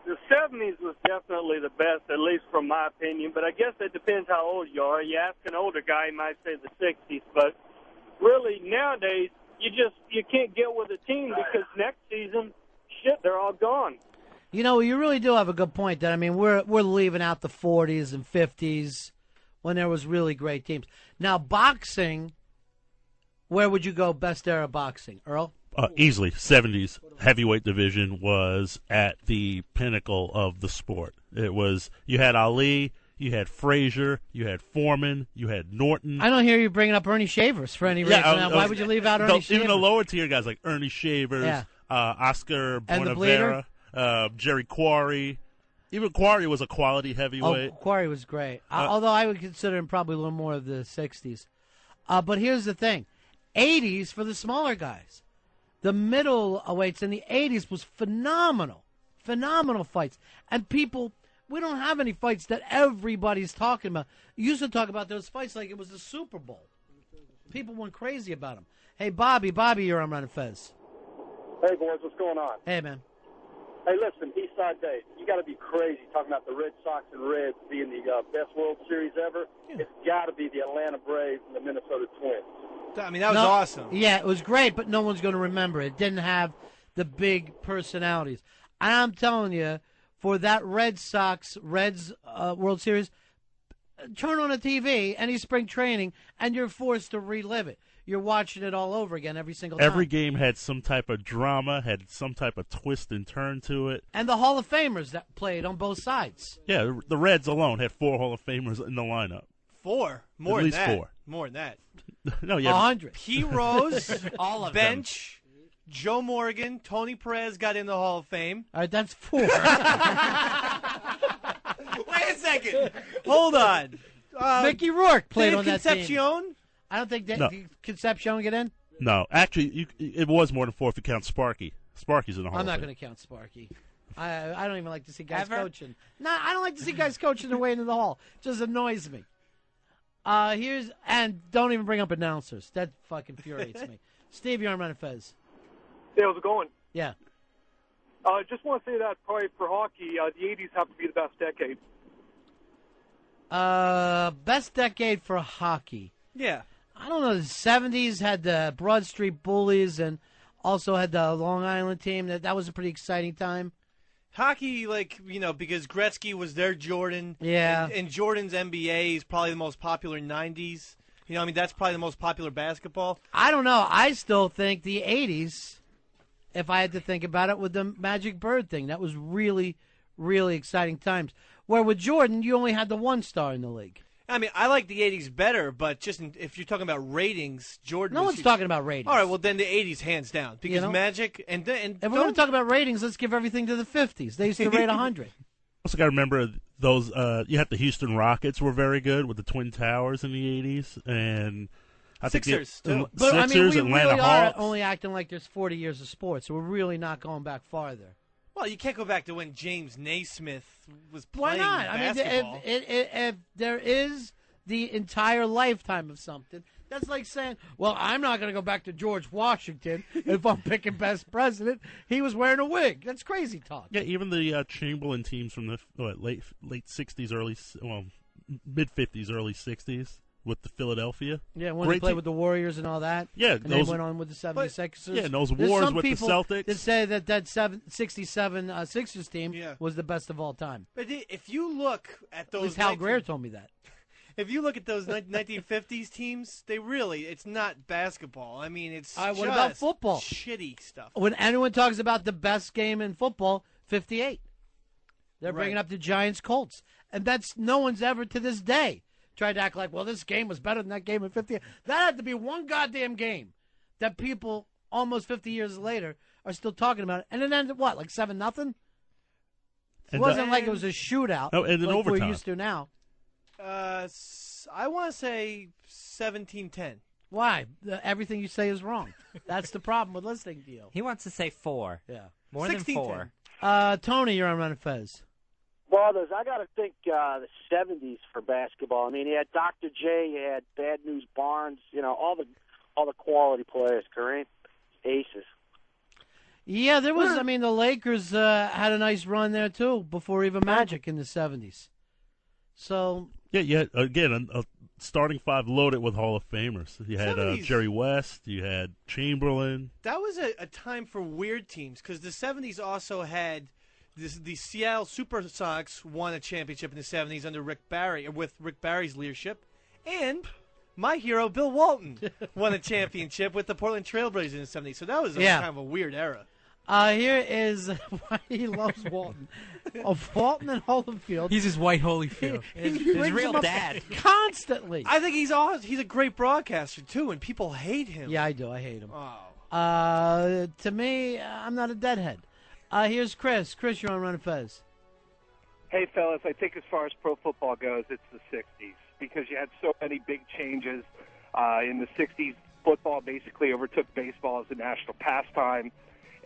The 70s was definitely the best, at least from my opinion, but I guess it depends how old you are. You ask an older guy, he might say the 60s, but really nowadays you can't get with a team because next season, shit, they're all gone. You know, you really do have a good point. That I mean, we're leaving out the 40s and 50s when there was really great teams. Now, boxing, where would you go best era boxing? Earl? Easily, 70s heavyweight division was at the pinnacle of the sport. It was, you had Ali, you had Frazier, you had Foreman, you had Norton. I don't hear you bringing up Ernie Shavers for any reason. Why would you leave out Ernie Shavers? Even the lower tier guys like Ernie Shavers, Oscar Bonavera, Jerry Quarry. Even Quarry was a quality heavyweight. Oh, Quarry was great. Although I would consider him probably a little more of the 60s. But here's the thing. 80s for the smaller guys. The middle weights in the 80s was phenomenal. Phenomenal fights. And people, we don't have any fights that everybody's talking about. You used to talk about those fights like it was the Super Bowl. People went crazy about them. Hey, Bobby, you're on Ron and Fez. Hey, boys, what's going on? Hey, man. Hey, listen, Eastside Dave, you got to be crazy talking about the Red Sox and Reds being the best World Series ever. Yeah. It's got to be the Atlanta Braves and the Minnesota Twins. I mean, that was awesome. Yeah, it was great, but no one's going to remember it. It didn't have the big personalities. And I'm telling you, for that Reds World Series, turn on a TV, any spring training, and you're forced to relive it. You're watching it all over again every single time. Every game had some type of drama, had some type of twist and turn to it. And the Hall of Famers that played on both sides. Yeah, the Reds alone had 4 Hall of Famers in the lineup. 4? More At than least that. 4. More than that. No, yeah. 100. P. Rose, all of bench, Joe Morgan, Tony Perez got in the Hall of Fame. All right, that's 4. Wait a second. Hold on. Mickey Rourke played Dave on that Concepcion? team. I don't think No. did Concepcion get in? No, actually, it was more than 4 if you count Sparky. Sparky's in the Hall I'm of not Fame. going to count Sparky. I don't even like to see guys Ever? coaching. No, I don't like to see guys coaching their way into the hall. It just annoys me. And don't even bring up announcers. That fucking infuriates me. Steve, you're on Ron and Fez. Hey, how's it going? Yeah. I just want to say that probably for hockey, the 80s have to be the best decade. Best decade for hockey. Yeah. I don't know. The 70s had the Broad Street Bullies and also had the Long Island team. That was a pretty exciting time. Hockey, because Gretzky was their Jordan. Yeah. And Jordan's NBA is probably the most popular 90s. That's probably the most popular basketball. I don't know. I still think the 80s, if I had to think about it, with the Magic Bird thing, that was really, really exciting times. Where with Jordan, you only had the one star in the league. I mean, I like the 80s better, but if you're talking about ratings, Jordan. No one's talking about ratings. All right, well, then the 80s, hands down. Because Magic and if we're going to talk about ratings, let's give everything to the 50s. They used to rate 100. Also got to remember those. You had the Houston Rockets were very good with the Twin Towers in the 80s, and I Sixers think too. But Sixers, I mean, we Atlanta really are Hawks. only acting like there's 40 years of sports, so we're really not going back farther. Well, you can't go back to when James Naismith was Why playing not? basketball. I mean, if there is the entire lifetime of something, that's like saying, well, I'm not going to go back to George Washington if I'm picking best president. He was wearing a wig. That's crazy talk. Yeah, even the Chamberlain teams from the late 60s, mid 50s, early 60s with the Philadelphia. Yeah, when they played with the Warriors and all that. Yeah, and they went on with the 76ers. Yeah, and those There's wars some with the people Celtics. that say that 67 Sixers team was the best of all time. But if you look at those, At least Hal Greer told me that. If you look at those 1950s teams, it's not basketball. I mean, it's what about football? Shitty stuff. When anyone talks about the best game in football, 58. They're bringing up the Giants-Colts. And no one's ever to this day tried to act like, well, this game was better than that game in 58. That had to be one goddamn game that people almost 50 years later are still talking about it. And it ended, what, like 7-0? It wasn't like it was a shootout and in like overtime. we're used to now. I want to say 17-10. Why? Everything you say is wrong. That's the problem with listening to you. He wants to say 4. Yeah. More than 4. Tony, you're on Ron and Fez. Well, I got to think the 70s for basketball. I mean, you had Dr. J, you had Bad News Barnes, all the quality players, Kareem, aces. Yeah, there was. I mean, the Lakers had a nice run there too before even Magic in the 70s. So yeah, again, a starting 5 loaded with Hall of Famers. You had 70s. Jerry West, you had Chamberlain. That was a time for weird teams because the 70s also had the Seattle Supersonics won a championship in the 70s under Rick Barry, with Rick Barry's leadership, and my hero Bill Walton won a championship with the Portland Trailblazers in the 70s. So that was kind of a weird era. Here is why he loves Walton. Of Walton and Holyfield. He's his white Holyfield. His real dad. Constantly. I think he's awesome. He's a great broadcaster too, and people hate him. Yeah, I do. I hate him. Oh. To me, I'm not a deadhead. Here's Chris. Chris, you're on Ron and Fez. Hey, fellas, I think as far as pro football goes, it's the 60s because you had so many big changes. In the 60s, football basically overtook baseball as a national pastime,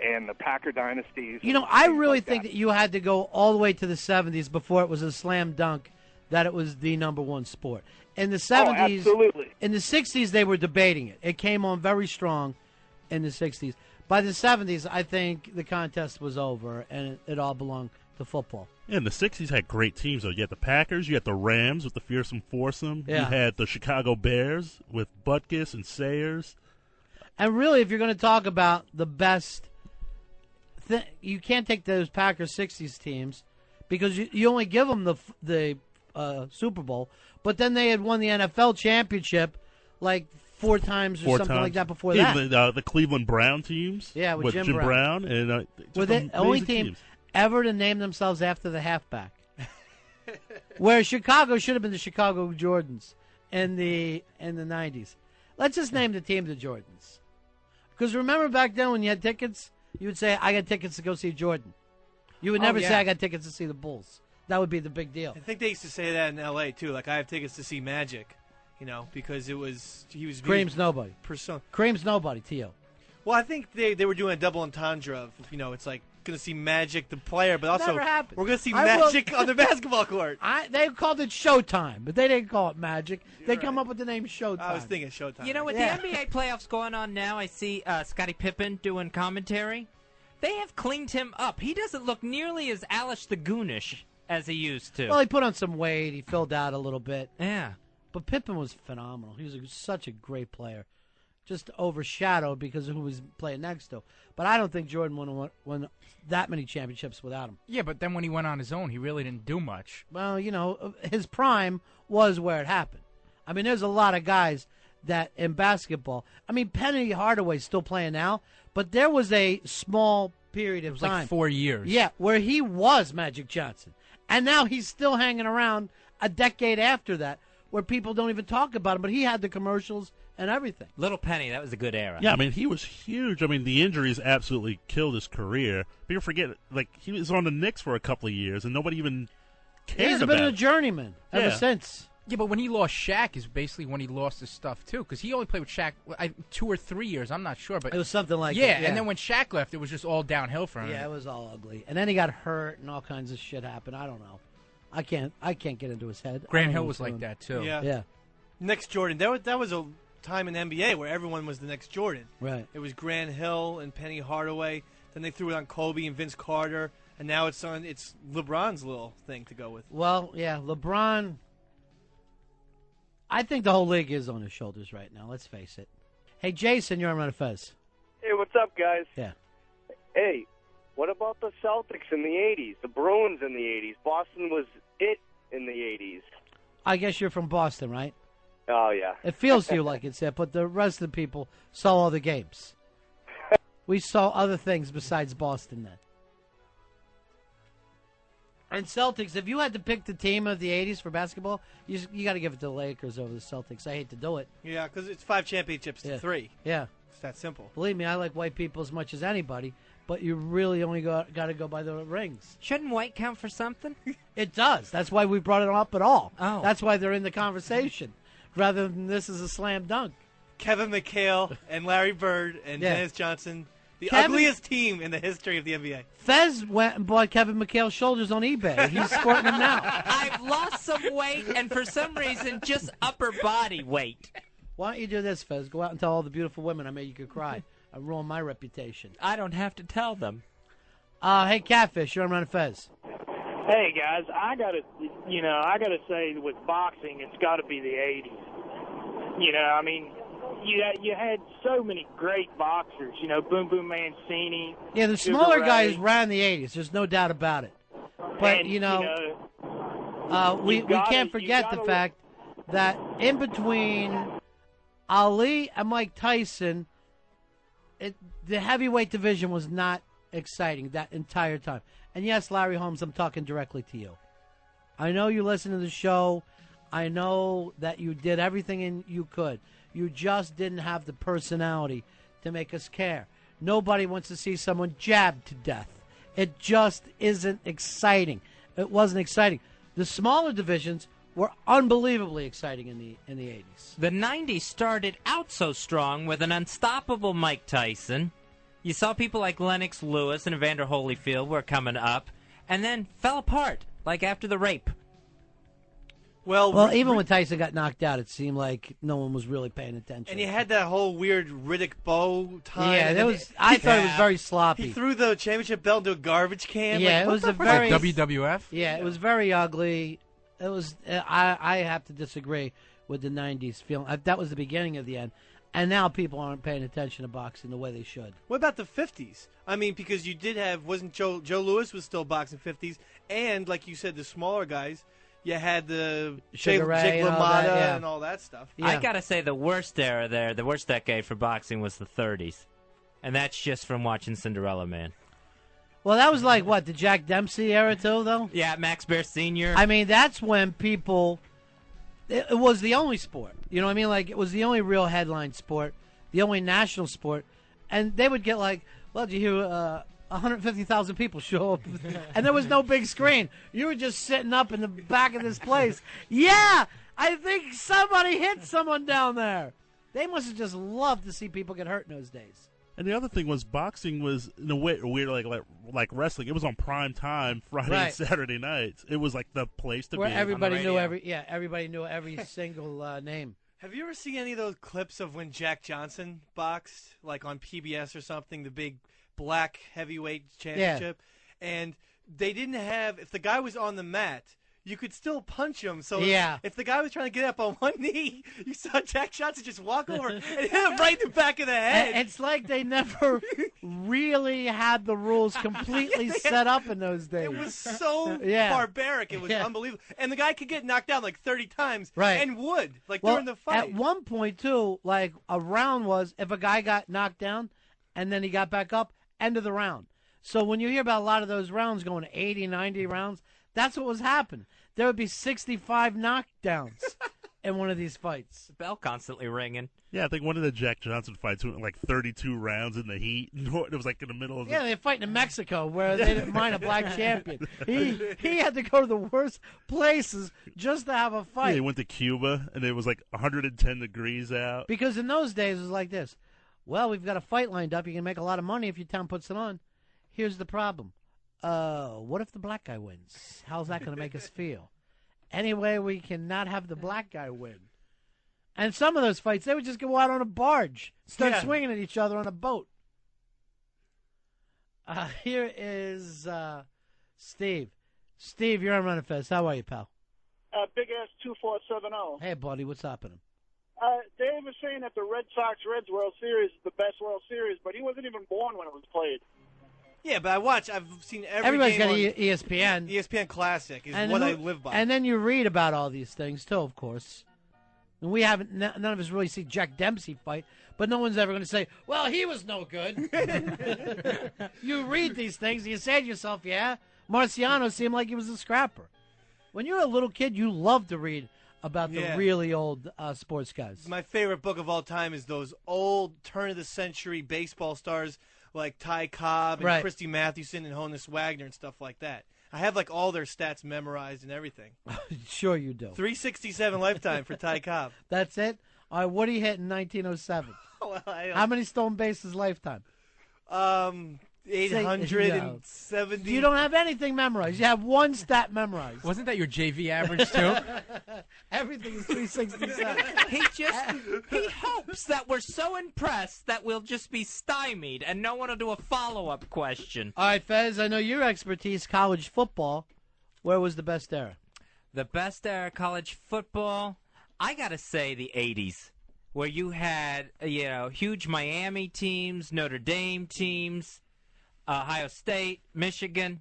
and the Packer dynasties. I really think that you had to go all the way to the 70s before it was a slam dunk that it was the number one sport. In the 70s, absolutely. In the 60s, they were debating it. It came on very strong in the 60s. By the 70s, I think the contest was over, and it all belonged to football. Yeah, and the 60s had great teams, though. You had the Packers, you had the Rams with the fearsome foursome. Yeah. You had the Chicago Bears with Butkus and Sayers. And really, if you're going to talk about the best, you can't take those Packers 60s teams because you only give them the Super Bowl, but then they had won the NFL championship like 4 times or something like that before that. Even the Cleveland Brown teams. Yeah, with Jim Brown. And were the only team teams. ever to name themselves after the halfback. Where Chicago should have been the Chicago Jordans in the 90s. Let's just name the team the Jordans. Because remember back then when you had tickets, you would say, I got tickets to go see Jordan. You would never say, I got tickets to see the Bulls. That would be the big deal. I think they used to say that in L.A. too. Like, I have tickets to see Magic, because he was Kareem's nobody. Kareem's nobody to you. Well, I think they were doing a double entendre of, it's like going to see Magic the player, but also Never happened. we're going to see Magic on the basketball court. They called it Showtime, but they didn't call it Magic. They come up with the name Showtime. I was thinking Showtime. With the NBA playoffs going on now, I see Scottie Pippen doing commentary. They have cleaned him up. He doesn't look nearly as Alice the Goonish as he used to. Well, he put on some weight. He filled out a little bit. Yeah. But Pippen was phenomenal. He was such a great player. Just overshadowed because of who was playing next to. But I don't think Jordan won that many championships without him. Yeah, but then when he went on his own, he really didn't do much. Well, his prime was where it happened. I mean, there's a lot of guys that in basketball. I mean, Penny Hardaway's still playing now, but there was a small period of time. Like 4 years. Yeah, where he was Magic Johnson. And now he's still hanging around a decade after that where people don't even talk about him, but he had the commercials and everything. Little Penny, that was a good era. Yeah, I mean, he was huge. I mean, the injuries absolutely killed his career. People forget, he was on the Knicks for a couple of years, and nobody even cared He's about been a it. journeyman ever since. Yeah, but when he lost Shaq is basically when he lost his stuff, too, because he only played with Shaq 2 or 3 years. I'm not sure. But it was something like that. Yeah, and then when Shaq left, it was just all downhill for him. Yeah, it was all ugly. And then he got hurt and all kinds of shit happened. I don't know. I can't get into his head. Grant Hill was like that, too. Yeah. Next Jordan. That was a time in NBA where everyone was the next Jordan. Right. It was Grant Hill and Penny Hardaway. Then they threw it on Kobe and Vince Carter. And now it's LeBron's little thing to go with. Well, yeah, LeBron. I think the whole league is on his shoulders right now. Let's face it. Hey, Jason, you're on Ron and Fez. Hey, what's up, guys? Yeah. Hey, what about the Celtics in the 80s? The Bruins in the 80s? Boston was it in the 80s. I guess you're from Boston, right? Oh, yeah. It feels to you like it's it, but the rest of the people saw all the games. We saw other things besides Boston then. And Celtics, if you had to pick the team of the 80s for basketball, you got to give it to the Lakers over the Celtics. I hate to do it. Yeah, because it's 5 championships to 3. Yeah. It's that simple. Believe me, I like white people as much as anybody, but you really only got to go by the rings. Shouldn't white count for something? It does. That's why we brought it up at all. Oh. That's why they're in the conversation, rather than this is a slam dunk. Kevin McHale and Larry Bird and Dennis Johnson. The Kevin- ugliest team in the history of the NBA. Fez went and bought Kevin McHale's shoulders on eBay. He's sporting them now. I've lost some weight, and for some reason, just upper body weight. Why don't you do this, Fez? Go out and tell all the beautiful women I made you could cry. I ruin my reputation. I don't have to tell them. Hey, Catfish, you're on Ron and Fez. Hey guys, I gotta say with boxing, it's got to be the '80s. I mean, you had so many great boxers. Boom Boom Mancini. Yeah, the Sugar smaller Ray. guys ran the '80s. There's no doubt about it. But And, we can't forget the fact that in between Ali and Mike Tyson, the heavyweight division was not exciting that entire time. And yes, Larry Holmes, I'm talking directly to you. I know you listen to the show. I know that you did everything you could. You just didn't have the personality to make us care. Nobody wants to see someone jabbed to death. It just isn't exciting. It wasn't exciting. The smaller divisions were unbelievably exciting in the 80s. The 90s started out so strong with an unstoppable Mike Tyson. You saw people like Lennox Lewis and Evander Holyfield were coming up, and then fell apart, like after the rape. Well, even when Tyson got knocked out, it seemed like no one was really paying attention. And you had that whole weird Riddick Bowe time. Yeah, and that was. I thought it was very sloppy. He threw the championship belt into a garbage can. Yeah, like, it was what a the very fuck? WWF. Yeah, it was very ugly. It was. I have to disagree with the '90s feeling. That was the beginning of the end, and now people aren't paying attention to boxing the way they should. What about the 50s? I mean, because you did have, wasn't Joe Louis was still boxing 50s, and like you said, the smaller guys. You had the Sugar Ray Jake and all LaMotta that, yeah. and all that stuff. I gotta say, the worst era there, the worst decade for boxing was the 30s. And that's just from watching Cinderella Man. Well, that was like, what, the Jack Dempsey era, too, though? Yeah, Max Baer Sr. I mean, that's when people... It was the only sport. You know what I mean? Like, it was the only real headline sport, the only national sport. And they would get like, well, did you hear 150,000 people show up? And there was no big screen. You were just sitting up in the back of this place. Yeah! I think somebody hit someone down there. They must have just loved to see people get hurt in those days. And the other thing was boxing was in a way weird, like wrestling. It was on prime time Friday and Saturday nights. It was like the place to Where be. everybody knew everybody knew every single name. Have you ever seen any of those clips of when Jack Johnson boxed, like on PBS or something, the big black heavyweight championship? And they didn't have, if the guy was on the mat, you could still punch him. So if the guy was trying to get up on one knee, you saw Jack Johnson just walk over and hit him right in the back of the head. It's like they never really had the rules completely set up in those days. It was so barbaric. It was unbelievable. And the guy could get knocked down like 30 times and would, like during the fight. At one point, too, like a round was if a guy got knocked down and then he got back up, end of the round. So when you hear about a lot of those rounds going 80, 90 rounds, that's what was happening. There would be 65 knockdowns in one of these fights. The bell constantly ringing. Yeah, I think one of the Jack Johnson fights went like 32 rounds in the heat. It was like in the middle of the... Yeah, they're fighting in Mexico where they didn't mind a black champion. He had to go to the worst places just to have a fight. Yeah, he went to Cuba, and it was like 110 degrees out. Because in those days, it was like this. Well, we've got a fight lined up. You can make a lot of money if your town puts it on. Here's the problem. What if the black guy wins? How's that going to make us feel? Anyway, we cannot have the black guy win. And some of those fights, they would just go out on a barge, start swinging at each other on a boat. Here is Steve. Steve, you're on Ron and Fez. How are you, pal? Big ass 2470. Hey, buddy, what's happening? Dave was saying that the Red Sox-Reds World Series is the best World Series, but he wasn't even born when it was played. Yeah, but I've seen Everybody's game got on ESPN. ESPN Classic is And what who- I live by. And then you read about all these things, too, of course. And we haven't, none of us really see Jack Dempsey fight, but no one's ever going to say, well, he was no good. You read these things and you say to yourself, yeah, Marciano seemed like he was a scrapper. When you're a little kid, you love to read about the really old sports guys. My favorite book of all time is those old turn-of-the-century baseball stars like Ty Cobb and Christy Mathewson and Honus Wagner and stuff like that. I have like all their stats memorized and everything. Sure you do. 367 lifetime for Ty Cobb. That's it? All right, what did he hit in 1907? Well, How many stolen bases lifetime? 870. You don't have anything memorized. You have one stat memorized. Wasn't that your JV average, too? Everything is 367. He hopes that we're so impressed that we'll just be stymied and no one will do a follow-up question. All right, Fez, I know your expertise, college football. Where was the best era? The best era of college football, I got to say the 80s, where you had, huge Miami teams, Notre Dame teams, Ohio State, Michigan.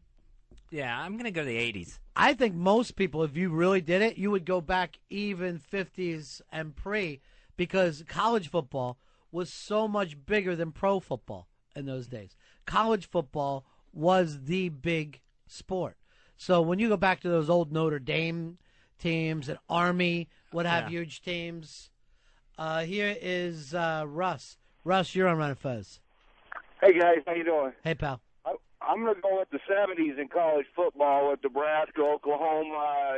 Yeah, I'm going to go to the 80s. I think most people, if you really did it, you would go back even 50s and pre, because college football was so much bigger than pro football in those days. College football was the big sport. So when you go back to those old Notre Dame teams and Army would have huge teams. Here is Russ. Russ, you're on Ron and Fez. Hey, guys. How you doing? Hey, pal. I'm going to go with the 70s in college football with Nebraska, Oklahoma,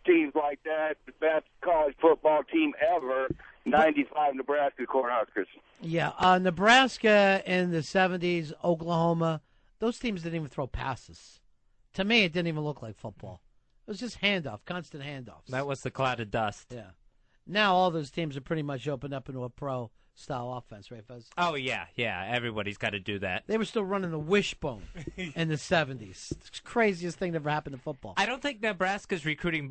teams like that. The best college football team ever, 95 Nebraska Cornhuskers. Yeah, Nebraska in the 70s, Oklahoma, those teams didn't even throw passes. To me, it didn't even look like football. It was just handoff, constant handoffs. That was the cloud of dust. Yeah. Now all those teams are pretty much opened up into a pro-style offense, right, Fez? Oh, yeah. Everybody's got to do that. They were still running the wishbone in the 70s. It's the craziest thing that ever happened in football. I don't think Nebraska's recruiting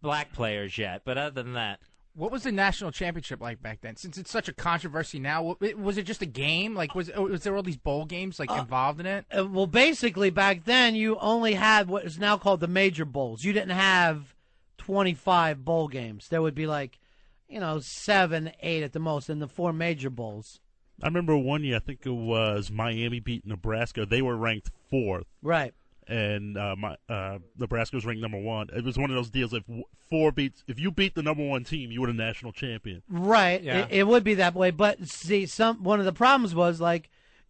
black players yet, but other than that. What was the national championship like back then? Since it's such a controversy now, was it just a game? Like, was there all these bowl games involved in it? Well, basically, back then, you only had what is now called the major bowls. You didn't have 25 bowl games. There would be 7, 8 at the most in the 4 major bowls. I remember one year, I think it was Miami beat Nebraska. They were ranked 4th. Right. And Nebraska was ranked number 1. It was one of those deals. If you beat the number 1 team, you were the national champion. Right. Yeah. It would be that way. But see, one of the problems was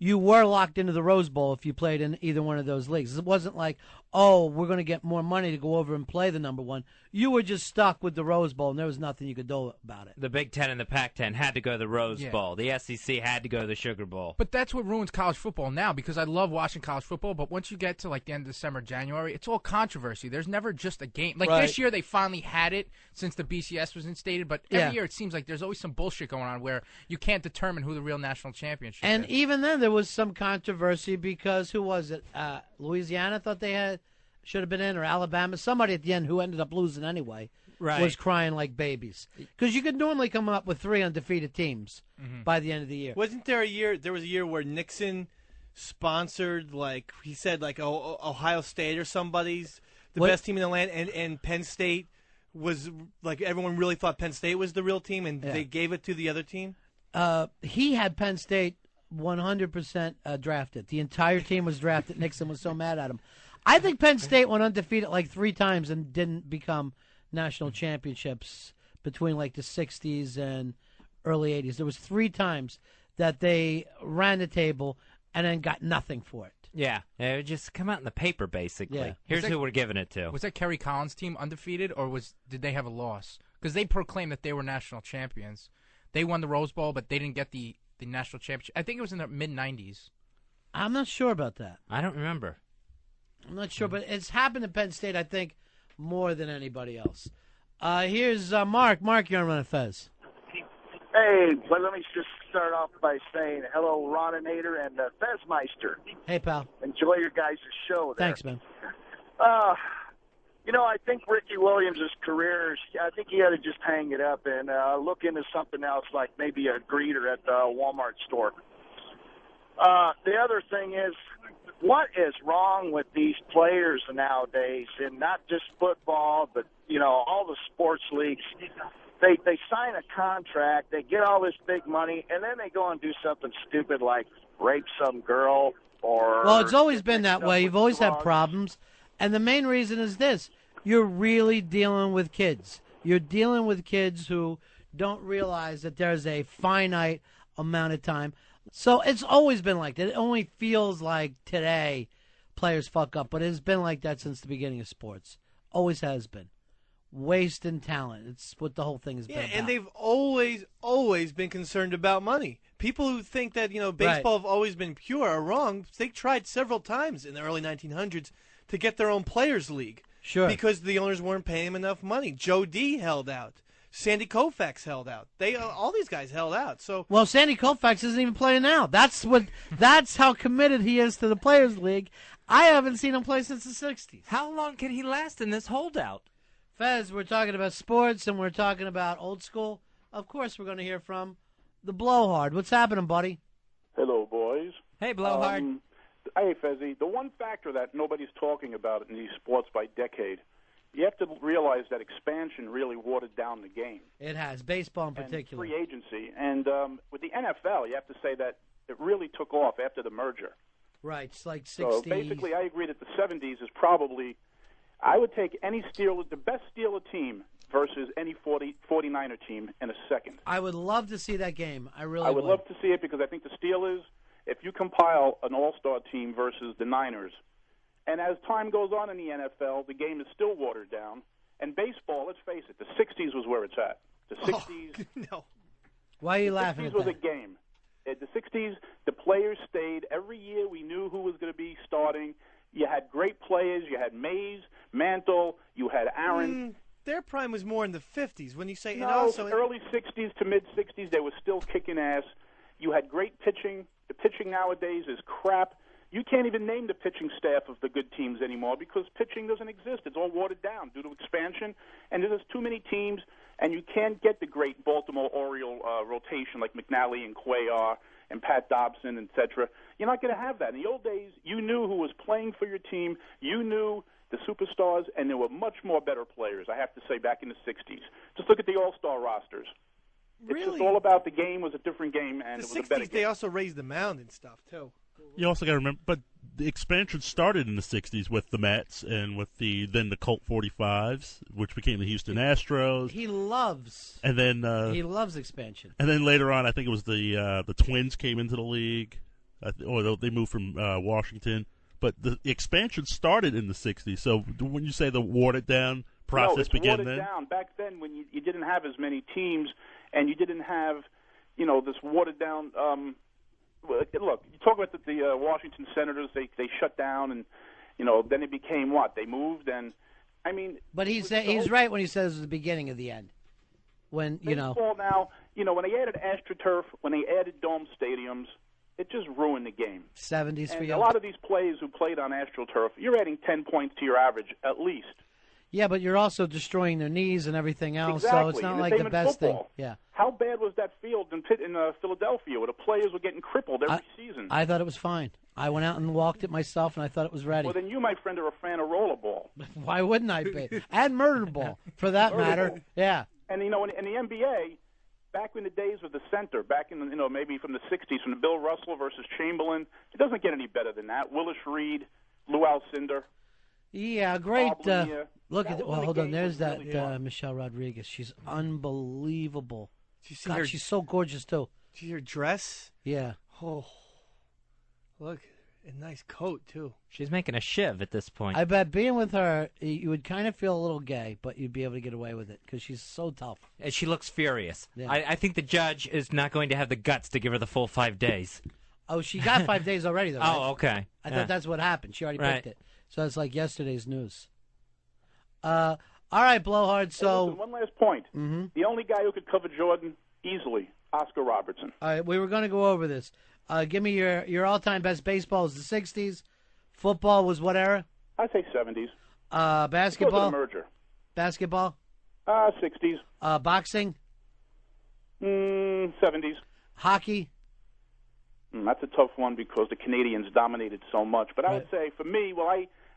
you were locked into the Rose Bowl if you played in either one of those leagues. It wasn't like, we're going to get more money to go over and play the number 1. You were just stuck with the Rose Bowl, and there was nothing you could do about it. The Big Ten and the Pac-10 had to go to the Rose Bowl. The SEC had to go to the Sugar Bowl. But that's what ruins college football now, because I love watching college football, but once you get to the end of December, January, it's all controversy. There's never just a game. This year they finally had it since the BCS was instated, but every year it seems like there's always some bullshit going on where you can't determine who the real national championship is. And even then there was some controversy because who was it? Louisiana thought they should have been in, or Alabama. Somebody at the end who ended up losing anyway was crying like babies. Because you could normally come up with 3 undefeated teams by the end of the year. Wasn't there a year? There was a year where Nixon sponsored, he said, Ohio State or somebody's the best team in the land, and Penn State was everyone really thought Penn State was the real team, and they gave it to the other team. He had Penn State 100% drafted. The entire team was drafted. Nixon was so mad at him. I think Penn State went undefeated 3 times and didn't become national championships between the 60s and early 80s. There was 3 times that they ran the table and then got nothing for it. Yeah, it would just come out in the paper, basically. Yeah. Here's who we're giving it to. Was that Kerry Collins' team undefeated, or did they have a loss? Because they proclaimed that they were national champions. They won the Rose Bowl, but they didn't get the national championship. I think it was in the mid-'90s. I'm not sure about that. I don't remember. I'm not sure, but it's happened to Penn State, I think, more than anybody else. Here's Mark. Mark, you're on Ron and Fez. Hey, but let me just start off by saying hello, Roninator and Fezmeister. Hey, pal. Enjoy your guys' show there. Thanks, man. I think Ricky Williams' career, I think he had to just hang it up and look into something else, like maybe a greeter at the Walmart store. The other thing is, what is wrong with these players nowadays, and not just football, but, all the sports leagues? They sign a contract, they get all this big money, and then they go and do something stupid like rape some girl or... Well, it's always been that way. You've always had problems. And the main reason is this. You're really dealing with kids. You're dealing with kids who don't realize that there's a finite amount of time. So it's always been like that. It only feels like today players fuck up, but it's been like that since the beginning of sports. Always has been. wasting talent. It's what the whole thing has been Yeah, about. and they've always been concerned about money. People who think that, baseball have always been pure are wrong. They tried several times in the early 1900s to get their own players' league. Sure. Because the owners weren't paying them enough money. Joe D held out. Sandy Koufax held out. All these guys held out. So Well, Sandy Koufax isn't even playing now. That's how committed he is to the Players League. I haven't seen him play since the 60s. How long can he last in this holdout? Fez, we're talking about sports and we're talking about old school. Of course, we're going to hear from the Blowhard. What's happening, buddy? Hello, boys. Hey, Blowhard. Hey, Fezzy. The one factor that nobody's talking about in these sports by decade, you have to realize that expansion really watered down the game. It has, baseball in particular. Free agency. And with the NFL, you have to say that it really took off after the merger. Right, it's like 60s. So basically, I agree that the 70s is probably, I would take any Steeler, the best Steeler team versus any 49er team in a second. I would love to see that game. I really I would love to see it because I think the Steelers, if you compile an all-star team versus the Niners, and as time goes on in the NFL, the game is still watered down. And baseball, let's face it, the 60s was where it's at. The 60s. No. Why are you laughing at the 60s was that? a game. At the 60s, the players stayed. Every year we knew who was going to be starting. You had great players. You had Mays, Mantle. You had Aaron. Their prime was more in the 50s. When you say, No, and also early 60s to mid-60s, they were still kicking ass. You had great pitching. The pitching nowadays is crap. You can't even name the pitching staff of the good teams anymore because pitching doesn't exist. It's all watered down due to expansion, and there's too many teams, and you can't get the great Baltimore Oriole rotation like McNally and Cuellar and Pat Dobson, etc. You're not going to have that. In the old days, you knew who was playing for your team. You knew the superstars, and there were much more better players, I have to say, back in the 60s. Just look at the all-star rosters. It's just all about the game was a different game, and the it was 60s, a better game. they also raised the mound and stuff, too. You also got to remember, but the expansion started in the 60s with the Mets and with the Colt 45s, which became the Houston Astros. He loves. And then he loves expansion. And then later on, I think it was the Twins came into the league, or they moved from Washington. But the expansion started in the 60s. So when you say the watered down process began then? Down. Back then, when you didn't have as many teams, and you didn't have, this watered down. Look, you talk about the Washington Senators. They shut down, and then it became what? They moved, and I mean. But he's right when he says it's the beginning of the end. When baseball now, when they added AstroTurf, when they added dome stadiums, it just ruined the game. 70s for and you. A lot of these players who played on AstroTurf, you're adding 10 points to your average at least. Yeah, but you're also destroying their knees and everything else, Exactly. so it's not and like the the best football. thing. Yeah. How bad was that field in Philadelphia where the players were getting crippled every season? I thought it was fine. I went out and walked it myself, and I thought it was ready. Well, then you, my friend, are a fan of rollerball. Why wouldn't I be? And murder ball, for that matter. Yeah. And, in the NBA, back in the days of the center, back in maybe from the 60s, from the Bill Russell versus Chamberlain, it doesn't get any better than that. Willis Reed, Lou Alcindor. Yeah, great. Look at hold on. There's that really Michelle Rodriguez. She's unbelievable. Did you see God, her? she's so gorgeous too. Did you see her dress? Yeah. Oh, look, a nice coat too. She's making a shiv at this point. I bet being with her, you would kind of feel a little gay, but you'd be able to get away with it because she's so tough. And she looks furious. Yeah. I think the judge is not going to have the guts to give her the full 5 days. Oh, she got 5 days already, though. Right? Oh, okay. I thought that's what happened. She already picked it. So it's like yesterday's news. All right, Blowhard. So listen, one last point. Mm-hmm. The only guy who could cover Jordan easily, Oscar Robertson. All right, we were going to go over this. Give me your all-time best. Baseball is the 60s. Football was what era? I'd say 70s. Basketball? Because of the merger. Basketball? 60s. Boxing? 70s. Hockey? That's a tough one because the Canadians dominated so much. But I would say, for me,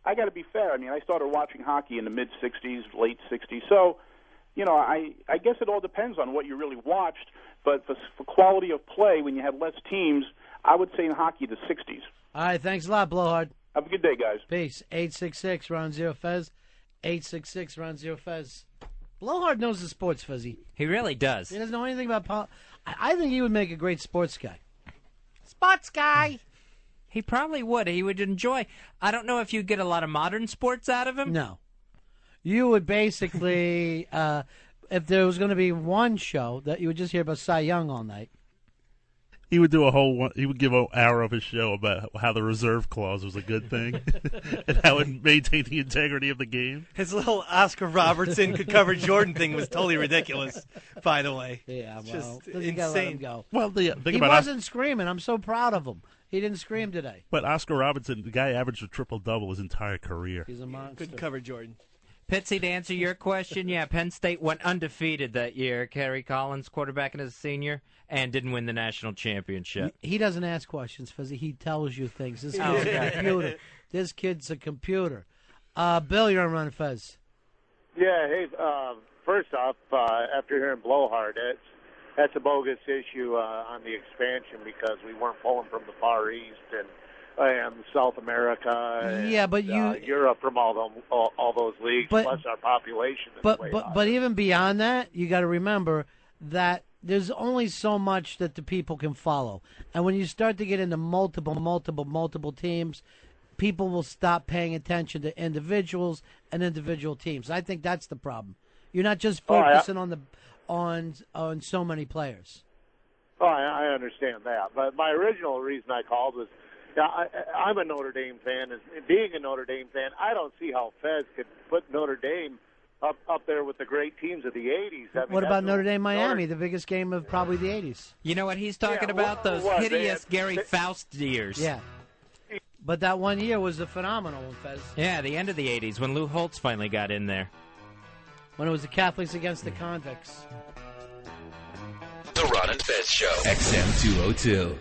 I got to be fair. I mean, I started watching hockey in the mid-'60s, late '60s. So, I guess it all depends on what you really watched. But for quality of play, when you had less teams, I would say in hockey the 60s. All right, thanks a lot, Blowhard. Have a good day, guys. Peace. 866 Ron Zero Fez. 866 Ron Zero Fez. Blowhard knows the sports, Fezzy. He really does. He doesn't know anything about I think he would make a great sports guy. Sports guy. He probably would. He would enjoy. I don't know if you'd get a lot of modern sports out of him. No. you would basically, if there was going to be one show, that you would just hear about Cy Young all night. He would do he would give an hour of his show about how the reserve clause was a good thing and how it maintained the integrity of the game. His little Oscar Robertson could cover Jordan thing was totally ridiculous, by the way. Yeah, well, just you gotta let him insane. go. Well, the thing he about wasn't screaming. I'm so proud of him. He didn't scream today. But Oscar Robertson, the guy averaged a triple-double his entire career. He's a monster. Couldn't cover Jordan. Pitsy, to answer your question, yeah, Penn State went undefeated that year. Kerry Collins, quarterbacking as a senior, and didn't win the national championship. He doesn't ask questions, Fuzzy. He tells you things. This kid's Oh, a okay. computer. This kid's a computer. Bill, you're on Ron and Fez. Yeah, hey, first off, after hearing Blowhard, that's a bogus issue on the expansion because we weren't pulling from the Far East and South America and Yeah, but Europe from all those leagues, But- plus our population is way higher. But even beyond that, you got to remember that there's only so much that the people can follow, and when you start to get into multiple teams, people will stop paying attention to individuals and individual teams. I think that's the problem. You're not just focusing on so many players. Oh, I understand that. But my original reason I called was I'm a Notre Dame fan. And being a Notre Dame fan, I don't see how Fez could put Notre Dame up there with the great teams of the 80s. I mean, What about Notre Dame Miami, Notre- the biggest game of probably the 80s? You know what he's talking about? Those what, hideous man? Gary Faust years. Yeah. But that one year was a phenomenal one, Fez. Yeah, the end of the 80s when Lou Holtz finally got in there. When it was the Catholics against the convicts. The Ron and Fez Show. XM 202.